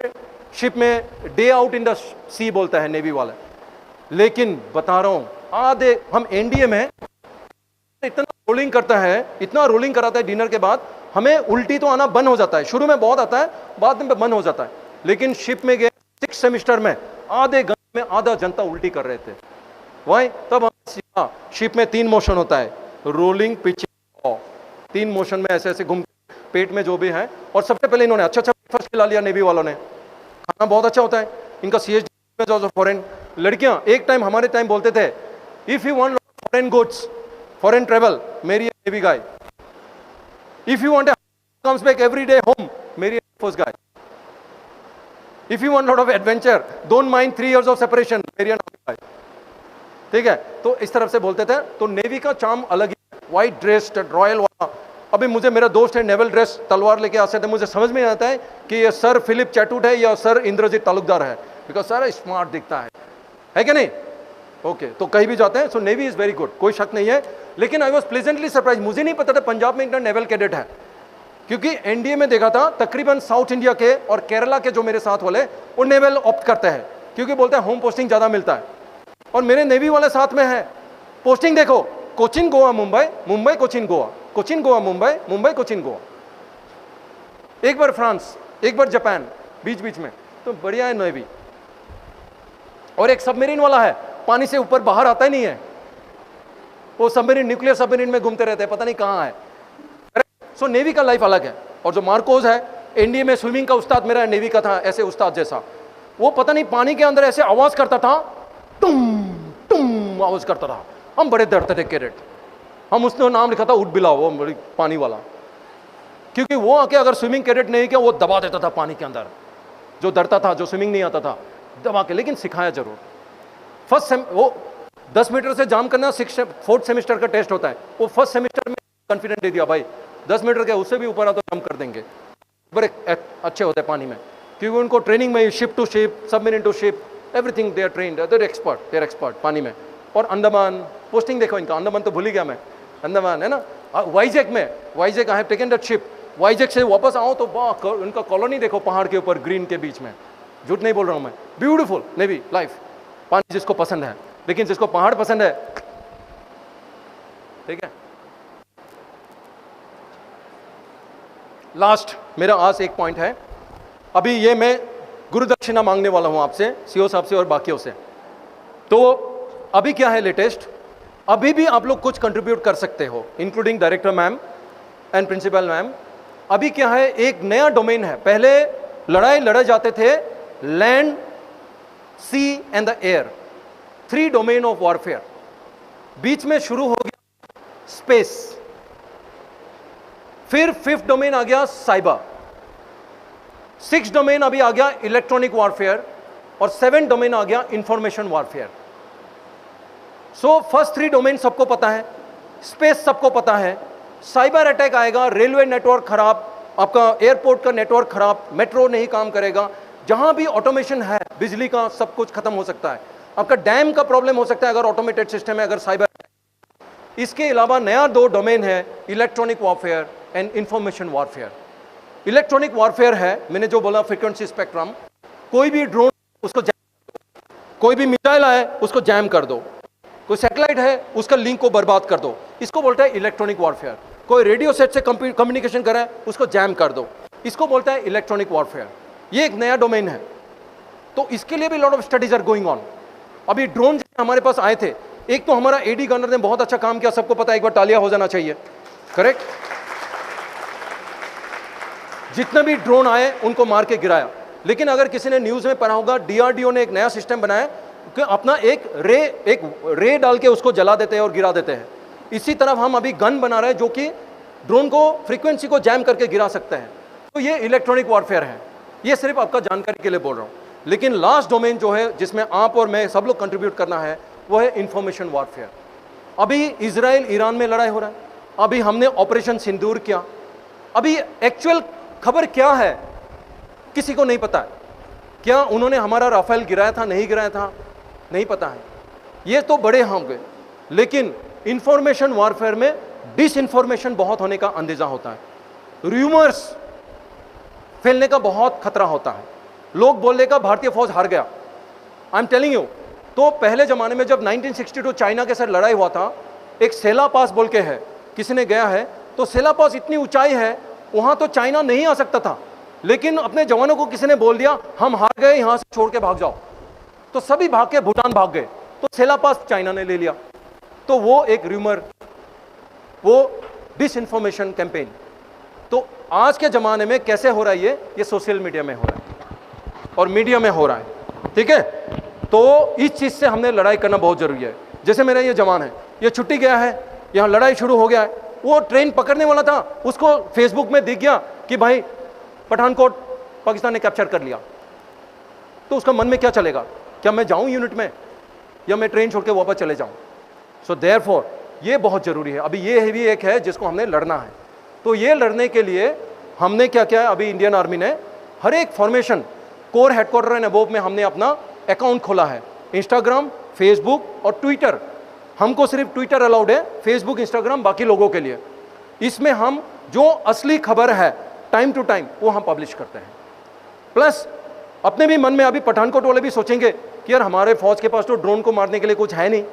शिप में डे आउट इन द सी बोलता है नेवी वाला। लेकिन बता रहा हूं आधे हम एनडीए में इतना रोलिंग करता है, इतना रोलिंग कराता है डिनर के बाद, हमें उल्टी तो आना बंद हो जाता है। शुरू में बहुत आता है, बाद में बंद हो जाता है। लेकिन शिप में गए 6 सेमेस्टर में आधे घंटे में आधा जनता उल्टी कर रहे थे। वाई? तब हम सीखा शिप में 3 मोशन होता है, रोलिंग, पिचिंग, 3 मोशन में ऐसे ऐसे घूम पेट में जो भी है। और सबसे पहले इन्होंने अच्छा ब्रेकफास्ट खिला लिया नेवी वालों ने। खाना बहुत अच्छा होता है इनका। CHD में जो फॉरेन लड़कियां एक टाइम हमारे टाइम बोलते थे, if you want foreign goods, foreign travel, marry navy guy. If you want comes back every day home, marry air force guy. If you want lot of adventure, don't mind 3 years of separation, marry guy. ठीक है, तो इस तरफ से बोलते थे। तो navy का चार्म अलग ही, व्हाइट ड्रेस, रॉयल वाला। अभी मुझे मेरा दोस्त है नेवल ड्रेस, तलवार लेके आते थे, मुझे समझ में नहीं आता है कि ये सर फिलिप चैटूट है या सर इंद्रजीत तालुकदार है, बिकॉज सर स्मार्ट दिखता है कि नहीं? ओके, तो कहीं भी जाते हैं। सो नेवी इज वेरी गुड, कोई शक नहीं है। लेकिन आई वॉज प्लेजेंटली सरप्राइज, मुझे नहीं पता था पंजाब में इतना नेवल कैडेट है। क्योंकि एनडीए में देखा था तकरीबन साउथ इंडिया के और केरला के जो मेरे साथ वाले वो नेवल ऑप्ट करते हैं, क्योंकि बोलते हैं होम पोस्टिंग ज्यादा मिलता है। और मेरे नेवी वाले साथ में है। पोस्टिंग देखो, कोचिन गोवा मुंबई, मुंबई कोचिन गोवा, कोचिन गोवा मुंबई, मुंबई कोचिन गोवा। एक बार फ्रांस, एक बार जापान, बीच बीच में। तो बढ़िया है नेवी। और एक सबमरीन वाला है, पानी से ऊपर बाहर आता ही नहीं है वो सबमरीन, न्यूक्लियर सबमरीन में घूमते रहते हैं, पता नहीं कहां है। सो नेवी का लाइफ अलग है। और जो मार्कोस है, एनडीए में स्विमिंग का उस्ताद मेरा नेवी का था, ऐसे उस्ताद जैसा। वो पता नहीं पानी के अंदर ऐसे आवाज करता था, टुम टुम आवाज करता था। हम बड़े डरते थे कैडेट। हम उसने नाम लिखा था उठ बिलाव, वो पानी वाला, क्योंकि वो आके अगर स्विमिंग कैडेट नहीं किया वो दबा देता था पानी के अंदर। जो डरता था, जो स्विमिंग नहीं आता था, दबा के। लेकिन सिखाया जरूर। वो 10 मीटर से जाम करना 4th सेमेस्टर का टेस्ट होता है। वो फर्स्ट सेमेस्टर में कॉन्फिडेंट दे दिया, भाई 10 मीटर के उससे भी ऊपर आ तो जंप कर देंगे। बड़े अच्छे होते हैं पानी में, क्योंकि उनको ट्रेनिंग में ship to ship, submarine to ship, everything they are trained, they are expert पानी में। और अंडमान पोस्टिंग देखो इनका, अंडमान तो भूल ही गया मैं। अंडमान है ना, वाइजैक में, वाइजैक आई have taken that ship. Vizag से वापस आओ तो वाह, उनका कॉलोनी देखो पहाड़ के ऊपर ग्रीन के बीच में, झूठ नहीं बोल रहा हूँ मैं, ब्यूटीफुल नेवी लाइफ। पानी जिसको पसंद है, लेकिन जिसको पहाड़ पसंद है, ठीक है। लास्ट मेरा आज एक पॉइंट है, अभी ये मैं गुरु दक्षिणा मांगने वाला हूं आपसे, सीओ साहब से और बाकियों से। तो अभी क्या है लेटेस्ट, अभी भी आप लोग कुछ कंट्रीब्यूट कर सकते हो, including director ma'am and principal ma'am. अभी क्या है, एक नया डोमेन है। पहले लड़ाई लड़े जाते थे land, sea and the air, 3 domain of warfare. बीच में शुरू हो गया स्पेस, फिर 5th डोमेन आ गया साइबर, 6th डोमेन अभी आ गया इलेक्ट्रॉनिक वॉरफेयर, और 7th डोमेन आ गया information warfare. So first 3 domain सबको पता है, स्पेस सबको पता है, साइबर अटैक आएगा, रेलवे नेटवर्क खराब, आपका एयरपोर्ट का नेटवर्क खराब, मेट्रो नहीं काम करेगा, जहां भी ऑटोमेशन है बिजली का सब कुछ खत्म हो सकता है। आपका डैम का प्रॉब्लम हो सकता है अगर ऑटोमेटेड सिस्टम है, अगर साइबर। इसके अलावा नया 2 डोमेन है, electronic warfare and information warfare. Electronic warfare है, मैंने जो बोला फ्रीक्वेंसी स्पेक्ट्रम, कोई भी ड्रोन उसको कोई भी मिसाइल आए उसको जैम कर दो, कोई सैटेलाइट है उसका लिंक को बर्बाद कर दो, इसको बोलता है इलेक्ट्रॉनिक वॉरफेयर। कोई रेडियो सेट से कम्युनिकेशन कर रहा है उसको जैम कर दो, इसको बोलता है इलेक्ट्रॉनिक वॉरफेयर। ये एक नया डोमेन है, तो इसके लिए भी lot of studies are going on. अभी ड्रोन हमारे पास आए थे, एक तो हमारा एडी गनर ने बहुत अच्छा काम किया, सबको पता है, एक बार तालियां हो जाना चाहिए, करेक्ट। जितने भी ड्रोन आए उनको मार के गिराया। लेकिन अगर किसी ने न्यूज में पढ़ा होगा, डीआरडीओ ने एक नया सिस्टम बनाया कि अपना एक रे डाल के उसको जला देते हैं और गिरा देते हैं। इसी तरफ हम अभी गन बना रहे हैं जो कि ड्रोन को फ्रीक्वेंसी को जैम करके गिरा सकते हैं। तो ये इलेक्ट्रॉनिक वॉरफेयर है, ये सिर्फ आपका जानकारी के लिए बोल रहा हूँ। लेकिन लास्ट डोमेन जो है जिसमें आप और मैं सब लोग कंट्रीब्यूट करना है वो है इंफॉर्मेशन वॉरफेयर। अभी इजराइल ईरान में लड़ाई हो रहा है, अभी हमने ऑपरेशन सिंदूर किया, अभी एक्चुअल खबर क्या है किसी को नहीं पता है। क्या उन्होंने हमारा राफेल गिराया था, नहीं गिराया था, नहीं पता है, ये तो बड़े होंगे। लेकिन इंफॉर्मेशन वॉरफेयर में डिसइंफॉर्मेशन बहुत होने का अंदेजा होता है, रूमर्स फैलने का बहुत खतरा होता है, लोग बोलने का भारतीय फौज हार गया। आई एम टेलिंग यू, तो पहले जमाने में जब 1962 चाइना के साथ लड़ाई हुआ था, एक सेला पास बोल के है, किसी ने गया है, तो सेला पास इतनी ऊंचाई है, वहां तो चाइना नहीं आ सकता था, लेकिन अपने जवानों को किसी ने बोल दिया हम हार गए, यहां से छोड़ के भाग जाओ, तो सभी भाग के भूटान भाग गए, तो सेला पास चाइना ने ले लिया। तो वो एक रूमर, वो डिसइंफॉर्मेशन कैंपेन। तो आज के जमाने में कैसे हो रहा है ये सोशल मीडिया में हो रहा है और मीडिया में हो रहा है, ठीक है। तो इस चीज से हमने लड़ाई करना बहुत जरूरी है। जैसे मेरा ये जवान है, ये छुट्टी गया है, यहाँ लड़ाई शुरू हो गया है, वो ट्रेन पकड़ने वाला था, उसको फेसबुक में दिख गया कि भाई पठानकोट पाकिस्तान ने कैप्चर कर लिया, तो उसका मन में क्या चलेगा, क्या मैं जाऊं यूनिट में या मैं ट्रेन छोड़ के वापस चले जाऊं। सो देयरफॉर ये बहुत जरूरी है। अभी ये भी एक है जिसको हमने लड़ना है। तो ये लड़ने के लिए हमने क्या किया, अभी इंडियन आर्मी ने हर एक formation core headquarter and above में हमने अपना अकाउंट खोला है, इंस्टाग्राम, फेसबुक और ट्विटर। हमको सिर्फ ट्विटर अलाउड है, फेसबुक इंस्टाग्राम बाकी लोगों के लिए। इसमें हम जो असली खबर है टाइम टू टाइम वो हम पब्लिश करते हैं। प्लस अपने भी मन में अभी पठानकोट वाले भी सोचेंगे कि यार हमारे फौज के पास तो ड्रोन को मारने के लिए कुछ है नहीं,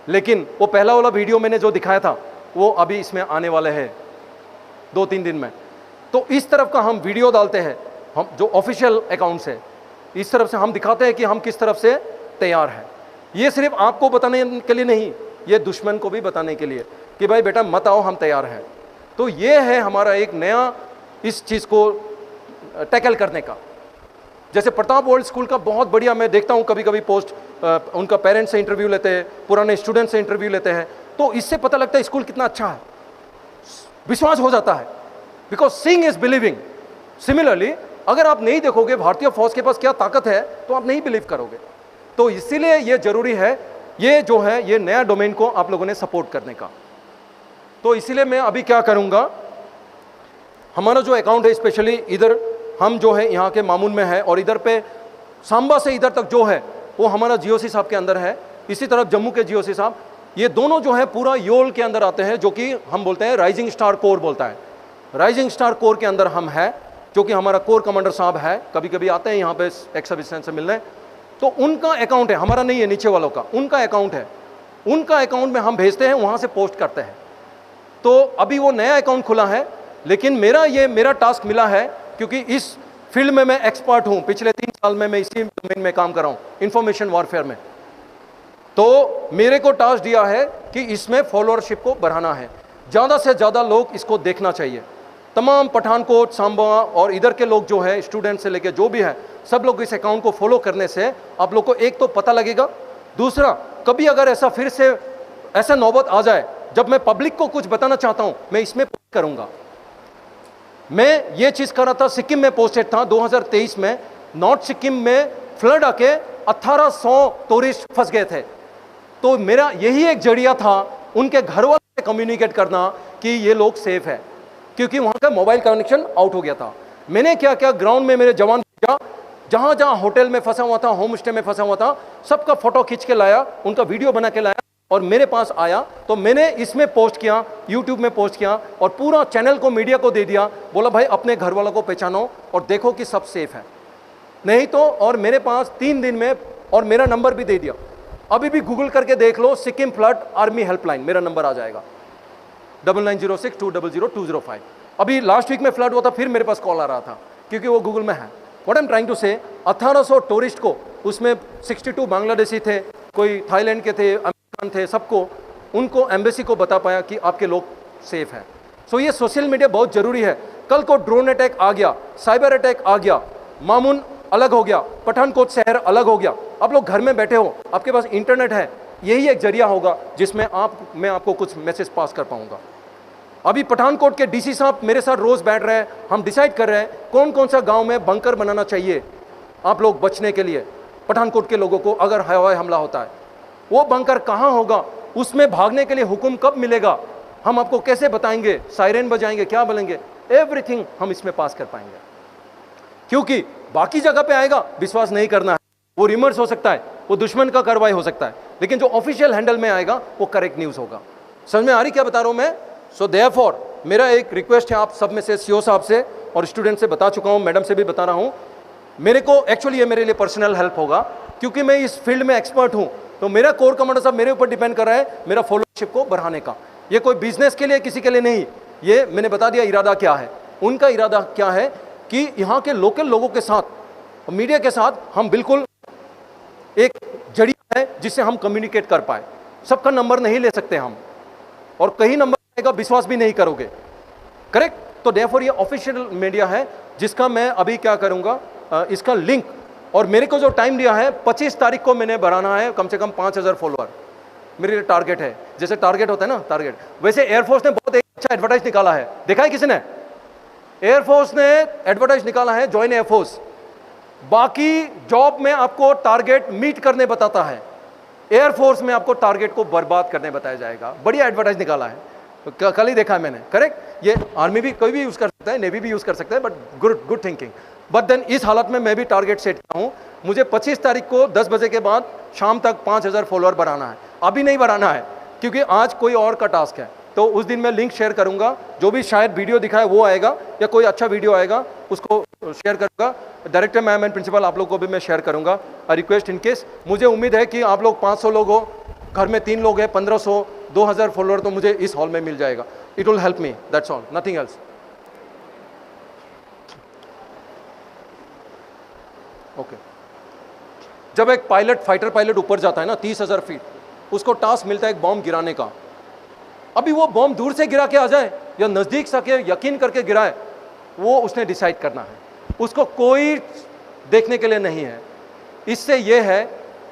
लेकिन वो पहला वाला वीडियो मैंने जो दिखाया था वो अभी इसमें आने वाले हैं 2-3 दिन में। तो इस तरफ का हम वीडियो डालते हैं, हम जो ऑफिशियल अकाउंट्स है, इस तरफ से हम दिखाते हैं कि हम किस तरफ से तैयार हैं। ये सिर्फ आपको बताने के लिए नहीं, ये दुश्मन को भी बताने के लिए कि भाई बेटा मत आओ, हम तैयार हैं। तो ये है हमारा एक नया इस चीज़ को टैकल करने का। जैसे प्रताप वर्ल्ड स्कूल का बहुत बढ़िया, मैं देखता हूँ कभी कभी पोस्ट, उनका पेरेंट्स से इंटरव्यू लेते हैं, पुराने स्टूडेंट से इंटरव्यू लेते हैं, तो इससे पता लगता है स्कूल कितना अच्छा है, विश्वास हो जाता है, because seeing is believing. Similarly अगर आप नहीं देखोगे भारतीय फौज के पास क्या ताकत है तो आप नहीं बिलीव करोगे। तो इसीलिए ये जरूरी है, ये जो है ये नया डोमेन को आप लोगों ने सपोर्ट करने का। तो इसीलिए मैं अभी क्या करूंगा, हमारा जो अकाउंट है स्पेशली इधर हम जो है यहाँ के मामून में है, और इधर पे सांबा से इधर तक जो है वो हमारा जीओसी साहब के अंदर है, इसी तरफ जम्मू के जीओसी साहब, ये दोनों जो है पूरा योल के अंदर आते हैं, जो कि हम बोलते हैं राइजिंग स्टार कोर बोलता है। राइजिंग स्टार कोर के अंदर हम है, जो कि हमारा कोर कमांडर साहब है, कभी कभी आते हैं यहाँ पे एक्स सर्विसमैन से मिलने, तो उनका अकाउंट है, हमारा नहीं है, नीचे वालों का, उनका अकाउंट है, उनका अकाउंट में हम भेजते हैं, वहाँ से पोस्ट करते हैं। तो अभी वो नया अकाउंट खुला है, लेकिन मेरा टास्क मिला है, क्योंकि इस फील्ड में मैं एक्सपर्ट हूँ, पिछले 3 साल में मैं इसी डोमेन में काम कर रहा हूँ, इंफॉर्मेशन वॉरफेयर में। तो मेरे को टास्क दिया है कि इसमें फॉलोअरशिप को बढ़ाना है, ज़्यादा से ज़्यादा लोग इसको देखना चाहिए। तमाम पठानकोट, सांबा और इधर के लोग जो है, स्टूडेंट से लेके जो भी है, सब लोग इस अकाउंट को फॉलो करने से आप लोग को एक तो पता लगेगा, दूसरा कभी अगर ऐसा फिर से ऐसा नौबत आ जाए जब मैं पब्लिक को कुछ बताना चाहता हूं, मैं इसमें पोस्ट करूंगा। मैं ये चीज़ कर रहा था, सिक्किम में पोस्टेड था 2023 में, नॉर्थ सिक्किम में फ्लड आके 1800 टूरिस्ट फंस गए थे। तो मेरा यही एक जरिया था उनके घर वालों से कम्युनिकेट करना कि ये लोग सेफ है, क्योंकि वहाँ का मोबाइल कनेक्शन आउट हो गया था। मैंने क्या क्या ग्राउंड में मेरे जवान भेजा, जहाँ जहाँ होटल में फंसा हुआ था, होम स्टे में फंसा हुआ था, सबका फोटो खींच के लाया, उनका वीडियो बना के लाया और मेरे पास आया। तो मैंने इसमें पोस्ट किया, यूट्यूब में पोस्ट किया और पूरा चैनल को, मीडिया को दे दिया, बोला भाई अपने घर वालों को पहचानो और देखो कि सब सेफ है, नहीं तो। और मेरे पास 3 दिन में, और मेरा नंबर भी दे दिया, अभी भी गूगल करके देख लो, सिक्किम फ्लड आर्मी हेल्पलाइन, मेरा नंबर आ जाएगा 9906200205। अभी लास्ट वीक में फ्लड हुआ था, फिर मेरे पास कॉल आ रहा था, क्योंकि वो गूगल में है। What I am trying to say, 1800 tourist को, उसमें 62 बांग्लादेशी थे, कोई थाईलैंड के थे, अमेरिकन थे, सबको, उनको एम्बेसी को बता पाया कि आपके लोग सेफ हैं। सो ये सोशल मीडिया बहुत ज़रूरी है। कल को ड्रोन अटैक आ गया, साइबर अटैक आ गया, मामून अलग हो गया, पठानकोट शहर अलग हो गया, आप लोग घर में बैठे हो, आपके पास इंटरनेट है, यही एक जरिया होगा जिसमें मैं आपको कुछ मैसेज पास कर पाऊंगा। अभी पठानकोट के डीसी साहब मेरे साथ रोज बैठ रहे हैं, हम डिसाइड कर रहे हैं कौन कौन सा गांव में बंकर बनाना चाहिए आप लोग बचने के लिए, पठानकोट के लोगों को अगर हवाई हमला होता है, वो बंकर कहाँ होगा, उसमें भागने के लिए हुक्म कब मिलेगा, हम आपको कैसे बताएंगे, सायरन बजाएंगे, क्या बोलेंगे, एवरीथिंग हम इसमें पास कर पाएंगे। क्योंकि बाकी जगह पे आएगा, विश्वास नहीं करना है, वो रिमर्स हो सकता है, वो दुश्मन का कार्रवाई हो सकता है, लेकिन जो ऑफिशियल हैंडल में आएगा वो करेक्ट न्यूज़ होगा। समझ में आ रही क्या बता रहा हूँ मैं? सो देयरफॉर मेरा एक रिक्वेस्ट है आप सब में से, सीओ साहब से और स्टूडेंट से बता चुका हूँ, मैडम से भी बता रहा हूँ, मेरे को एक्चुअली ये मेरे लिए पर्सनल हेल्प होगा, क्योंकि मैं इस फील्ड में एक्सपर्ट हूँ। तो मेरा कोर कमांडर साहब मेरे ऊपर डिपेंड कर रहा है मेरा फॉलोअरशिप को बढ़ाने का। ये कोई बिजनेस के लिए, किसी के लिए नहीं, ये मैंने बता दिया इरादा क्या है। उनका इरादा क्या है कि यहाँ के लोकल लोगों के साथ, मीडिया के साथ हम बिल्कुल एक जरिया है जिससे हम कम्युनिकेट कर पाए। सबका नंबर नहीं ले सकते हम, और कहीं नंबर आएगा विश्वास भी नहीं करोगे, करेक्ट? तो देयरफॉर ये ऑफिशियल मीडिया है जिसका मैं अभी क्या करूंगा, इसका लिंक, और मेरे को जो टाइम दिया है 25 तारीख को मैंने बढ़ाना है कम से कम 5000 फॉलोअर, मेरे लिए टारगेट है। जैसे टारगेट होता है ना, टारगेट, वैसे एयरफोर्स ने बहुत एक अच्छा एडवर्टाइज निकाला है, देखा है किसी ने? एयरफोर्स ने एडवर्टाइज निकाला है, ज्वाइन एयरफोर्स। बाकी जॉब में आपको टारगेट मीट करने बताता है, एयरफोर्स में आपको टारगेट को बर्बाद करने बताया जाएगा। बढ़िया एडवर्टाइज निकाला है, कल ही देखा है मैंने, करेक्ट? ये आर्मी भी कोई भी यूज कर सकता है, नेवी भी यूज कर सकता है, but good thinking. But then इस हालत में मैं भी टारगेट सेट किया हूं, मुझे 25 तारीख को 10 बजे के बाद शाम तक 5000 फॉलोअर बढ़ाना है। अभी नहीं बढ़ाना है, क्योंकि आज कोई और का टास्क है, तो उस दिन मैं लिंक शेयर करूंगा, जो भी शायद वीडियो दिखाए वो आएगा, या कोई अच्छा वीडियो आएगा उसको शेयर करूंगा। डायरेक्टर मैम एंड प्रिंसिपल आप लोग को भी मैं शेयर करूंगा। रिक्वेस्ट इन केस, मुझे उम्मीद है कि आप लोग 500 लोग हो, घर में 3 लोग हैं, 1500, 2000 फॉलोअर तो मुझे इस हॉल में मिल जाएगा। It will help me, that's all, nothing else. Okay, जब एक पायलट, फाइटर पायलट ऊपर जाता है ना 30,000 फीट, उसको टास्क मिलता है एक बॉम्ब गिराने का। अभी वो बॉम्ब दूर से गिरा के आ जाए या नजदीक से यकीन करके गिराए, वो उसने डिसाइड करना है, उसको कोई देखने के लिए नहीं है। इससे ये है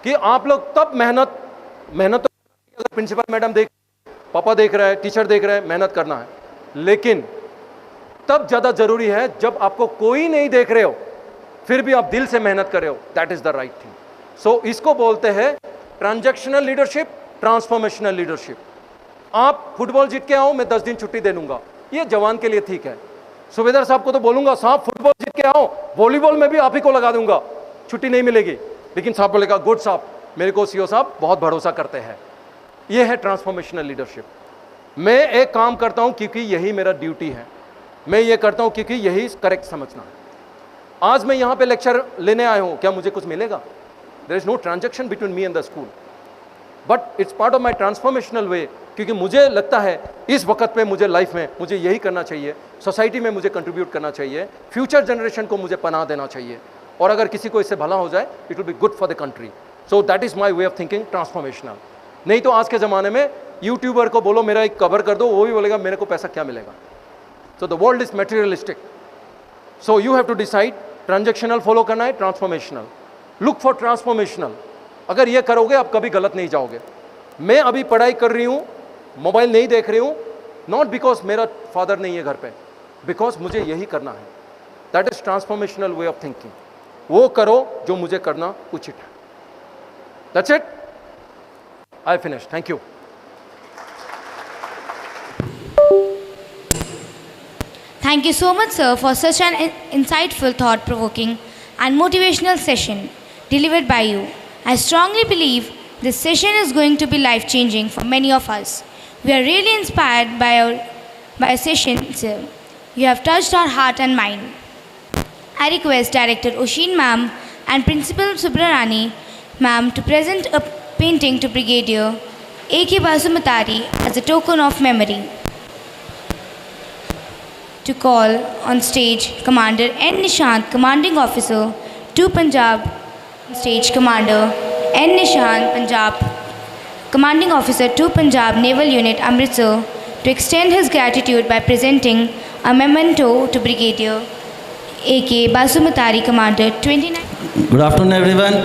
कि आप लोग तब मेहनत तो, अगर प्रिंसिपल मैडम देख, पापा देख रहा है, टीचर देख रहा है, मेहनत करना है, लेकिन तब ज्यादा जरूरी है जब आपको कोई नहीं देख रहे हो, फिर भी आप दिल से मेहनत कर रहे हो, that is the right thing. So इसको बोलते हैं ट्रांजैक्शनल लीडरशिप, ट्रांसफॉर्मेशनल लीडरशिप। आप फुटबॉल जीत के आओ, मैं 10 दिन छुट्टी दे दूंगा, ये जवान के लिए ठीक है। सूबेदार साहब को तो बोलूंगा, साहब फुटबॉल जीत के आओ, वॉलीबॉल में भी आप ही को लगा दूंगा, छुट्टी नहीं मिलेगी। लेकिन साहब बोलेगा, गुड साहब, मेरे को सीओ साहब बहुत भरोसा करते हैं। ये है ट्रांसफॉर्मेशनल लीडरशिप। मैं एक काम करता हूं क्योंकि यही मेरा ड्यूटी है। मैं ये करता हूँ क्योंकि यही करेक्ट समझना है। आज मैं यहाँ पे लेक्चर लेने आया हूँ, क्या मुझे कुछ मिलेगा? There is no transaction between me and the school, but it's part of my transformational way, क्योंकि मुझे लगता है इस वक्त पे मुझे लाइफ में मुझे यही करना चाहिए, सोसाइटी में मुझे कंट्रीब्यूट करना चाहिए, फ्यूचर जनरेशन को मुझे पनाह देना चाहिए, और अगर किसी को इससे भला हो जाए it will be good for the country. So that is my way of thinking, transformational. नहीं तो आज के ज़माने में यूट्यूबर को बोलो मेरा एक कवर कर दो, वो भी बोलेगा मेरे को पैसा क्या मिलेगा। So the world is materialistic, so you have to decide transactional follow करना है, ट्रांसफॉर्मेशनल। Look for transformational. अगर ये करोगे आप कभी गलत नहीं जाओगे। मैं अभी पढ़ाई कर रही हूँ, मोबाइल नहीं देख रही हूँ, नॉट बिकॉज मेरा फादर नहीं है घर पे, बिकॉज मुझे यही करना है। That is transformational way of thinking. वो करो जो मुझे करना उचित है। That's it, I finish, thank you. Thank you so much, sir, for such an insightful, thought-provoking and motivational session delivered by you. I strongly believe this session is going to be life-changing for many of us. We are really inspired by your session, sir. You have touched our heart and mind. I request Director Oshin ma'am and Principal Subramani ma'am to present a painting to Brigadier A.K. Basumatari as a token of memory. To call on stage Commander N. Nishant, Commanding Officer, 2 Punjab, Stage Commander N. Nishant, Punjab, Commanding Officer, 2 Punjab Naval Unit, Amritsar, to extend his gratitude by presenting a memento to Brigadier A.K. Basumatari, Commander, 29. Good afternoon, everyone.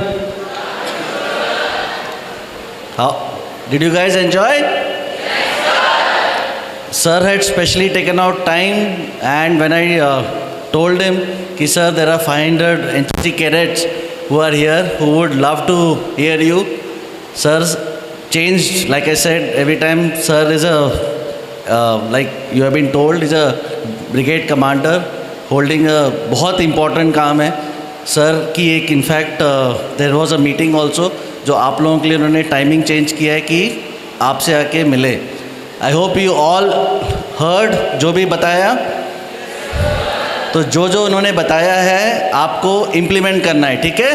How did you guys enjoy? Sir had specially taken out time, and when I told him कि sir there are 500 NCC cadets who are here who would love to hear you, sir's changed. Like I said, every time sir is like you have been told, is a brigade commander holding a बहुत important काम है sir की एक in fact there was a meeting also जो आप लोगों के लिए उन्होंने टाइमिंग चेंज किया है कि आपसे आके मिले। I hope you all heard जो भी बताया, तो जो उन्होंने बताया है आपको इम्प्लीमेंट करना है, ठीक है?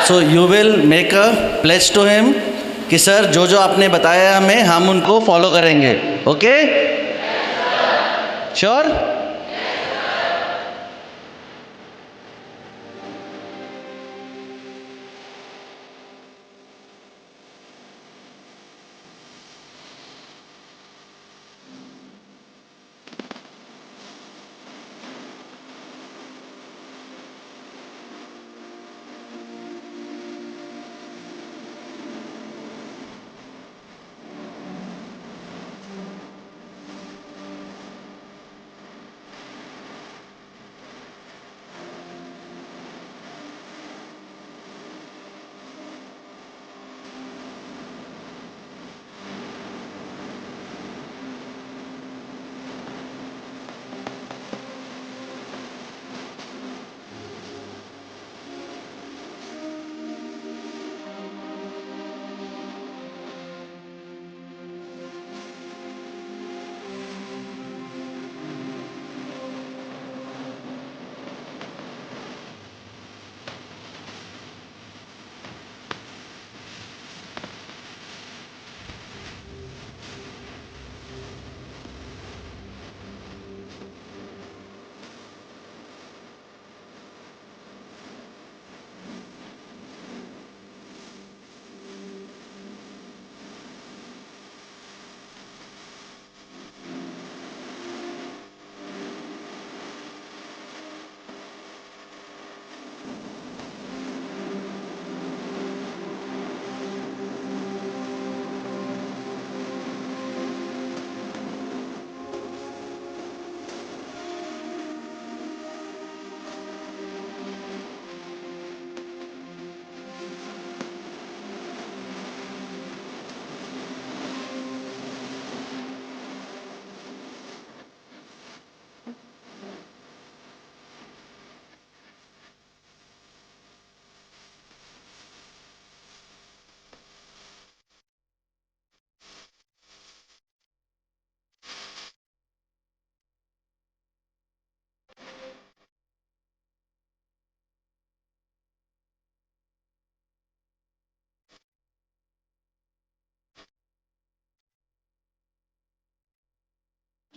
So you will make a pledge to him कि सर जो आपने बताया हमें, हम उनको फॉलो करेंगे। Okay, sure?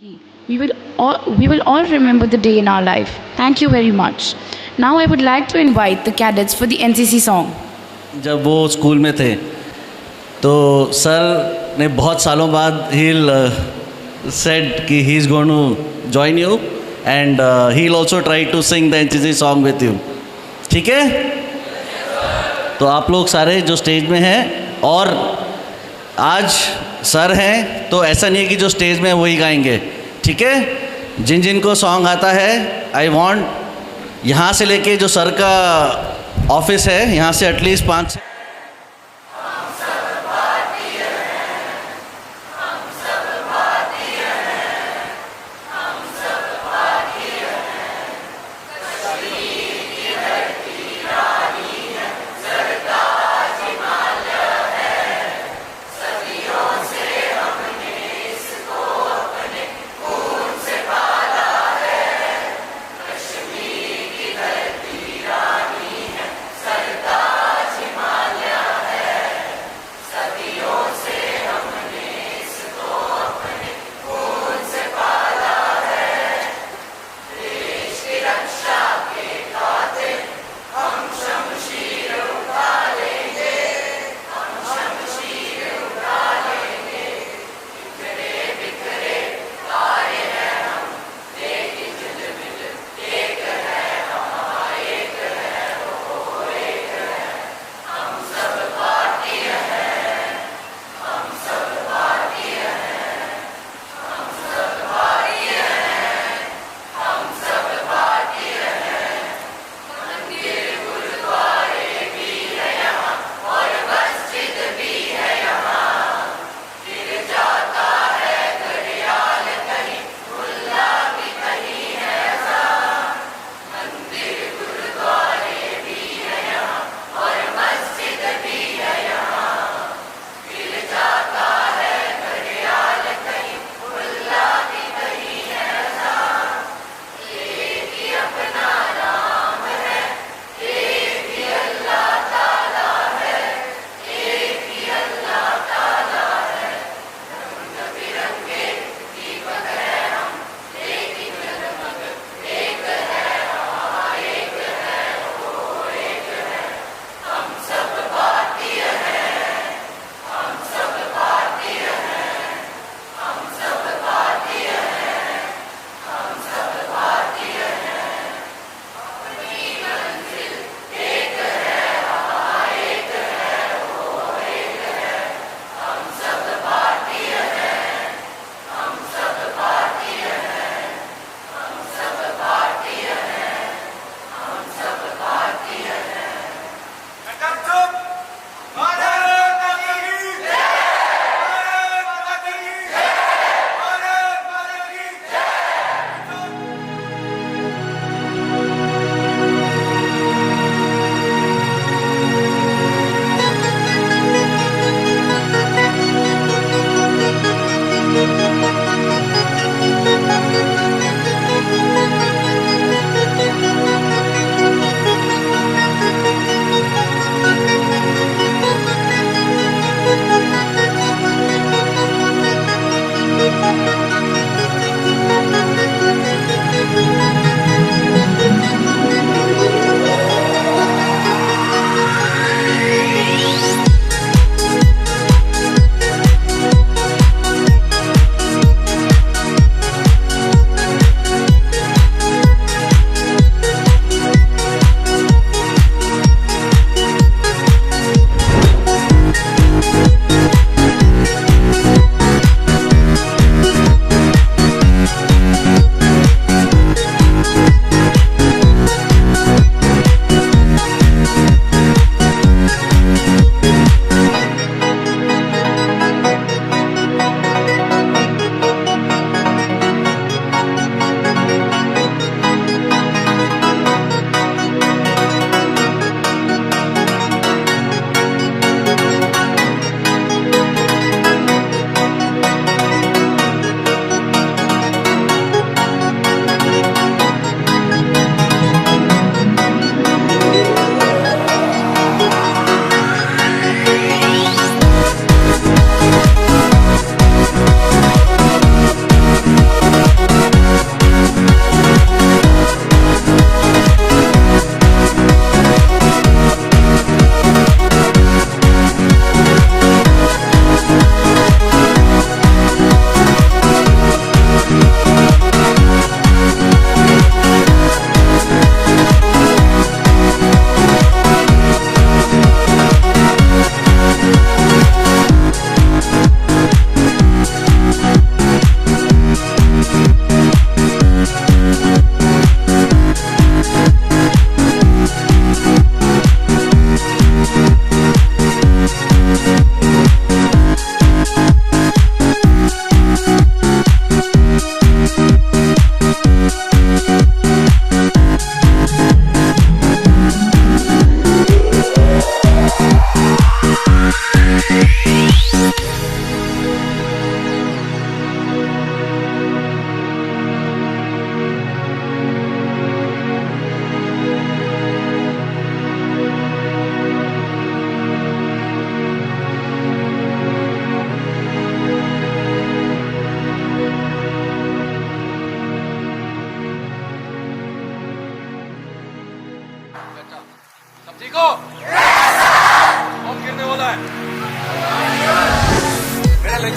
We will all remember the day in our life. Thank you very much. Now I would like to invite the cadets for the NCC song. जब वो स्कूल में थे तो सर ने बहुत सालों बाद he'll said कि he is going to join you and he'll also try to sing the NCC song with you. ठीक है? तो आप लोग सारे जो स्टेज में हैं और आज सर हैं तो ऐसा नहीं है कि जो स्टेज में है वही गाएंगे, ठीक है? जिन जिन को सॉन्ग आता है आई वांट यहाँ से लेके जो सर का ऑफिस है यहाँ से एटलीस्ट 5 Himalaya.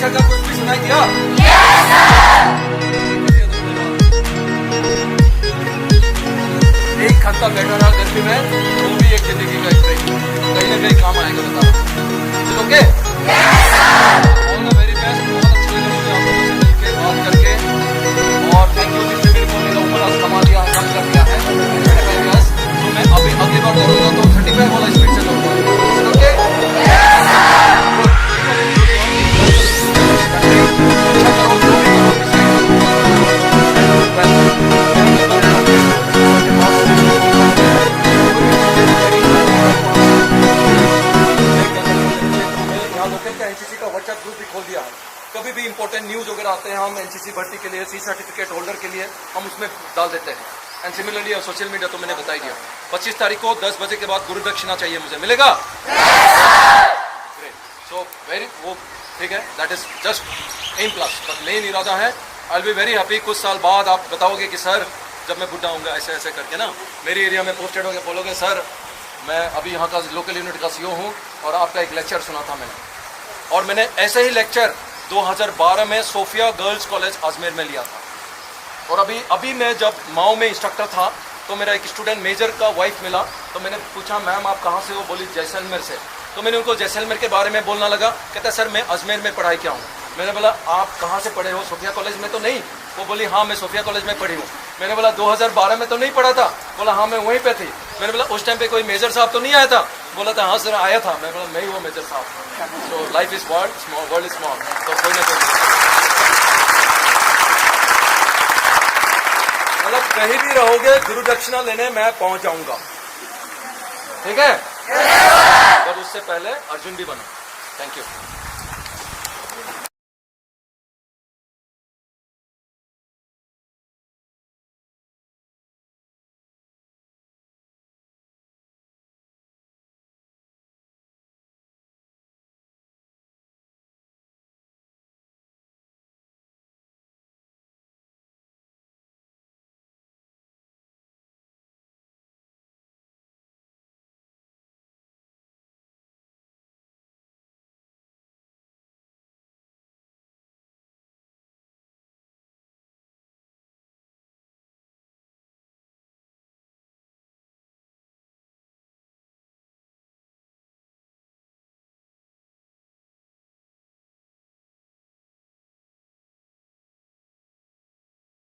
लेक्चर का कुछ भी सुनाई दिया? एक घंटा बैठा रहा गर्मी में, वो भी एक जिंदगी का स्ट्रेक, कहीं ना कहीं काम आएगा, बता रहा। Okay, all the very best. बहुत अच्छा लगा मुझे आप लोगों से मिलके, बात करके, और थैंक यू जिसने मेरे को मेरा ऊपर कमा दिया, कम कर दिया है। तो मैं अभी अगली बार करूँगा तो 35 वाला स्पीड से करूँगा। ओके, एनसीसी का व्हाट्सएप ग्रुप भी खोल दिया है। कभी भी इंपॉर्टेंट न्यूज वगैरह आते हैं, हम एनसीसी भर्ती के लिए, सी सर्टिफिकेट होल्डर के लिए हम उसमें डाल देते हैं। एंड सिमिलरली सोशल मीडिया तो मैंने बता ही दिया। 25 तारीख को 10 बजे के बाद गुरु दक्षिणा चाहिए मुझे, मिलेगा? ग्रेट, सो वेरी वो ठीक है, that is just M plus, but main इरादा है I will be very happy. कुछ साल बाद आप बताओगे कि सर जब मैं बुढ़ा होऊंगा ऐसे ऐसे करके ना, मेरी एरिया में पोस्टेड होकर बोलोगे सर मैं अभी यहाँ का लोकल यूनिट का सीईओ हूँ और आपका एक लेक्चर सुना था मैंने, और मैंने ऐसे ही लेक्चर 2012 में सोफिया गर्ल्स कॉलेज अजमेर में लिया था। और अभी मैं जब माओ में इंस्ट्रक्टर था तो मेरा एक स्टूडेंट मेजर का वाइफ मिला, तो मैंने पूछा मैम आप कहाँ से हो? बोली जैसलमेर से। तो मैंने उनको जैसलमेर के बारे में बोलना लगा, कहता सर मैं अजमेर में पढ़ाई किया हूँ। मैंने बोला आप कहाँ से पढ़े हो? सोफिया कॉलेज में तो नहीं? वो बोली हाँ मैं सोफिया कॉलेज में पढ़ी हूँ। मैंने बोला 2012 में तो नहीं पढ़ा था? बोला हाँ मैं वहीं पे थी। मैंने बोला उस टाइम पे कोई मेजर साहब तो नहीं आया था? बोला था हाँ सर आया था। मैं बोला मैं ही वो मेजर साहब। तो life is world small, world is small, तो कोई ना कोई मतलब कहीं भी रहोगे गुरु दक्षिणा लेने मैं पहुंच जाऊंगा, ठीक है? पर उससे पहले अर्जुन भी बनो। Thank you.